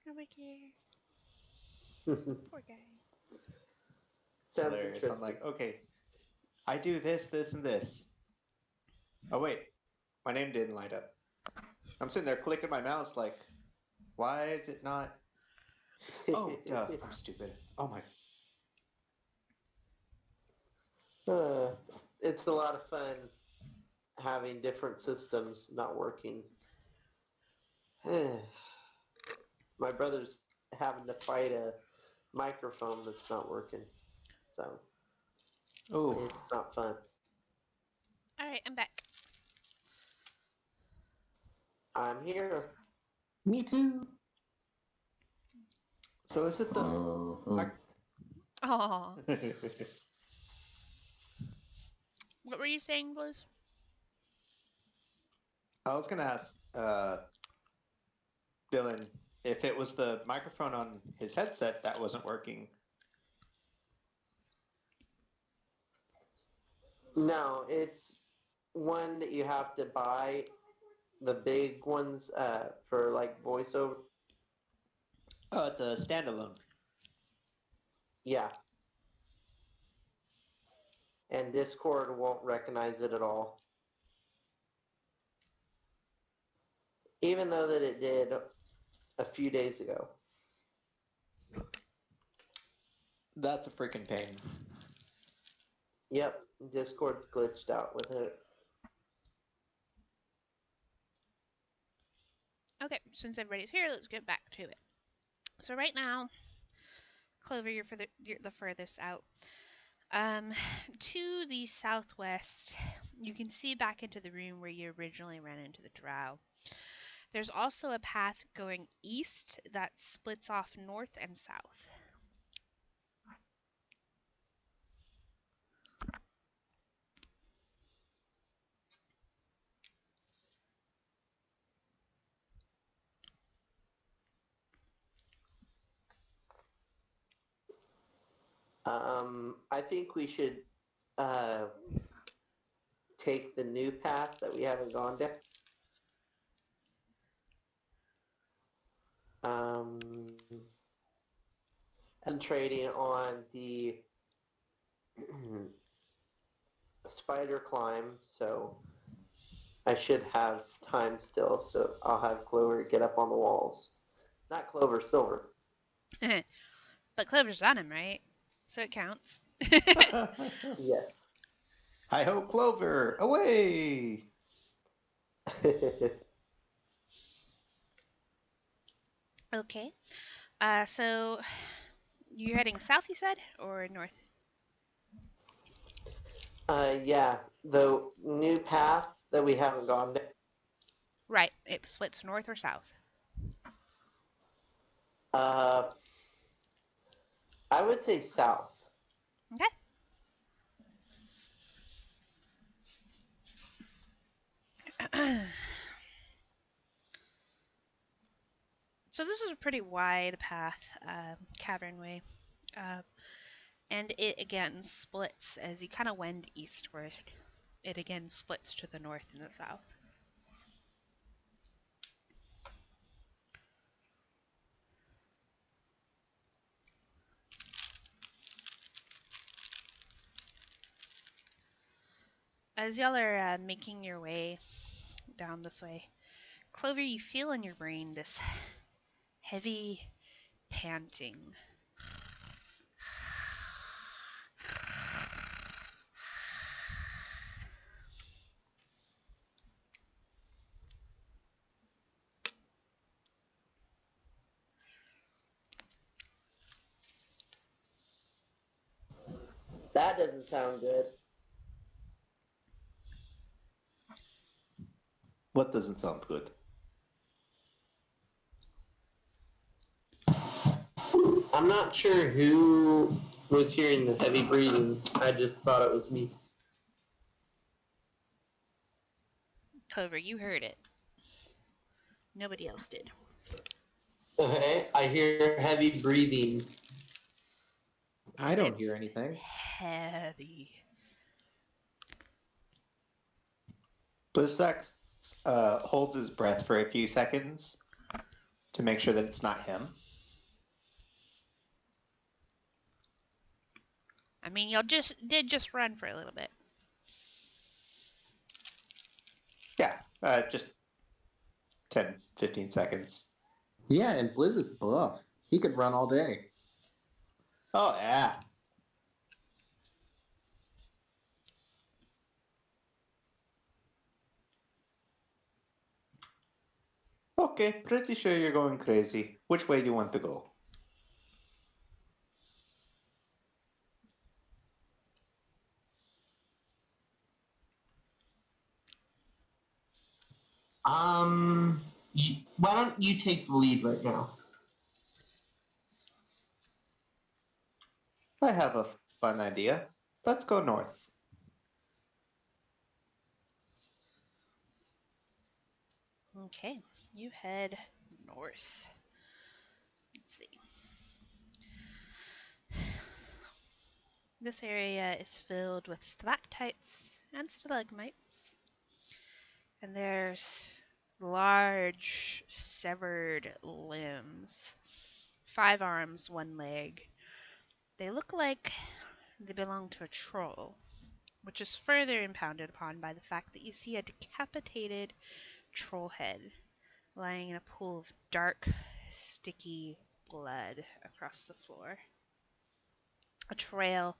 Nobody cares. Poor guy. It's Sounds hilarious. interesting. I'm like, okay, I do this, this, and this. Oh wait, my name didn't light up. I'm sitting there clicking my mouse like, why is it not? Oh, duh, I'm stupid. Oh my. It's a lot of fun having different systems not working. My brother's having to fight a microphone that's not working, so Oh, it's not fun. All right, I'm back. I'm here. Me too. so is it the? Oh, what were you saying, Blues? I was gonna ask Dylan if it was the microphone on his headset that wasn't working. No, it's one that you have to buy, the big ones for like voiceover. Oh, it's a standalone. Yeah. And Discord won't recognize it at all. Even though that it did a few days ago. That's a freaking pain. Yep, Discord's glitched out with it. Okay, since everybody's here, let's get back to it. So right now, Clover, you're the furthest out. To the southwest, you can see back into the room where you originally ran into the drow. There's also a path going east that splits off north and south. I think we should take the new path that we haven't gone down. Concentrating on the spider climb, so I should have time still, so I'll have Clover get up on the walls. Not Clover, Silver. But Clover's on him, right? So it counts. Yes. Hi ho, Clover, away! Okay. So you're heading south, you said, or north? Yeah, the new path that we haven't gone down. Right. It splits north or south. I would say south. Okay. So this is a pretty wide path, cavernway, and it again splits as you kind of wend eastward. It again splits to the north and the south. As y'all are making your way down this way, Clover, you feel in your brain this heavy panting. That doesn't sound good. What doesn't sound good? I'm not sure who was hearing the heavy breathing. I just thought it was me. Clover, you heard it. Nobody else did. Okay, I hear heavy breathing. I don't It's hear anything. heavy. Blizzdax holds his breath for a few seconds to make sure that it's not him. I mean, y'all did run for a little bit. Yeah, just 10, 15 seconds. Yeah, and Blizz is buff. He could run all day. Oh, yeah. Okay, pretty sure you're going crazy. Which way do you want to go? Why don't you take the lead right now? I have a fun idea. Let's go north. Okay, you head north. Let's see. This area is filled with stalactites and stalagmites, and there's large severed limbs. 5 arms, 1 leg. They look like they belong to a troll, which is further impounded upon by the fact that you see a decapitated troll head lying in a pool of dark, sticky blood across the floor. A trail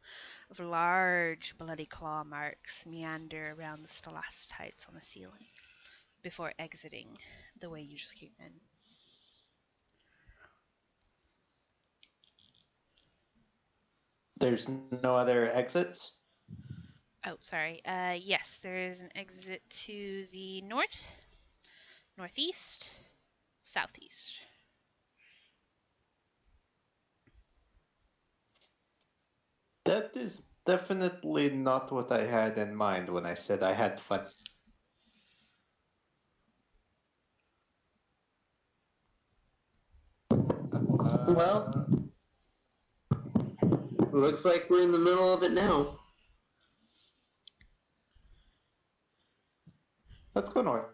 of large bloody claw marks meander around the stalactites on the ceiling before exiting the way you just came in. There's no other exits? Oh, sorry. Yes, there is an exit to the north, northeast, southeast. That is definitely not what I had in mind when I said I had fun. Well, looks like we're in the middle of it now. Let's go north.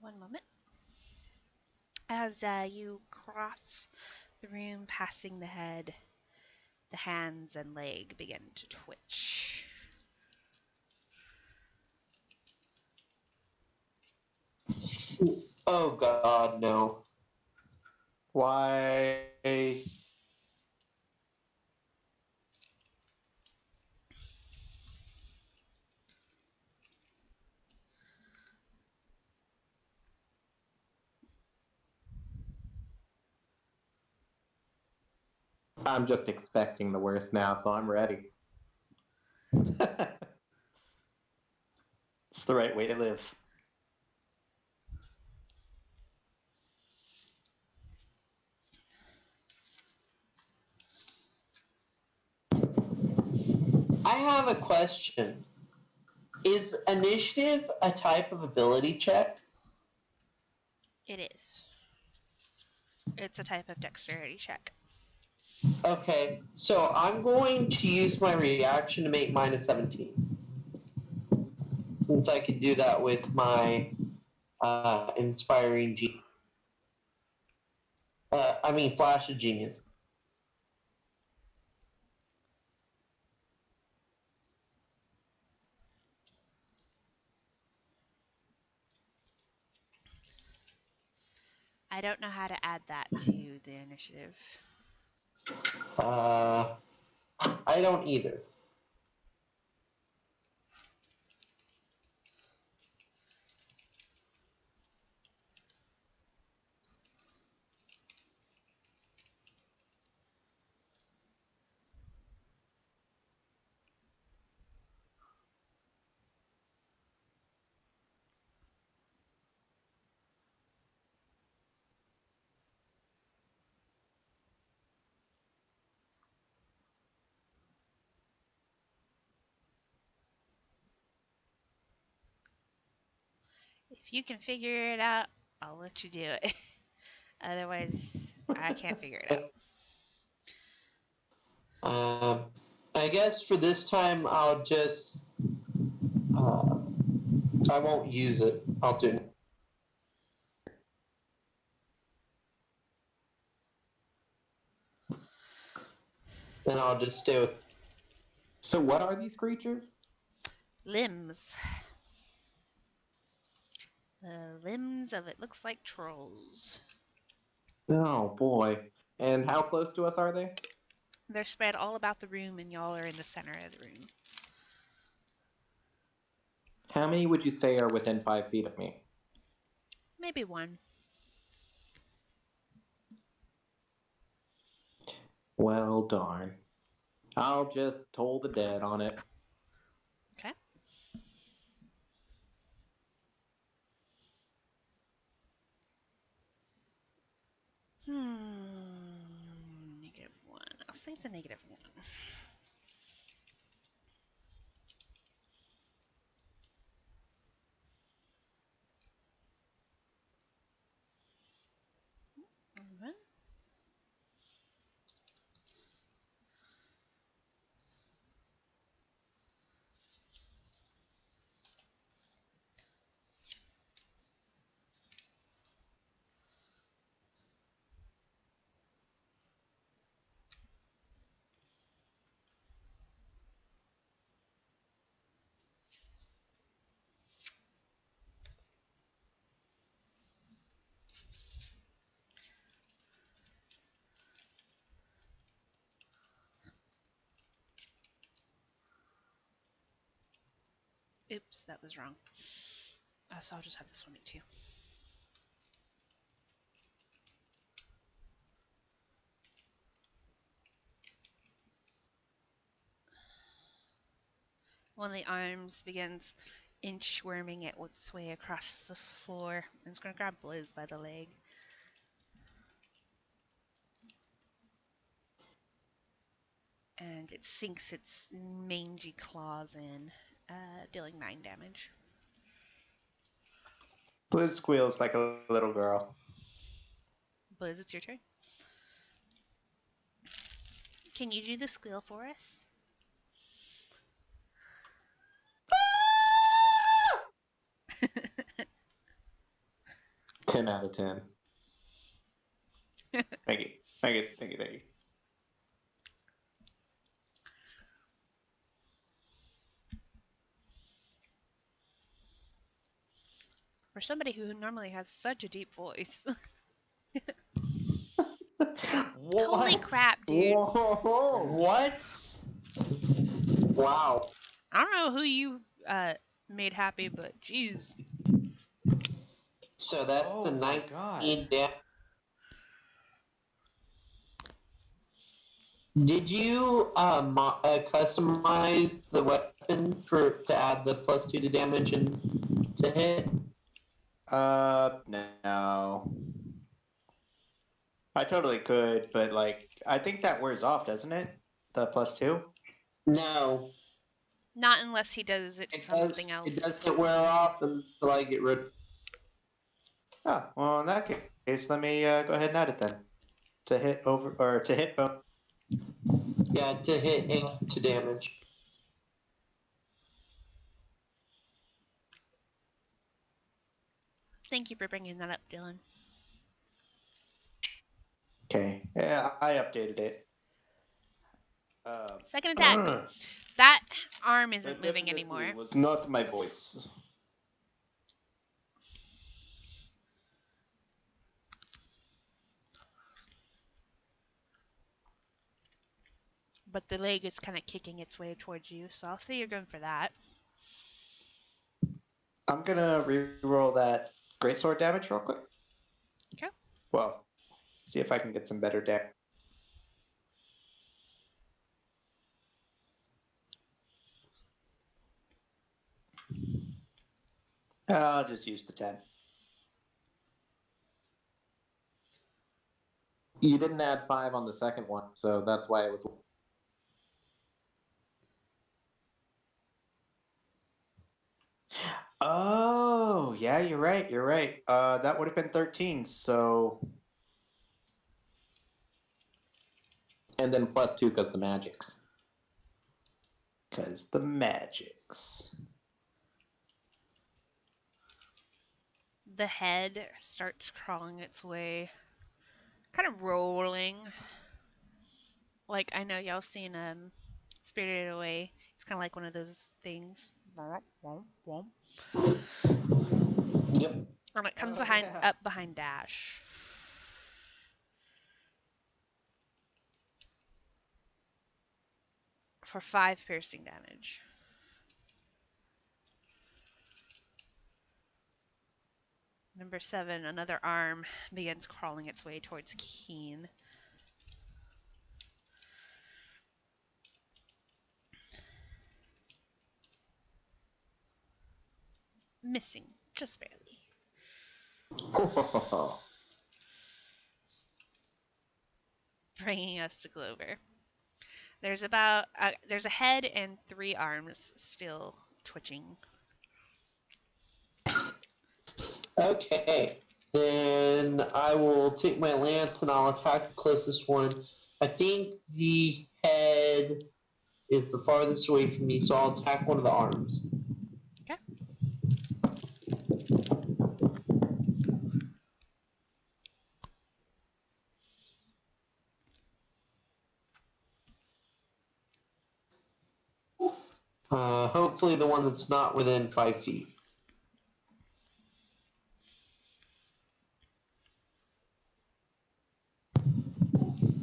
One moment. As you cross the room, passing the head, the hands and leg begin to twitch. Oh God, no. Why? I'm just expecting the worst now, so I'm ready. It's the right way to live. I have a question. Is initiative a type of ability check? It is. It's a type of dexterity check. Okay, so I'm going to use my reaction to make mine a 17. Since I can do that with my inspiring flash of genius. I don't know how to add that to the initiative. I don't either. If you can figure it out, I'll let you do it. Otherwise, I can't figure it out. I guess for this time, I'll just. I won't use it. I'll do it. Then I'll just stay with. So what are these creatures? Limbs. The limbs of it looks like trolls. Oh boy. And how close to us are they? They're spread all about the room, and y'all are in the center of the room. How many would you say are within 5 feet of me? Maybe one. Well, darn. I'll just toll the dead on it. Okay. -1. I'll say it's a -1. Alright. Oops, that was wrong. So I'll just have this one make 2. One of the arms begins inchworming its way across the floor, and it's going to grab Blizz by the leg. And it sinks its mangy claws in, dealing 9 damage. Blizz squeals like a little girl. Blizz, it's your turn. Can you do the squeal for us? Ten out of 10. Thank you. Thank you. Thank you. Thank you. For somebody who normally has such a deep voice. What? Holy crap, dude. Whoa! What? Wow. I don't know who you made happy, but jeez. So that's Oh the my 19 God. damage. Did you customize the weapon to add the +2 to damage and to hit? No. I totally could, but like, I think that wears off, doesn't it? The +2? No. Not unless he does it to something else. It doesn't wear off until I get rid. Oh, well, in that case, let me go ahead and add it then. To hit over, or to hit bone. Yeah, to hit and to damage. Thank you for bringing that up, Dylan. Okay, yeah, I updated it. Second attack. That arm isn't moving anymore. It was not my voice. But the leg is kind of kicking its way towards you, so I'll say you're going for that. I'm gonna reroll that greatsword damage real quick. Okay. Well, see if I can get some better damage. I'll just use the 10. You didn't add 5 on the second one, so that's why it was. Oh, yeah, you're right. You're right. That would have been 13. So And then +2 because the magics. because the magics. The head starts crawling its way, kind of rolling. Like, I know y'all seen Spirited Away. It's kind of like one of those things. Yep. And it comes Oh, yeah. up behind Dash. For 5 piercing damage. Number 7, another arm begins crawling its way towards Keen. Missing, just barely. Bringing us to Glover. There's there's a head and 3 arms still twitching. Okay. Then I will take my lance and I'll attack the closest one. I think the head is the farthest away from me, so I'll attack one of the arms. Okay. Hopefully the one that's not within 5 feet.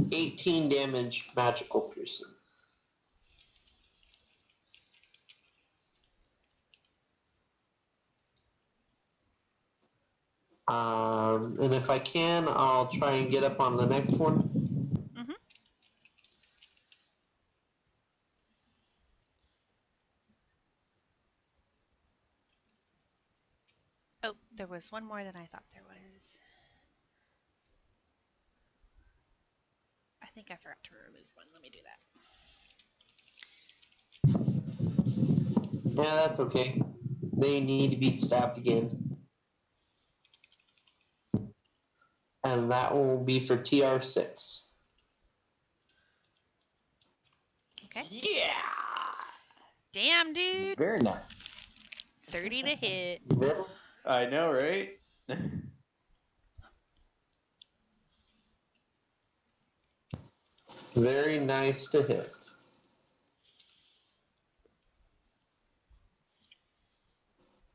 $18 damage, magical piercing. And if I can, I'll try and get up on the next one. Mm-hmm. Oh, there was one more than I thought there was. I think I forgot to remove one. Let me do that. Yeah, that's okay. They need to be stabbed again. And that will be for TR6. Okay. Yeah. Damn, dude. Very nice. 30 to hit. I know, right? Very nice to hit.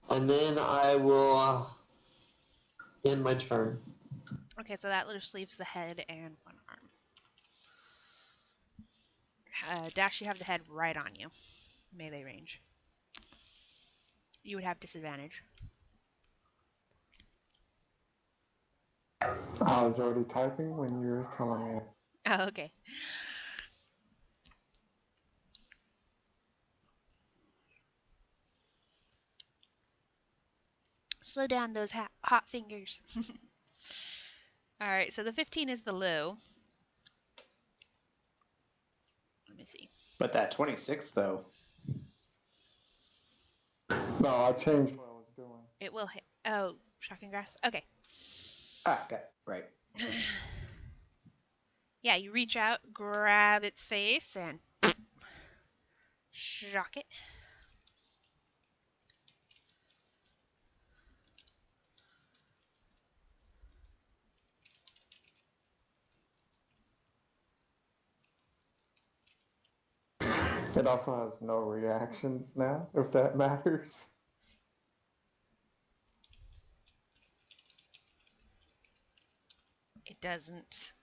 And then I will end my turn. Okay, so that just leaves the head and 1 arm. Dash, you have the head right on you. Melee range. You would have disadvantage. I was already typing when you were telling me. Oh, okay. Slow down those hot fingers. Alright, so the 15 is the low. Let me see. But that 26 though. No, I changed what I was doing. It will hit. Oh, shocking grass. Okay. Ah, okay, right. Yeah, you reach out, grab its face, and shock it. It also has no reactions now, if that matters. It doesn't.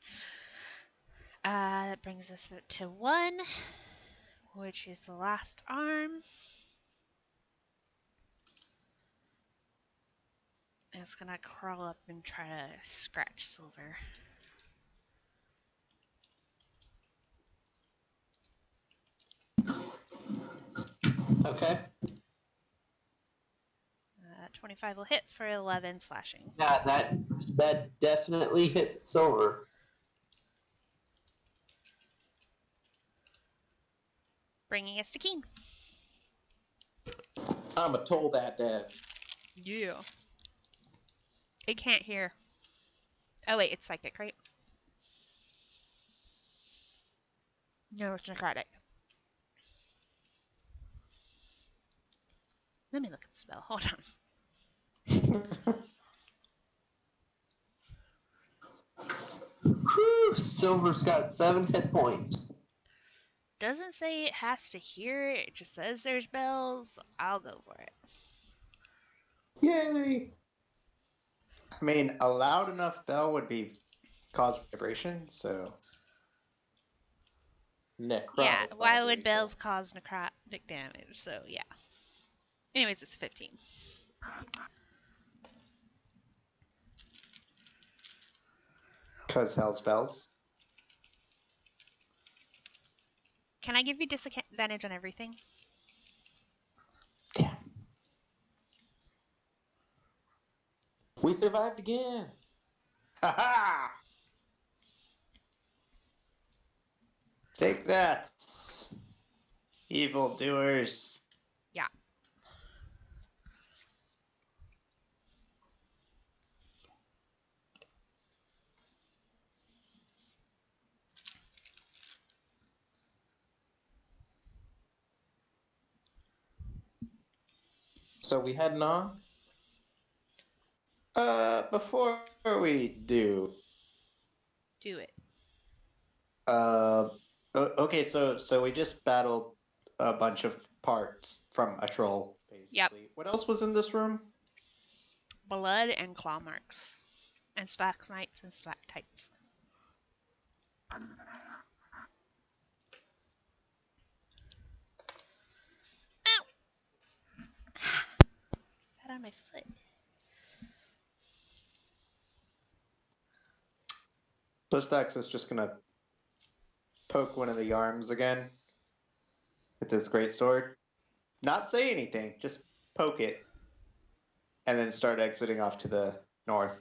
That brings us to 1, which is the last arm. And it's gonna crawl up and try to scratch Silver. Okay. 25 will hit for 11 slashing. Yeah, that definitely hit Silver. Bringing us to Keen. I'ma toll that dead. Yeah. It can't hear. Oh wait, it's psychic, right? No, it's necrotic. Let me look at the spell. Hold on. Whew, Silver's got 7 hit points. Doesn't say it has to hear it. It just says there's bells. I'll go for it. Yay! I mean, a loud enough bell would be cause vibration, so Necrotic Yeah, why would vibration. bells cause necrotic damage? So yeah. Anyways, it's 15. cause hell's bells. Can I give you disadvantage on everything? We survived again. Ha ha! Take that, evil doers. Yeah. So we heading on? Before we do, Do it. okay, so we just battled a bunch of parts from a troll, basically. Yep. What else was in this room? Blood and claw marks. And stalagmites and stalactites. Ow! Sat on my foot. Blistax is just gonna poke one of the arms again with his great sword. Not say anything, just poke it, and then start exiting off to the north.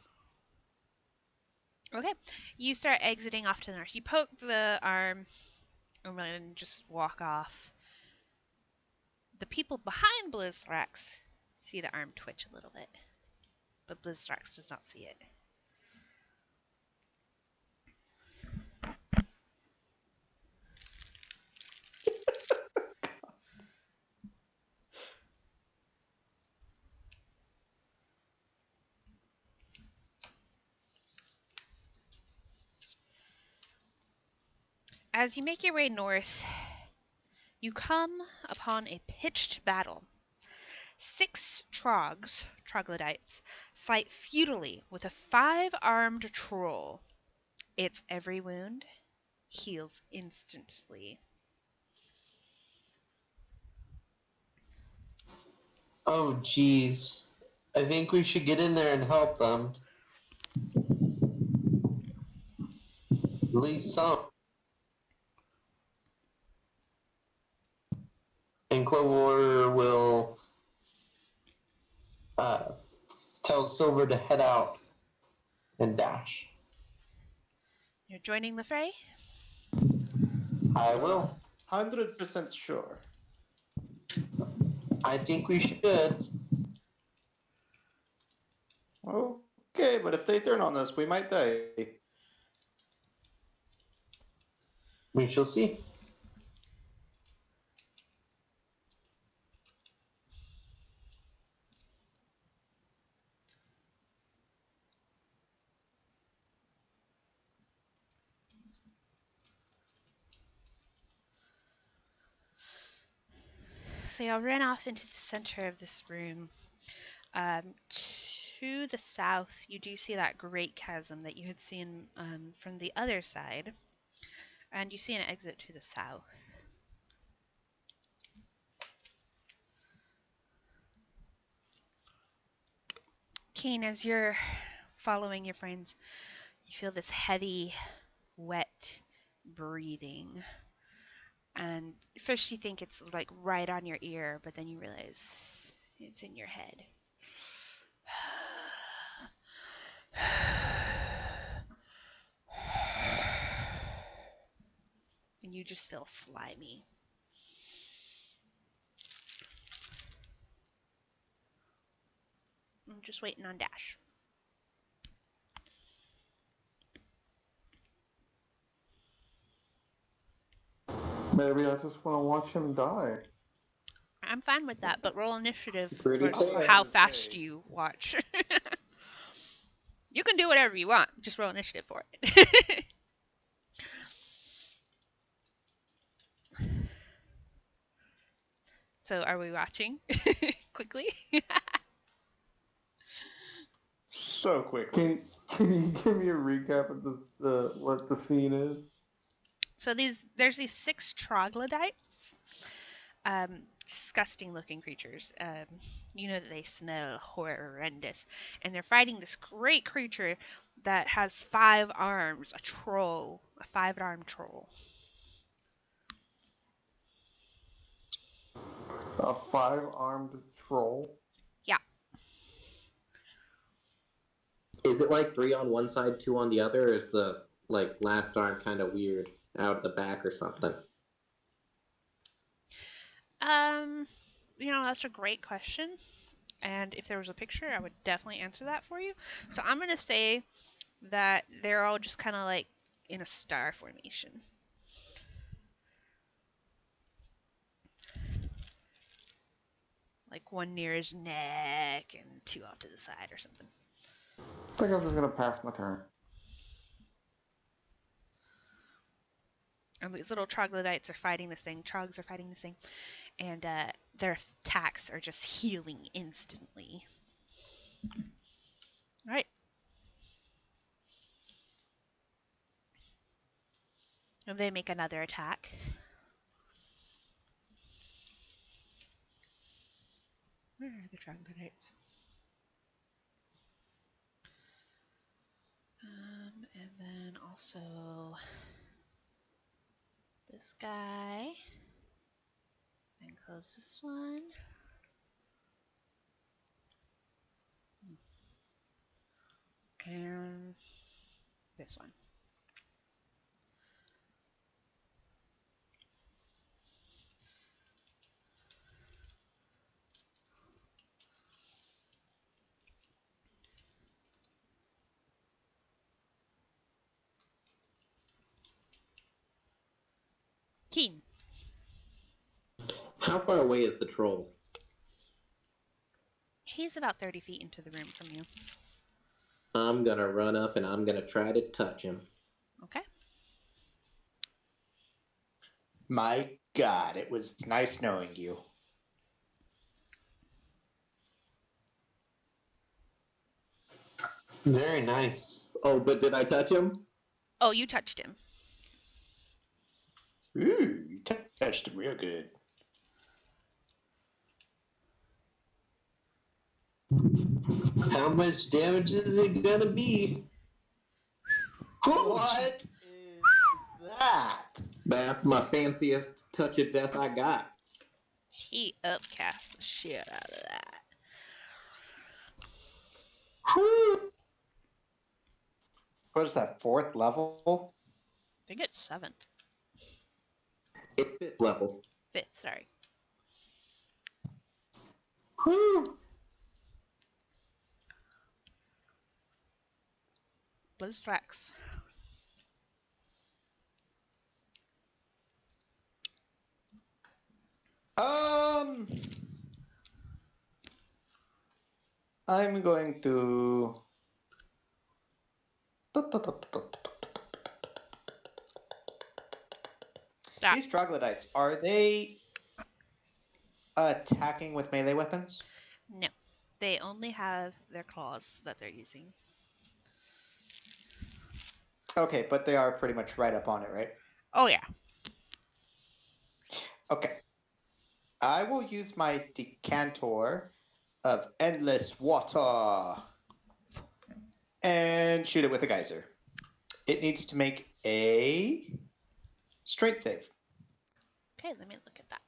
Okay. You start exiting off to the north. You poke the arm and then just walk off. The people behind Blizzrax see the arm twitch a little bit, but Blizzrax does not see it. As you make your way north, you come upon a pitched battle. 6 troglodytes, fight futilely with a 5-armed troll. Its every wound heals instantly. Oh, jeez. I think we should get in there and help them. At least some. And Clover will tell Silver to head out and dash. You're joining the fray? I will. 100% sure. I think we should. Okay, but if they turn on us, we might die. We shall see. So y'all run off into the center of this room. To the south, you do see that great chasm that you had seen from the other side. And you see an exit to the south. Keen, as you're following your friends, you feel this heavy, wet breathing. And first you think it's like right on your ear, but then you realize it's in your head. And you just feel slimy. I'm just waiting on Dash. Maybe I just want to watch him die. I'm fine with that, but roll initiative Pretty for fair. how fast you watch. You can do whatever you want. Just roll initiative for it. So, are we watching quickly? So quickly. Can you give me a recap of this, what the scene is? So there's these 6 troglodytes, disgusting looking creatures. You know that they smell horrendous, and they're fighting this great creature that has 5 arms, a troll, a 5-armed troll. A 5-armed troll? Yeah. Is it like 3 on one side, 2 on the other, or is the like last arm kind of weird out the back or something? That's a great question. And if there was a picture, I would definitely answer that for you. So I'm going to say that they're all just kind of like in a star formation. Like one near his neck and 2 off to the side or something. I think I'm just gonna pass my turn. And these little troglodytes are fighting this thing. Trogs are fighting this thing. And their attacks are just healing instantly. All right. And they make another attack. Where are the troglodytes? And then also this guy. And close this one. And this one. Keen. How far away is the troll? He's about 30 feet into the room from you. I'm gonna run up and I'm gonna try to touch him. Okay. My God, it was nice knowing you. Very nice. Oh, but did I touch him? Oh, you touched him. Ooh, you touched him real good. How much damage is it gonna be? What is that? That's my fanciest touch of death I got. He upcast the shit out of that. What is that, 4th level? I think it's 7th. It's 5th level. 5th, sorry. Blizzrax. I'm going to. Stop. These troglodytes, are they attacking with melee weapons? No. They only have their claws that they're using. Okay, but they are pretty much right up on it, right? Oh, yeah. Okay. I will use my decanter of endless water and shoot it with a geyser. It needs to make a strength save. Okay, let me look at that.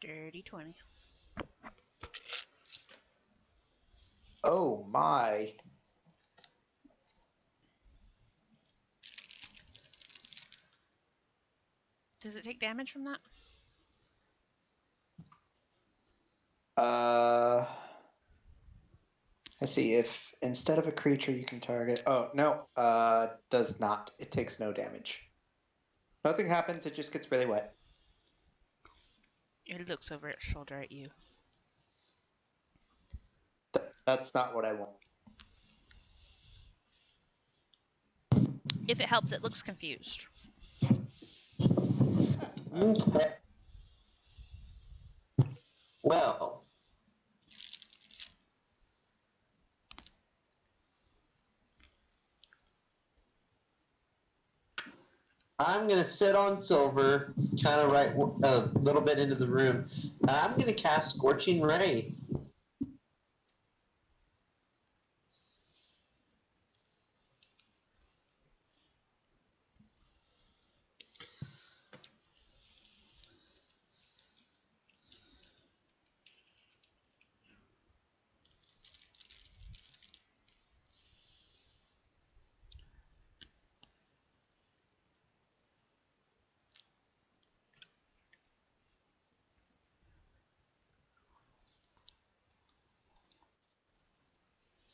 Dirty 20. Oh my. Does it take damage from that? I see. If instead of a creature you can target. Oh no, does not. It takes no damage. Nothing happens. It just gets really wet. It looks over its shoulder at you. That's not what I want. If it helps, it looks confused. Okay. Well, I'm going to sit on Silver, kind of right a little bit into the room, and I'm going to cast Scorching Ray.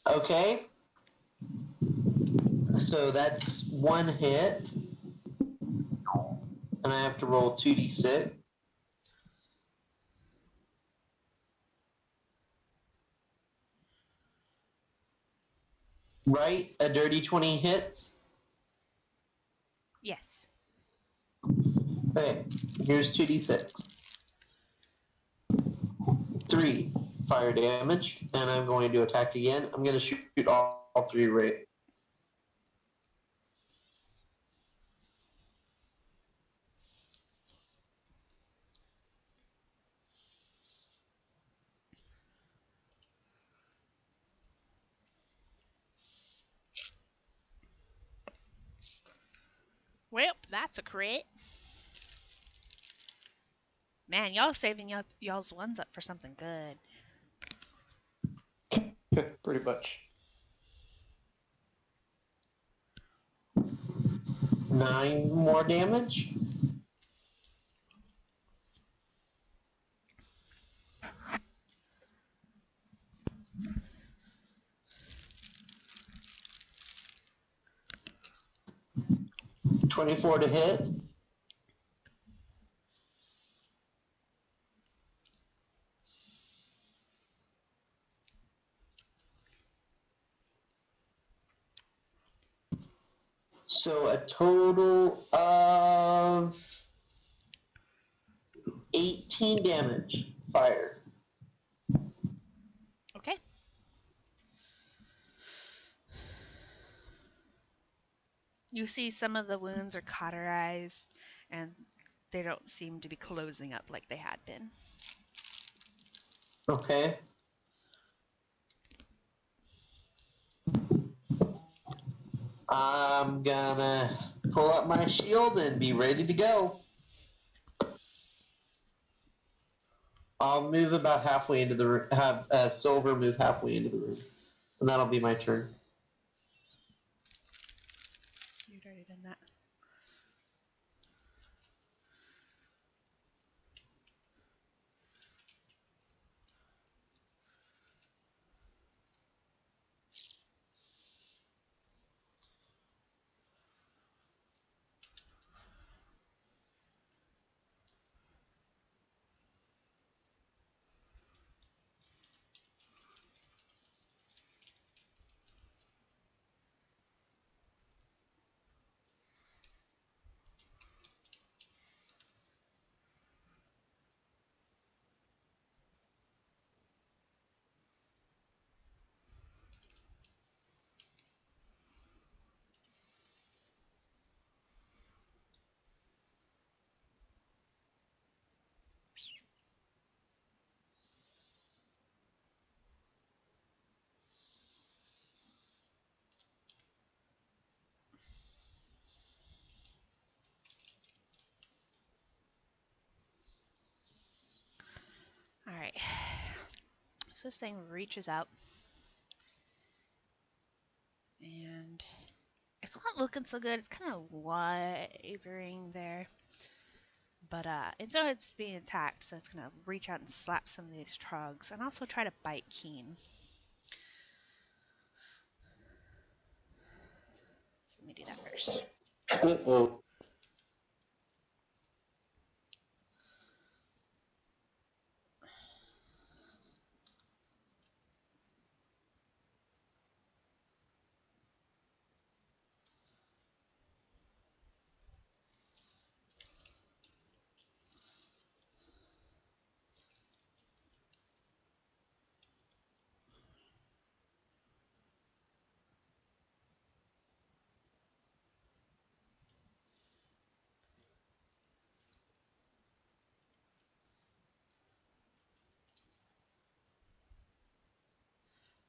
Okay. So that's one hit. And I have to roll 2d6. Right? A dirty 20 hits? Yes. Okay. Here's 2d6. 3 fire damage. And I'm going to attack again. I'm going to shoot all 3 right. Well, that's a crit. Man, y'all saving y'all's ones up for something good. Pretty much. 9 more damage. $24 to hit. So a total of 18 damage. Fire. Okay. You see some of the wounds are cauterized and they don't seem to be closing up like they had been. Okay. I'm gonna pull up my shield and be ready to go. I'll move about halfway into the room. Have Silver move halfway into the room, and that'll be my turn. You'd already done that. Okay. So this thing reaches out. And it's not looking so good. It's kind of wavering there. But it's know it's being attacked, so it's gonna reach out and slap some of these trogs, and also try to bite Keen. So let me do that first. Uh-oh.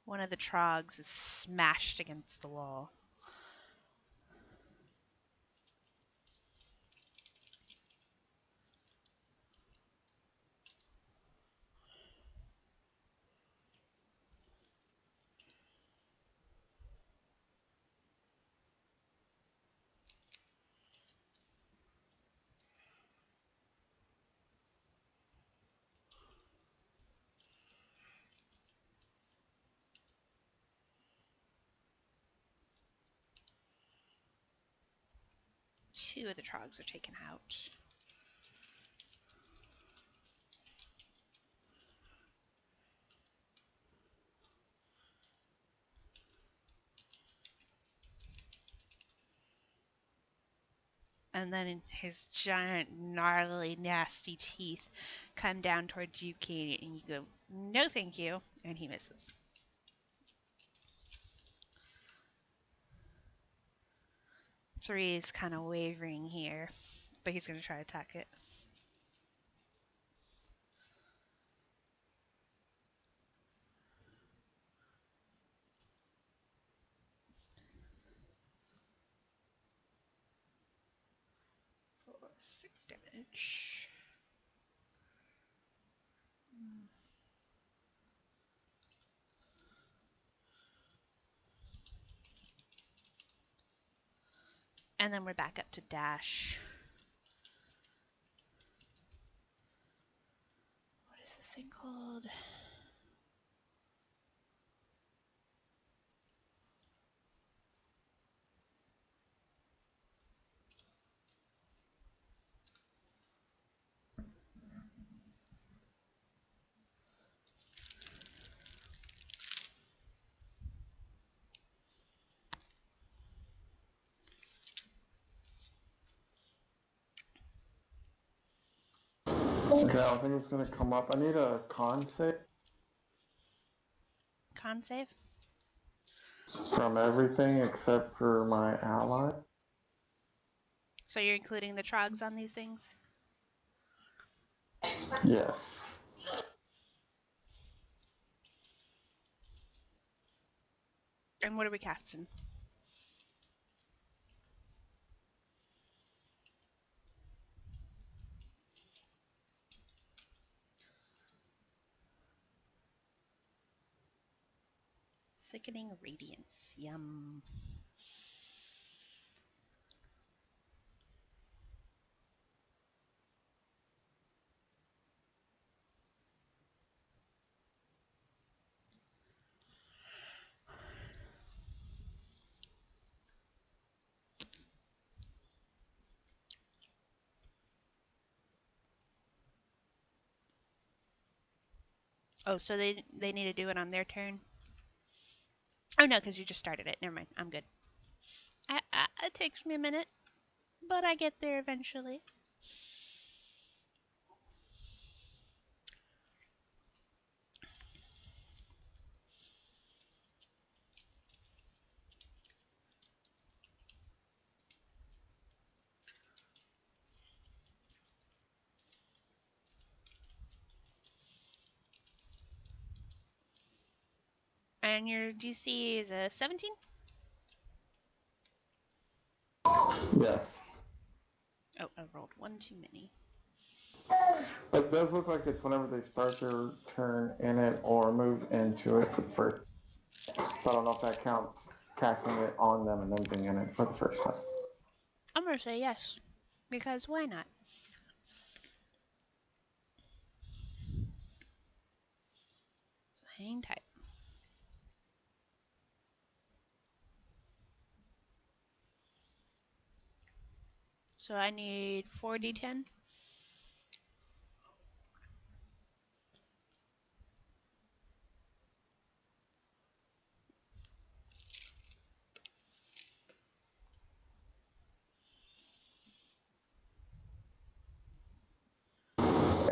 One of the trogs is smashed against the wall. Two of the trogs are taken out. And then his giant, gnarly, nasty teeth come down towards you, Keen, and you go, "No, thank you," and he misses. Three is kind of wavering here, but he's going to try to attack it. For 6 damage. And then we're back up to Dash. What is this thing called? Okay, I think it's gonna come up. I need a con save Con save? from everything except for my ally. So you're including the trogs on these things? Yes. And what are we casting? Sickening Radiance. Yum. Oh, so they need to do it on their turn? Oh, no, because you just started it. Never mind. I'm good. It takes me a minute, but I get there eventually. And your DC is a 17? Yes. Oh, I rolled one too many. It does look like it's whenever they start their turn in it or move into it for the first. So I don't know if that counts casting it on them and then being in it for the first time. I'm gonna say yes, because why not? So hang tight. So I need 4d10.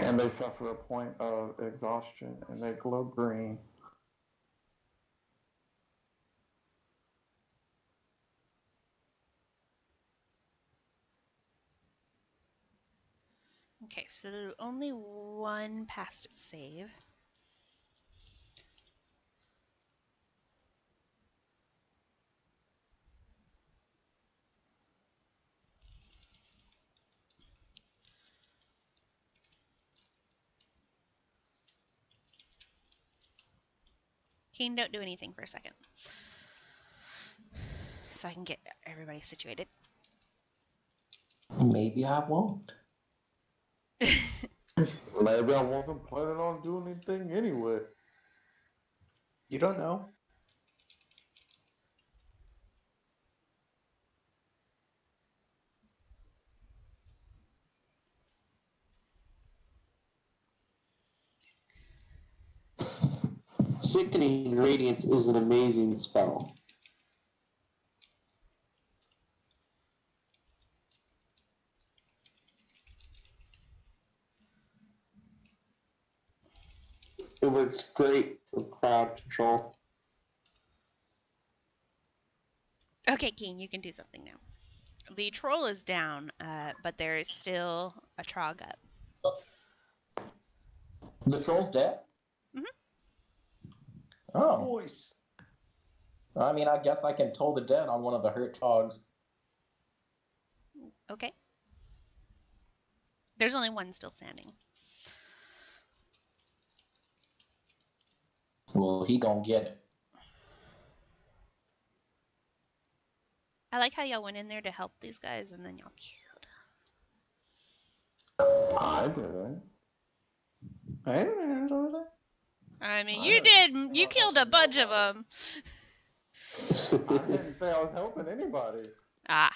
And they suffer a point of exhaustion and they glow green. Okay, so only one passed its save. Keen, don't do anything for a second. So I can get everybody situated. Maybe I won't. Maybe I wasn't planning on doing anything anyway. You don't know. Sickening Radiance is an amazing spell. It works great for crowd control. Okay, Keen, you can do something now. The troll is down, but there is still a trog up. The troll's dead? Mhm. Oh. Voice. I mean, I guess I can toll the dead on one of the hurt trogs. Okay. There's only one still standing. Well, he gonna get it. I like how y'all went in there to help these guys and then y'all killed. I didn't. I don't know over I mean, I you don't- did. You killed a bunch of them. I didn't say I was helping anybody. Ah.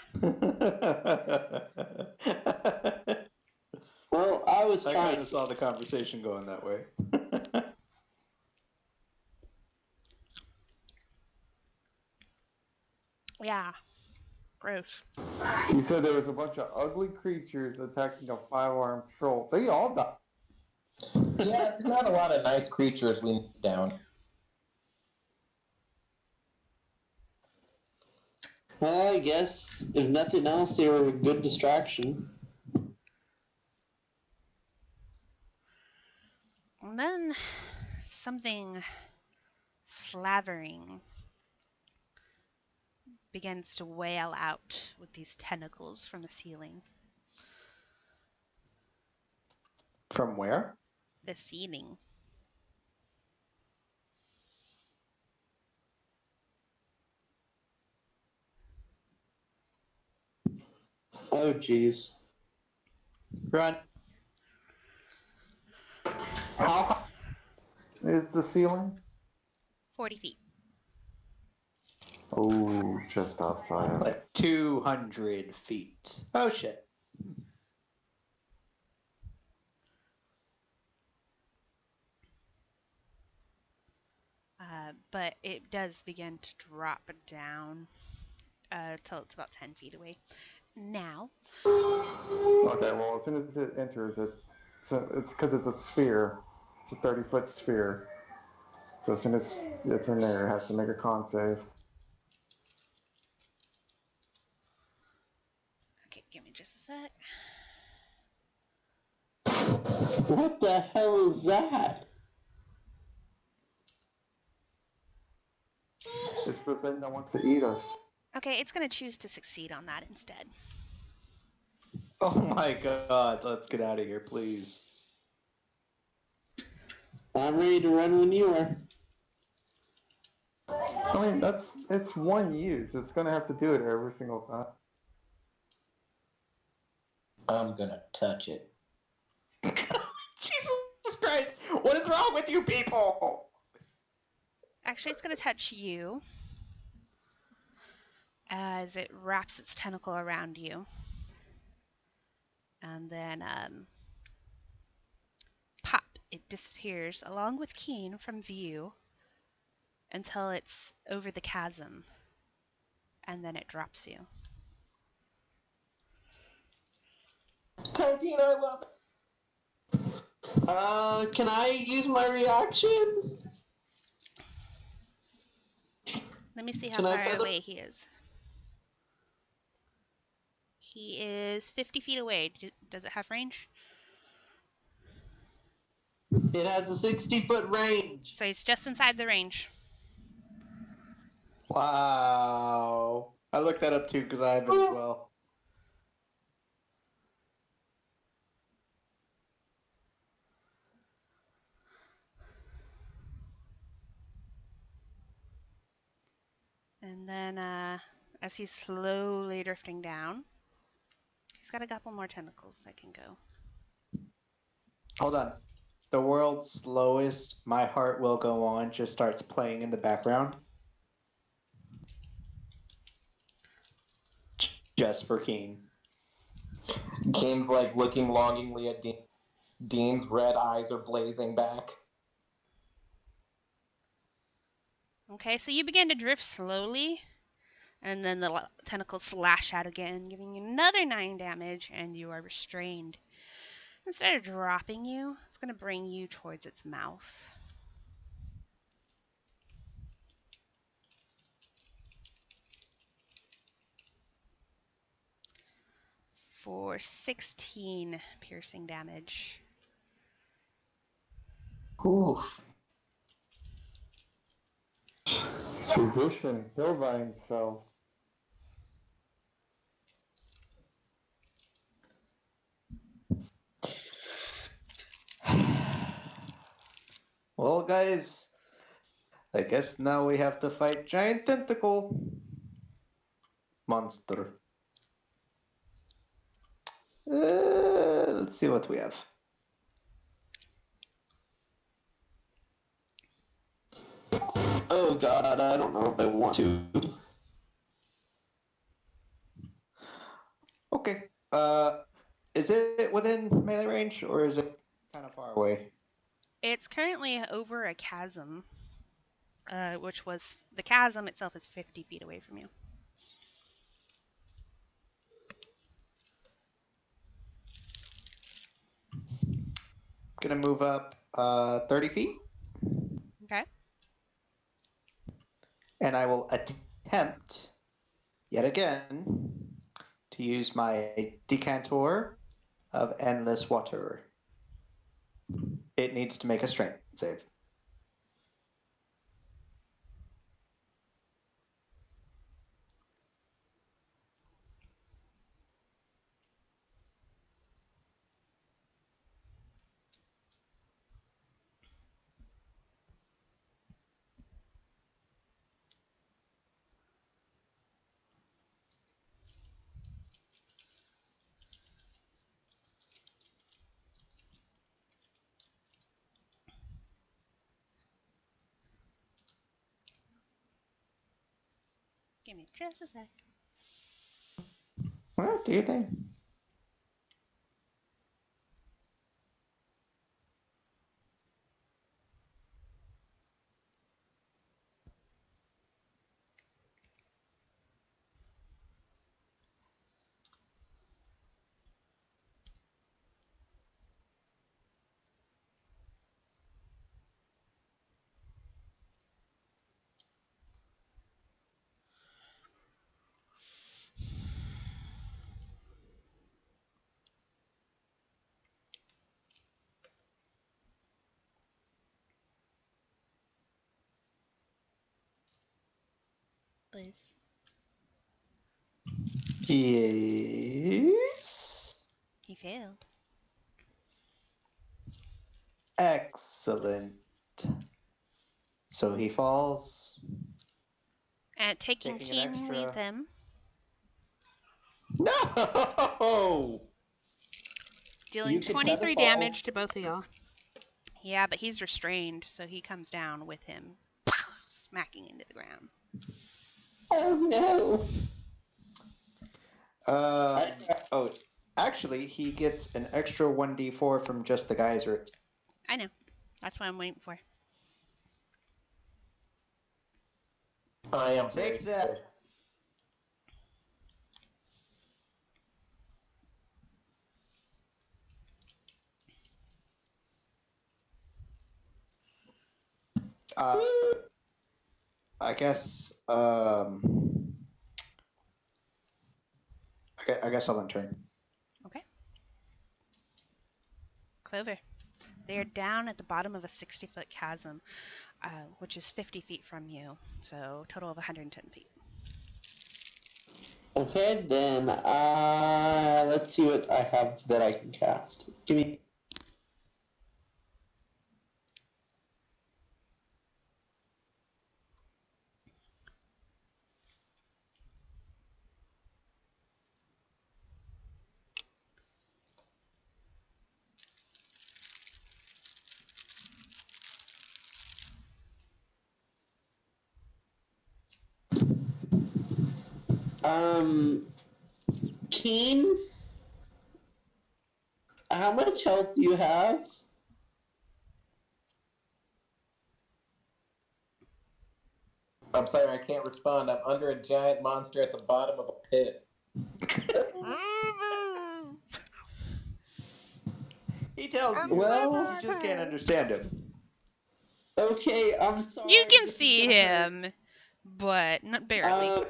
Well, I was I trying kind of saw the conversation going that way. Yeah. Gross. You said there was a bunch of ugly creatures attacking a 5-armed troll. They all died. Yeah, there's not a lot of nice creatures we need down. Well, I guess if nothing else, they were a good distraction. And then something slavering begins to wail out with these tentacles from the ceiling. From where? The ceiling. Oh, jeez. Run. How high is the ceiling? 40 feet. Oh, just outside. Like 200 feet. Oh shit. But it does begin to drop down till it's about 10 feet away. Now. Okay, well, as soon as it enters, it's because it's a sphere. It's a 30-foot sphere. So as soon as it's in there, it has to make a con save. Okay, give me just a sec. What the hell is that? It's the thing that wants to eat us. Okay, it's going to choose to succeed on that instead. Oh my god, let's get out of here, please. I'm ready to run when you are. I mean, it's one use. It's gonna have to do it every single time. I'm gonna touch it. Jesus Christ! What is wrong with you people? Actually, it's going to touch you as it wraps its tentacle around you. And then, pop, it disappears along with Keen from view until it's over the chasm. And then it drops you. Tarantino, I love it. Can I use my reaction? Let me see how Can I far feather? away he is. He is 50 feet away. Does it have range? It has a 60-foot range. So he's just inside the range. Wow. I looked that up too because I have it as well. And then as he's slowly drifting down, he's got a couple more tentacles that can go. Hold on. The world's slowest My Heart Will Go On just starts playing in the background. Just for Keen. Keen's like looking longingly at Dean. Dean's red eyes are blazing back. Okay, so you begin to drift slowly, and then the tentacles slash out again, giving you another 9 damage, and you are restrained. Instead of dropping you, it's going to bring you towards its mouth. For 16 piercing damage. Oof. Physician, heal thyself. Well, guys, I guess now we have to fight giant tentacle monster. Let's see what we have. Oh god, I don't know if I want to. Okay. Is it within melee range or is it kind of far away? It's currently over a chasm, which was the chasm itself is 50 feet away from you. Gonna move up 30 feet. Okay. And I will attempt yet again to use my decanter of endless water. It needs to make a strength save. Give me just a sec. Well, do your thing. Please. Yes. failed. Excellent. So he falls. And taking Taking an Keen extra- with him. No! Dealing You could 23 feather fall. damage to both of y'all. Yeah, but he's restrained, so he comes down with him, smacking into the ground. Oh no! Oh, actually, he gets an extra 1d4 from just the geyser. I know. That's what I'm waiting for. I am very Take that. scared. I guess. I guess I'll turn. Okay. Clover. They're down at the bottom of a 60-foot chasm, which is 50 feet from you. So total of 110 feet. Okay, then let's see what I have that I can cast. Give me. Keen, how much health do you have? I'm sorry, I can't respond. I'm under a giant monster at the bottom of a pit. He tells you. Well- You just can't understand him. Okay, I'm sorry. You can this is see gonna hurt. him, but not barely.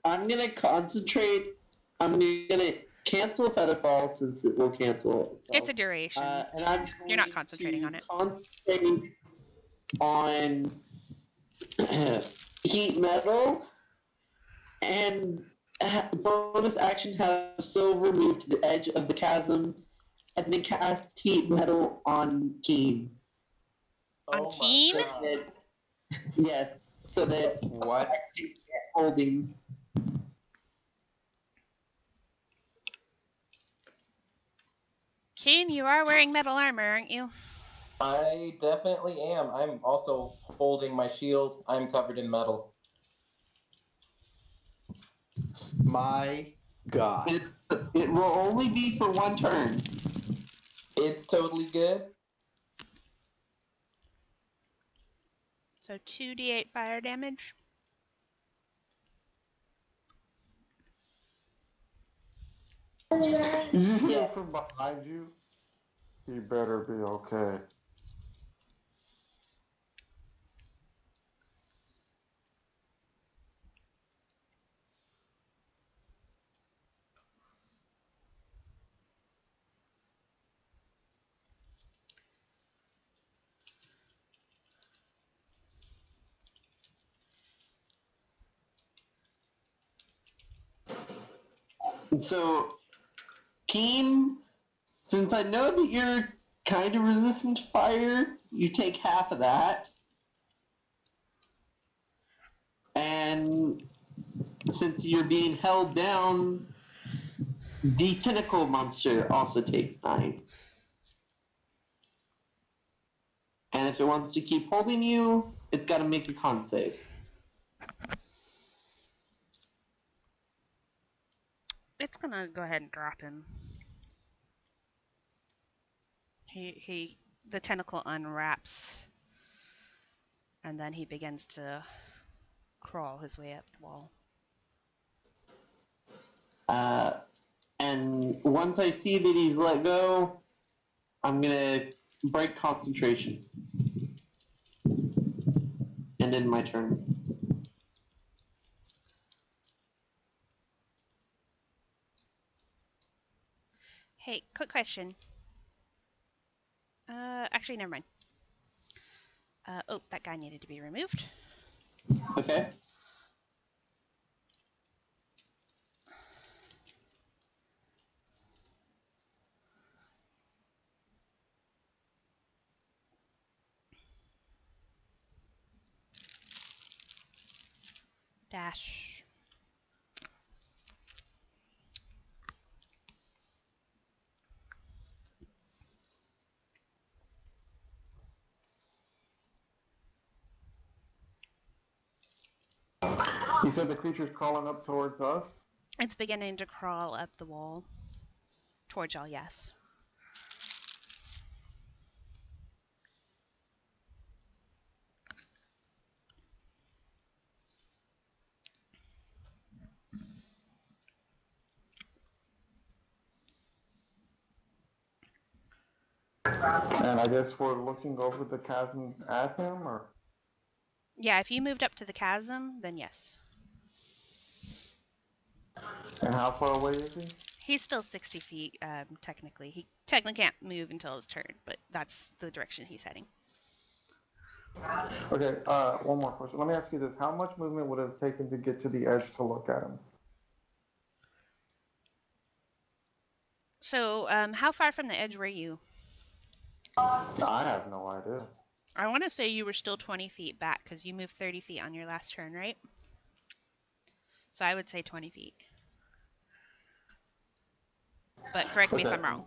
I'm gonna concentrate. I'm gonna cancel Featherfall since it will cancel itself. It's a duration. And I'm You're not going concentrating to on it. Concentrate on heat metal and bonus action have silver move to the edge of the chasm and then cast heat metal on Keen. On Oh my Keen? God. Yes, so that What? I can get holding. Keen, you are wearing metal armor, aren't you? I definitely am. I'm also holding my shield. I'm covered in metal. My God. It will only be for one turn. It's totally good. So 2d8 fire damage. You just Yeah. hear from behind you. You better be okay. So, Keen, since I know that you're kind of resistant to fire, you take half of that. And since you're being held down, the tentacle monster also takes 9. And if it wants to keep holding you, it's got to make a con save. It's gonna go ahead and drop him. The tentacle unwraps, and then he begins to crawl his way up the wall. And once I see that he's let go, I'm gonna break concentration. And end my turn. Hey, quick question. Actually, never mind. Oh, that guy needed to be removed. Okay? Dash. You said the creature's crawling up towards us? It's beginning to crawl up the wall. Towards y'all, yes. And I guess we're looking over the chasm at him, or? Yeah, if you moved up to the chasm, then yes. And how far away is he? He's still 60 feet, technically. He technically can't move until his turn, but that's the direction he's heading. Okay, one more question. Let me ask you this. How much movement would it have taken to get to the edge to look at him? So, how far from the edge were you? I have no idea. I want to say you were still 20 feet back because you moved 30 feet on your last turn, right? So I would say 20 feet. But correct me if I'm wrong.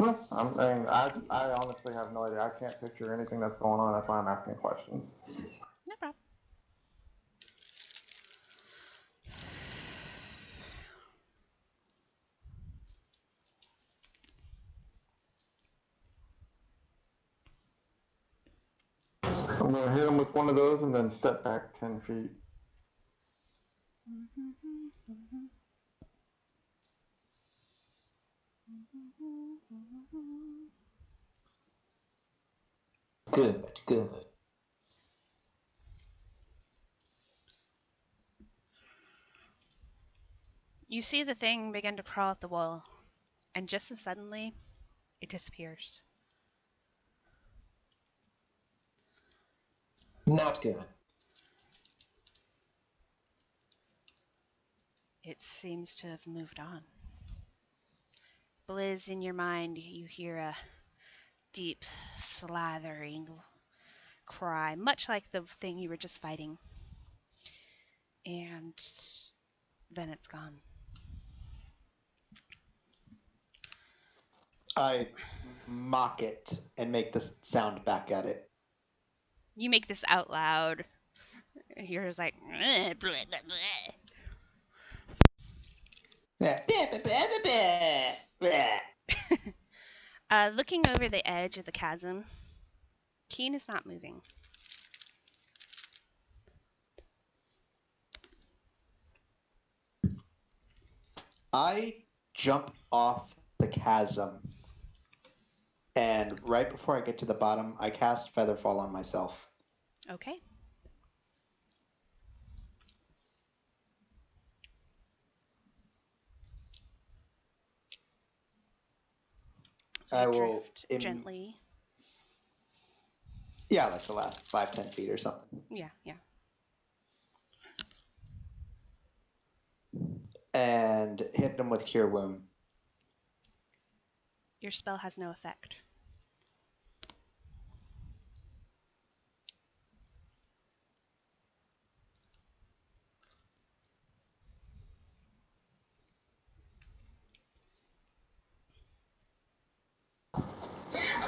No, I honestly have no idea. I can't picture anything that's going on. That's why I'm asking questions. No problem. I'm going to hit him with one of those and then step back 10 feet. Good. You see the thing begin to crawl up the wall, and just as suddenly, it disappears. Not good. It seems to have moved on. Blizz, in your mind, you hear a deep, slathering cry, much like the thing you were just fighting. And then it's gone. I mock it and make the sound back at it. You make this out loud. You're just like, bleh, bleh, bleh, bleh. Looking over the edge of the chasm, Keen is not moving. I jump off the chasm, and right before I get to the bottom, I cast Featherfall on myself. Okay. So I you will drift gently. Yeah, like the last 5-10 feet or something. Yeah. And hit them with Cure Wound. Your spell has no effect.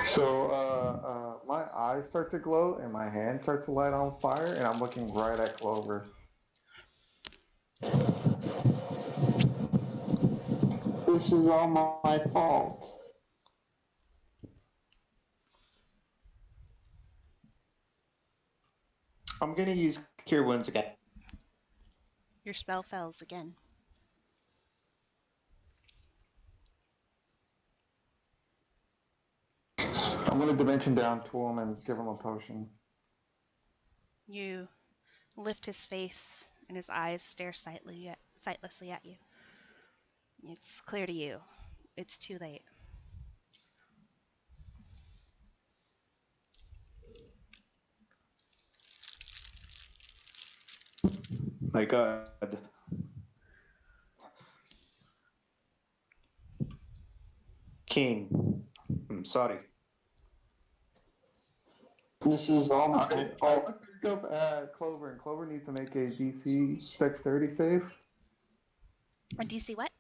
So my eyes start to glow and my hand starts to light on fire, and I'm looking right at Clover. This is all my fault. I'm going to use Cure Wounds again. Your spell fails again. I'm going to dimension down to him and give him a potion. You lift his face, and his eyes stare sightlessly at you. It's clear to you. It's too late. My God. King, I'm sorry. This is all my I fault. look scope at Clover, and Clover needs to make a DC Dexterity save. And do you see what?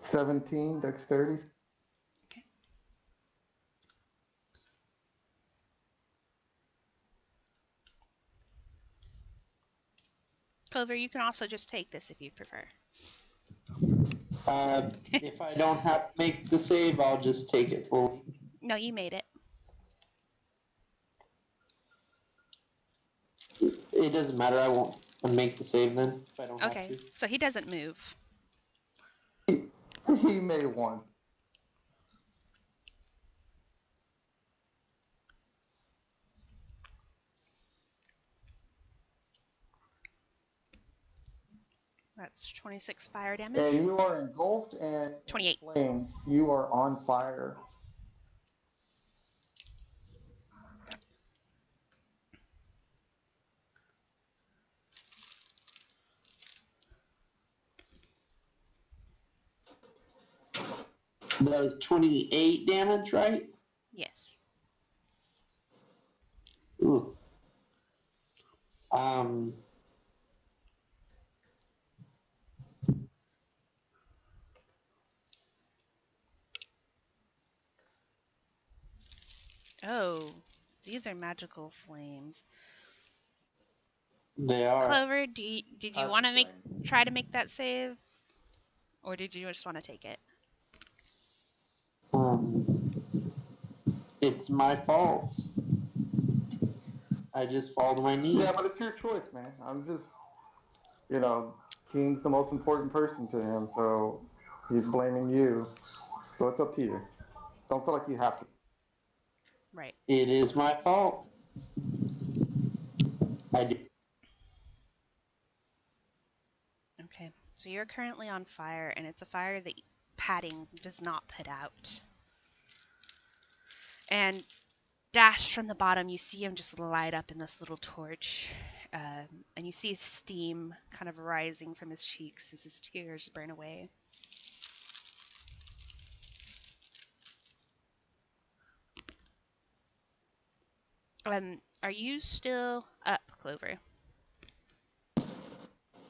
17 Dexterity. Okay. Clover, you can also just take this if you prefer. If I don't have to make the save, I'll just take it fully. No, you made it. It doesn't matter. I won't make the save then if I don't have Okay, to. so he doesn't move. He made one. That's 26 fire damage. And you are engulfed and 28. flame. You are on fire. That was 28 damage, right? Yes. Ooh. Oh, these are magical flames. They are. Clover, did you want to try to make that save? Or did you just want to take it? It's my fault. I just fall to my knees. Yeah, but it's your choice, man. I'm just, King's the most important person to him, so he's blaming you. So it's up to you. Don't feel like you have to. Right. It is my fault. I do. Okay, so you're currently on fire, and it's a fire that padding does not put out. And Dash from the bottom, you see him just light up in this little torch, and you see steam kind of rising from his cheeks as his tears burn away. Are you still up, Clover?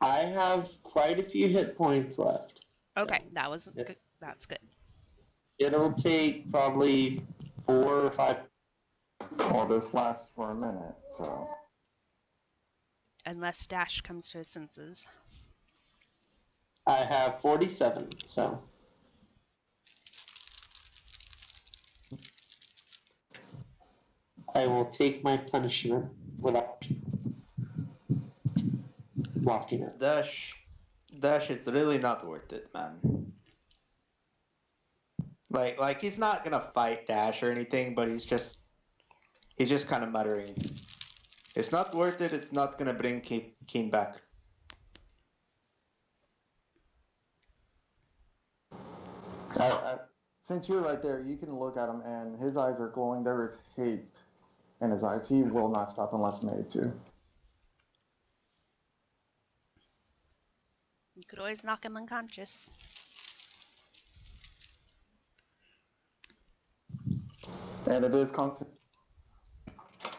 I have quite a few hit points left. Okay, that was good. That's good. It'll take probably 4 or 5. Well, this lasts for a minute, so. Unless Dash comes to his senses. I have 47, so. I will take my punishment without blocking it. Dash, it's really not worth it, man. Like he's not gonna fight Dash or anything, but he's just kind of muttering. It's not worth it. It's not gonna bring Keen back. Since you're right there, you can look at him, and his eyes are glowing. There is hate in his eyes. He will not stop unless made to. You could always knock him unconscious. And it is constant.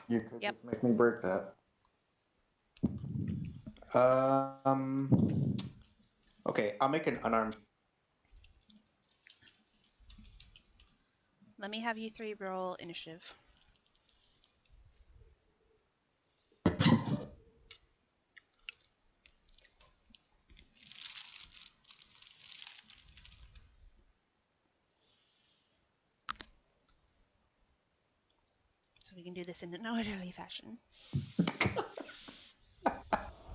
You could just make me break that. Okay, I'll make an unarmed. Let me have you 3 roll initiative. So we can do this in an orderly fashion.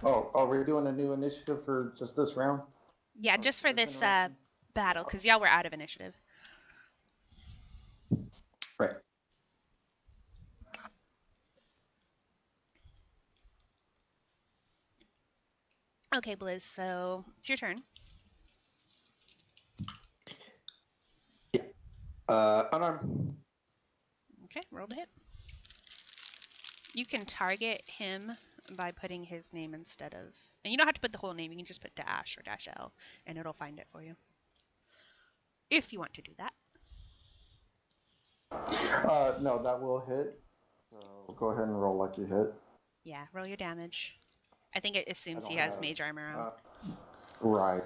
Oh, are we doing a new initiative for just this round? Yeah, just for this battle, because y'all were out of initiative. Right. Okay, Blizz, so it's your turn. Unarmed. Okay, roll to hit. You can target him by putting his name instead of... And you don't have to put the whole name. You can just put Dash or Dash L, and it'll find it for you. If you want to do that. No, that will hit. So go ahead and roll like you hit. Yeah, roll your damage. I think it assumes he don't has have, mage armor on. Right.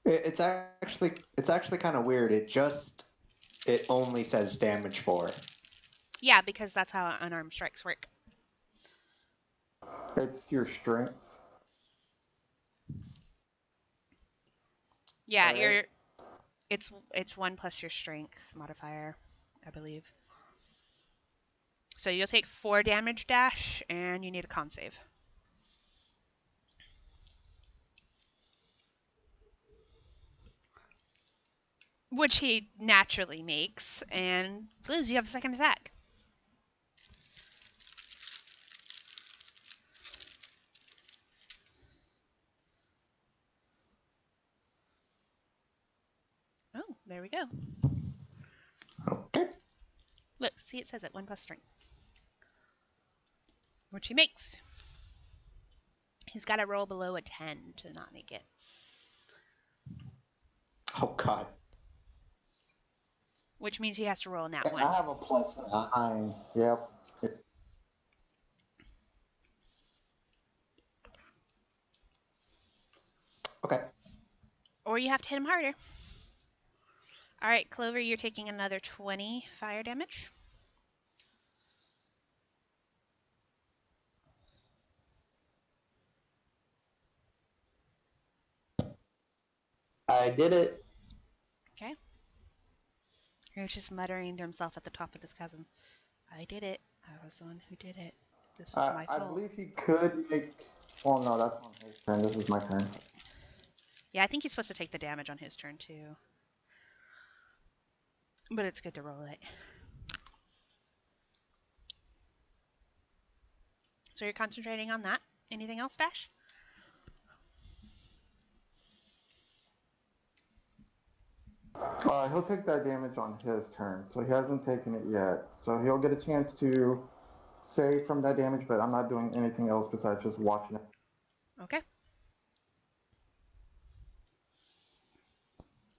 It's actually kind of weird. It only says damage 4. Yeah, because that's how unarmed strikes work. It's your strength. Yeah, Alright. it's 1 plus your strength modifier, I believe. So you'll take 4 damage, Dash, and you need a con save. Which he naturally makes, and Liz, you have a second attack. Oh, there we go. Okay. Look, see, it says it 1 plus strength. Which he makes. He's got to roll below a 10 to not make it. Oh god. Which means he has to roll a nat And 1. I have a +9. Yep. Okay. Or you have to hit him harder. Alright, Clover, you're taking another 20 fire damage. I did it. Okay. He was just muttering to himself at the top of his chasm. I did it. I was the one who did it. This was my I fault. believe he could make. Well, no, that's on his turn. This is my turn. Yeah, I think he's supposed to take the damage on his turn too. But it's good to roll it. So you're concentrating on that. Anything else, Dash? He'll take that damage on his turn, so he hasn't taken it yet. So he'll get a chance to save from that damage, but I'm not doing anything else besides just watching it. Okay.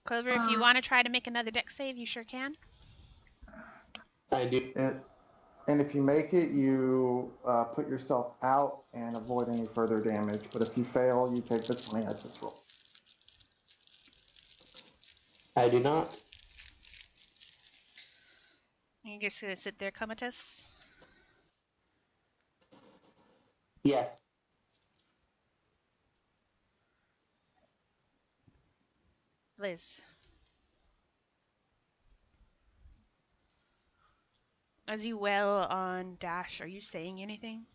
Clover, if you want to try to make another dex save, you sure can. I do. And if you make it, you put yourself out and avoid any further damage. But if you fail, you take the 20 I just rolled. I do not. You're just going to sit there comatose? Yes. Liz. As you wail on Dash, are you saying anything?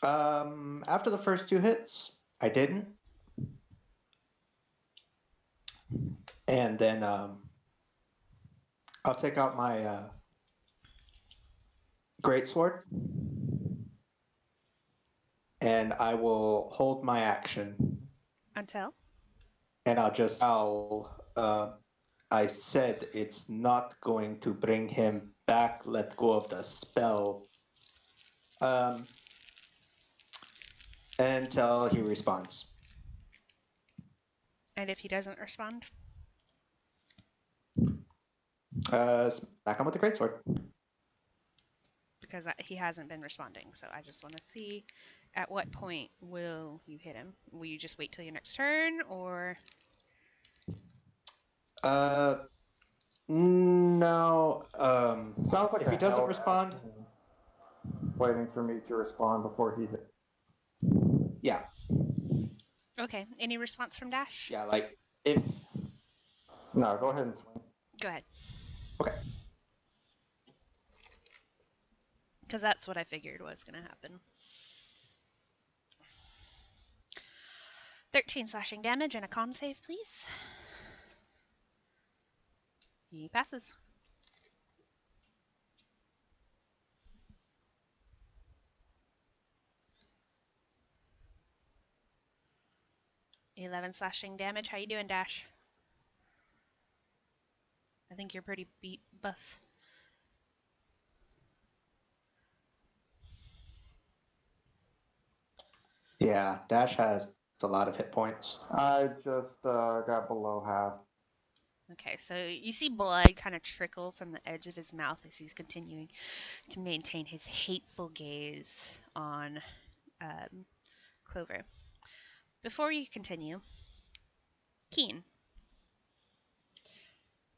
After the first 2 hits, I didn't. And then I'll take out my greatsword, and I will hold my action. Until? And I said it's not going to bring him back. Let go of the spell. Until he responds. And if he doesn't respond? Back on with the greatsword. Because he hasn't been responding, so I just want to see at what point will you hit him? Will you just wait till your next turn, or? No. Sounds like if he doesn't held respond, action, waiting for me to respond before he hit. yeah, Okay, any response from Dash? yeah, like if. No, go ahead and swing. Go ahead. Okay. Because that's what I figured was going to happen. 13 slashing damage and a con save, please. He passes. $11 slashing damage. How you doing, Dash? I think you're pretty buff. Yeah, Dash has a lot of hit points. I just got below half. Okay, so you see blood kind of trickle from the edge of his mouth as he's continuing to maintain his hateful gaze on Clover. Before you continue, Keen,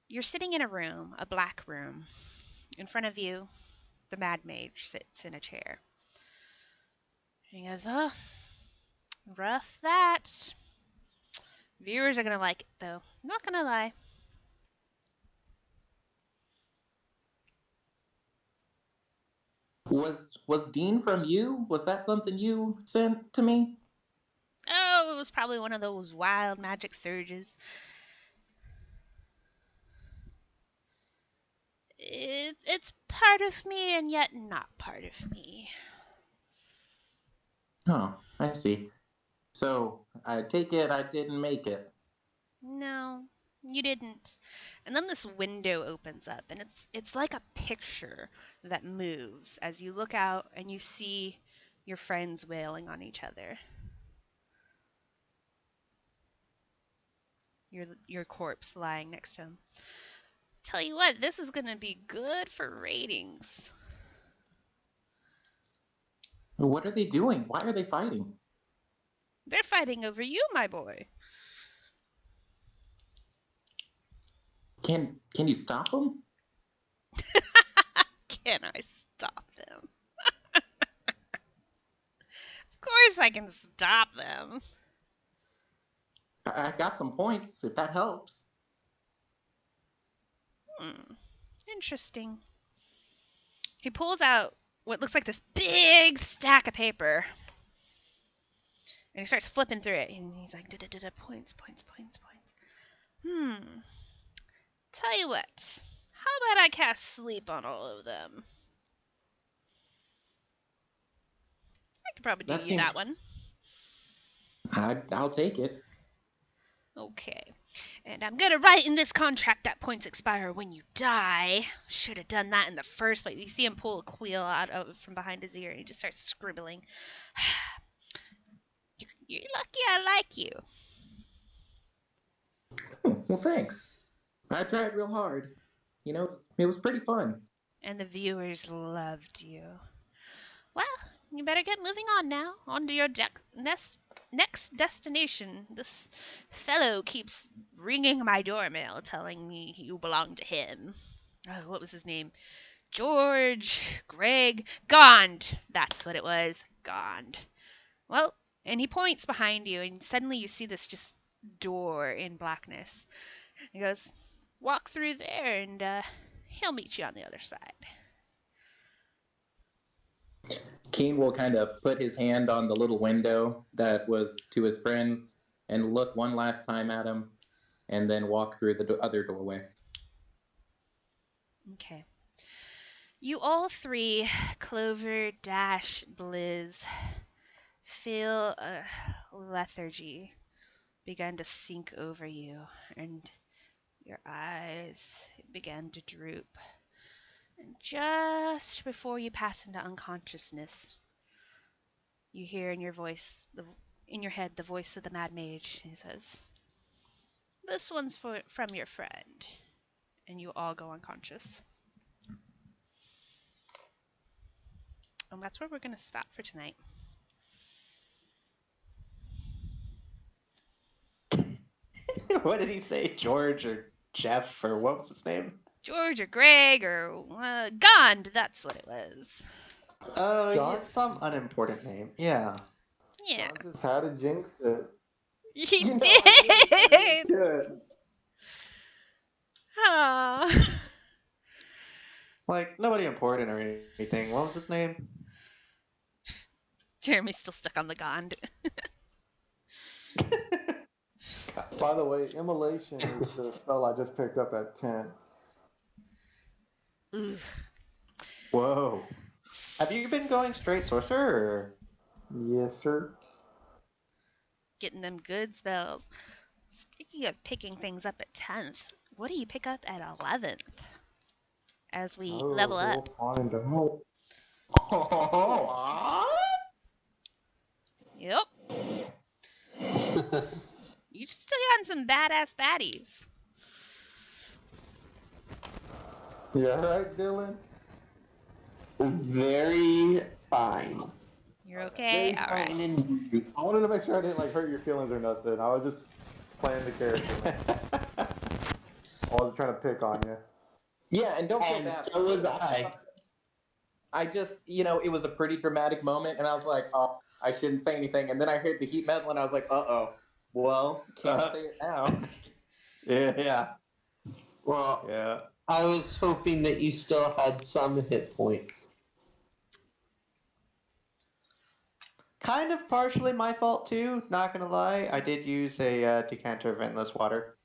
you're sitting in a room, a black room. In front of you, the Mad Mage sits in a chair. And he goes, "Oh, rough that. Viewers are gonna like it, though. Not gonna lie." Was Dean from you? Was that something you sent to me? Oh, it was probably one of those wild magic surges. It's part of me and yet not part of me. Oh, I see. So I take it I didn't make it. No, you didn't. And then this window opens up, and it's like a picture that moves as you look out and you see your friends wailing on each other. Your corpse lying next to him. Tell you what, this is gonna be good for ratings. What are they doing? Why are they fighting? They're fighting over you, my boy. Can you stop them? Can I stop them? Of course I can stop them. I got some points, if that helps. Interesting. He pulls out what looks like this big stack of paper. And he starts flipping through it. And he's like, points, points, points, points. Tell you what. How about I cast sleep on all of them? I could probably do That you seems... that one. I'll take it. Okay. And I'm gonna write in this contract that points expire when you die. Should have done that in the first place. You see him pull a quill out from behind his ear and he just starts scribbling. You're lucky I like you. Well, thanks. I tried real hard. You know, it was pretty fun. And the viewers loved you. Well, you better get moving on now. On to your next destination. This fellow keeps ringing my doorbell telling me you belong to him. Oh, what was his name? George, Greg, Gond. That's what it was. Gond. Well, and he points behind you, and suddenly you see this just door in blackness. He goes, walk through there, and he'll meet you on the other side. Keen will kind of put his hand on the little window that was to his friends and look one last time at him and then walk through the other doorway. Okay. You all three, Clover, Dash, Blizz, feel a lethargy begin to sink over you, and your eyes began to droop. And just before you pass into unconsciousness, you hear in your head, the voice of the Mad Mage. He says, "This one's from your friend," and you all go unconscious. And that's where we're going to stop for tonight. What did he say? George or Jeff or what was his name? George or Greg or Gond, that's what it was. Oh, John? yeah, some unimportant name. Yeah. Yeah. John just had to jinx it. He You know, did! Good. Aww. Like, nobody important or anything. What was his name? Jeremy's still stuck on the Gond. By the way, immolation is the spell I just picked up at 10. Oof. Whoa. Have you been going straight sorcerer or? Yes, sir. Getting them good spells. Speaking of picking things up at 10th, what do you pick up at 11th? As we level up. We'll find out. What? Yep. You still got some badass baddies. Yeah, right, Dylan? Very fine. You're okay? Very All fine right. indeed. I wanted to make sure I didn't like hurt your feelings or nothing. I was just playing the character, man. I wasn't trying to pick on you. Yeah, and don't feel And bad. so was I. I just, it was a pretty dramatic moment, and I was like, oh, I shouldn't say anything. And then I heard the heat metal, and I was like, uh-oh. Well, can't say it now. Yeah. Well, Yeah. I was hoping that you still had some hit points. Kind of partially my fault too, not gonna lie. I did use a decanter of endless water.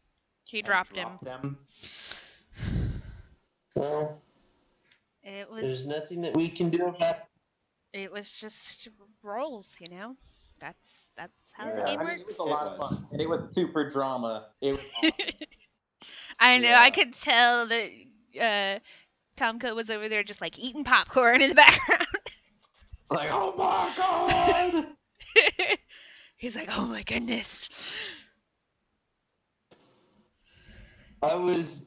He and dropped him. them. Well, It there's was nothing that we can do about it. it was just rolls, That's how the Yeah. game I mean, it was works. a lot of fun, and it was super drama. It was awesome. I know. I Yeah. could tell that Tomko was over there just like eating popcorn in the background. Like, oh my god! He's like, "Oh my goodness." I was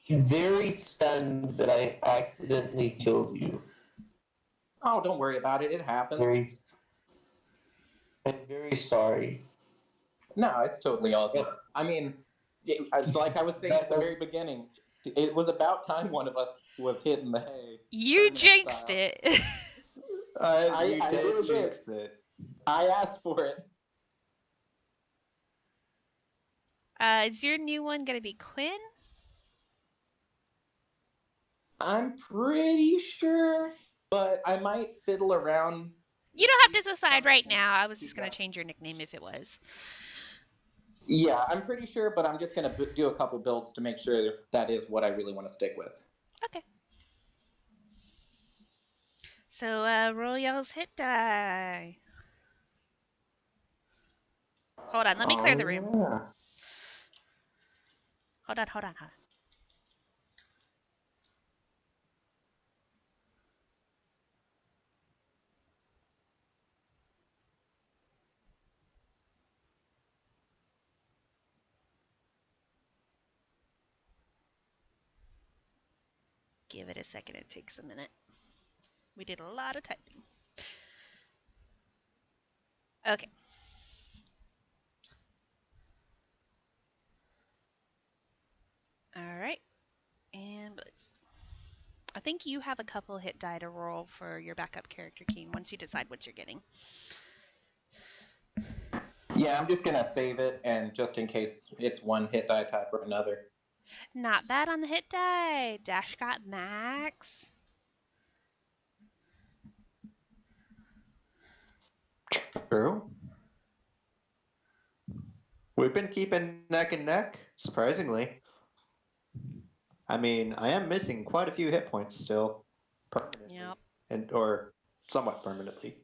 very stunned that I accidentally killed you. Oh, don't worry about it. It happens. I'm very sorry. No, it's totally all good. I mean, like I was saying at the very beginning, it was about time one of us was hitting the hay. You permanent jinxed style. it. You I did really did. jinx it. I asked for it. Is your new one gonna be Quinn? I'm pretty sure, but I might fiddle around. You don't have to decide right now. I was just gonna change your nickname if it was. Yeah, I'm pretty sure, but I'm just gonna do a couple builds to make sure that is what I really want to stick with. Okay. So roll y'all's hit die. Hold on, let me clear the room. Yeah. Hold on. Give it a second. It takes a minute. We did a lot of typing. Okay. All right. And Blitz. I think you have a couple hit die to roll for your backup character, Keen, once you decide what you're getting. Yeah, I'm just gonna save it, and just in case it's one hit die type or another. Not bad on the hit die. Dash got max. True. We've been keeping neck and neck, surprisingly. I mean, I am missing quite a few hit points still, permanently, Yep. or somewhat permanently.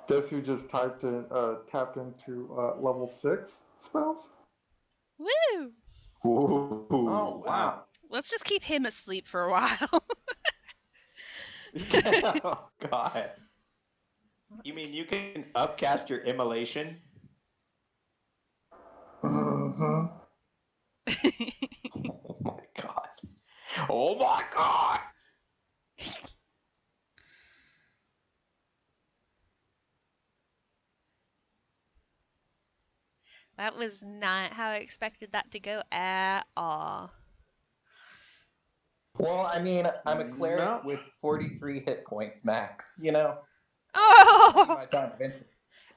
Guess who just tapped into level 6 spells? Woo! Ooh, Oh wow! Let's just keep him asleep for a while. Oh god. You mean you can upcast your immolation? Mm-hmm. Oh my god. Oh my god! That was not how I expected that to go at all. Well, I mean, I'm a cleric No. with 43 hit points max. Oh! My time eventually.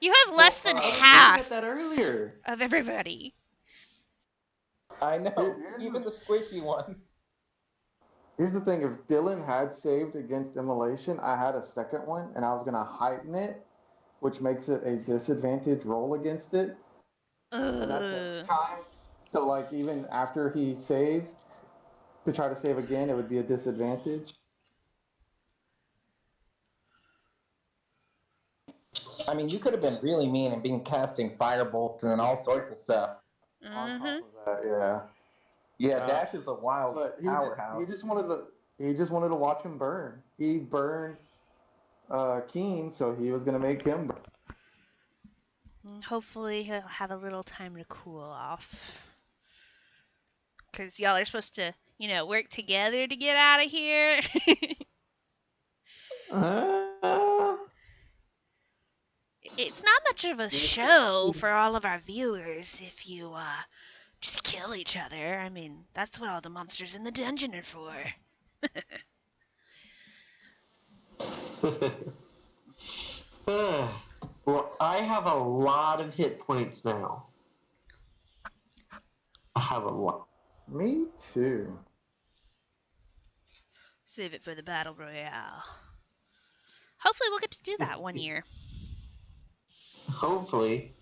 You have less than I was looking half at that earlier. of everybody. I know, Here's even the- the squishy ones. Here's the thing: if Dylan had saved against immolation, I had a second one, and I was gonna heighten it, which makes it a disadvantage roll against it, and that's every Ugh. time. So, like, even after he saved, to try to save again, it would be a disadvantage. I mean, you could have been really mean and been casting fire bolts and all sorts of stuff. On Mm-hmm. top of that, yeah. Yeah, Dash is a wild But powerhouse. he just wanted to watch him burn. He burned Keen, so he was gonna make him burn. Hopefully he'll have a little time to cool off. Because y'all are supposed to, work together to get out of here. Uh, It's not much of a show for all of our viewers if you just kill each other. I mean, that's what all the monsters in the dungeon are for. Well, I have a lot of hit points now. I have a lot. Me too. Save it for the battle royale. Hopefully we'll get to do that one year. Hopefully.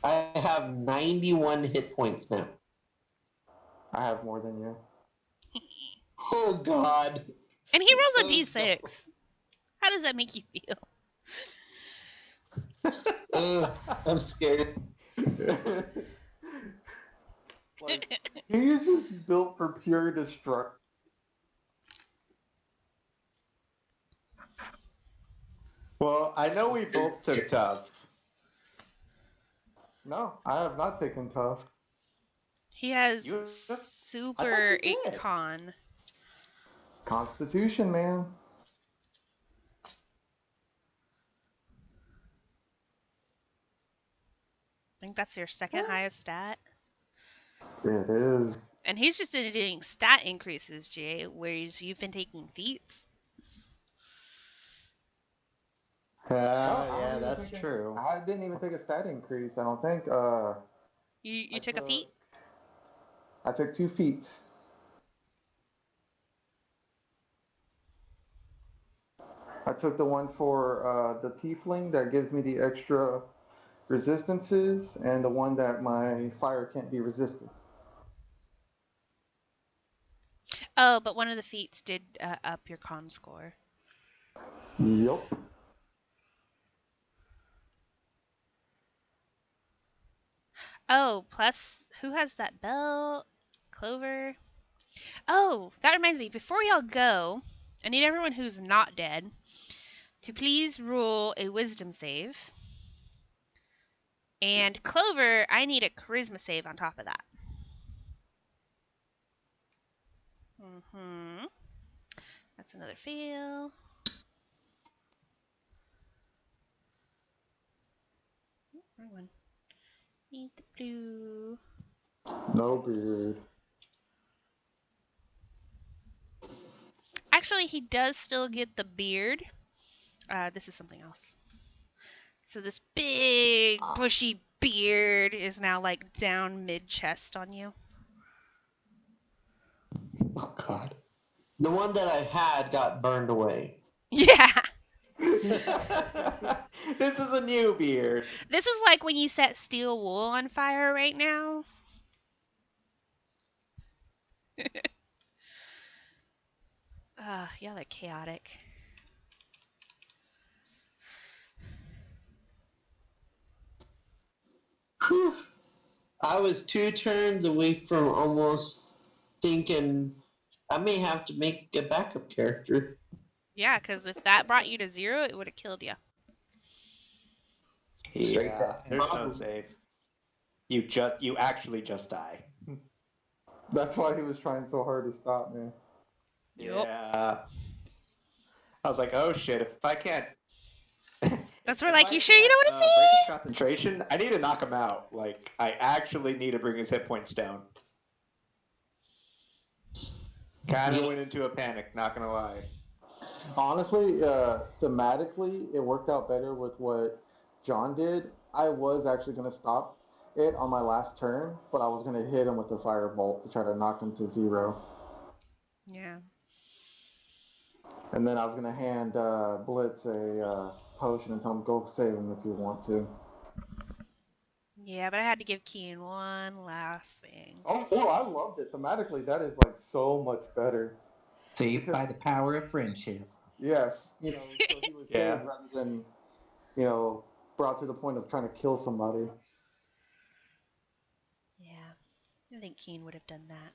I have 91 hit points now. I have more than you. Oh, God. And he rolls a Oh, d6. How does that make you feel? I'm scared. Like, he is just built for pure destruction. well, I know we both took tough. No, I have not taken tough. He has You- super I thought you did. 8 con. Constitution, man. I think that's your second highest stat. It is. And he's just been doing stat increases, Jay, whereas you've been taking feats. Yeah, that's true. I didn't even take a stat increase. I don't think. You took a feat? I took 2 feats. I took the one for the tiefling that gives me the extra resistances, and the one that my fire can't be resisted. Oh, but one of the feats did up your con score. Yep. Oh, plus, who has that bell? Clover? Oh, that reminds me, before y'all go, I need everyone who's not dead to please roll a wisdom save. And Clover, I need a charisma save on top of that. That's another fail. Wrong one. Need the blue. No beard. Actually, he does still get the beard. This is something else. So this big, bushy beard is now like down mid-chest on you. Oh, God. The one that I had got burned away. Yeah. This is a new beard. This is like when you set steel wool on fire right now. Y'all are chaotic. Whew. I was 2 turns away from almost thinking I may have to make a backup character. Yeah, because if that brought you to 0, it would have killed you. Straight Yeah, down. there's no save. You actually just die. That's why he was trying so hard to stop me. Yup. Yeah. I was like, oh shit, if I can't. That's where, if like, I you sure you can't, don't want to break see? his concentration, I need to knock him out. Like, I actually need to bring his hit points down. Kind of went into a panic, not gonna lie. Honestly, thematically, it worked out better with what John did. I was actually going to stop it on my last turn, but I was going to hit him with the firebolt to try to knock him to 0. Yeah. And then I was going to hand Blitz a potion and tell him, go save him if you want to. Yeah, but I had to give Keen one last thing. Oh, I loved it. Thematically, that is like so much better. Saved by the power of friendship. Yes, so he was Yeah. saved rather than, brought to the point of trying to kill somebody. Yeah, I think Keen would have done that.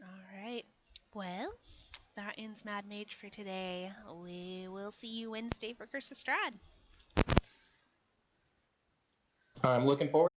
All right. Well, that ends Mad Mage for today. We will see you Wednesday for Curse of Strahd. I'm looking forward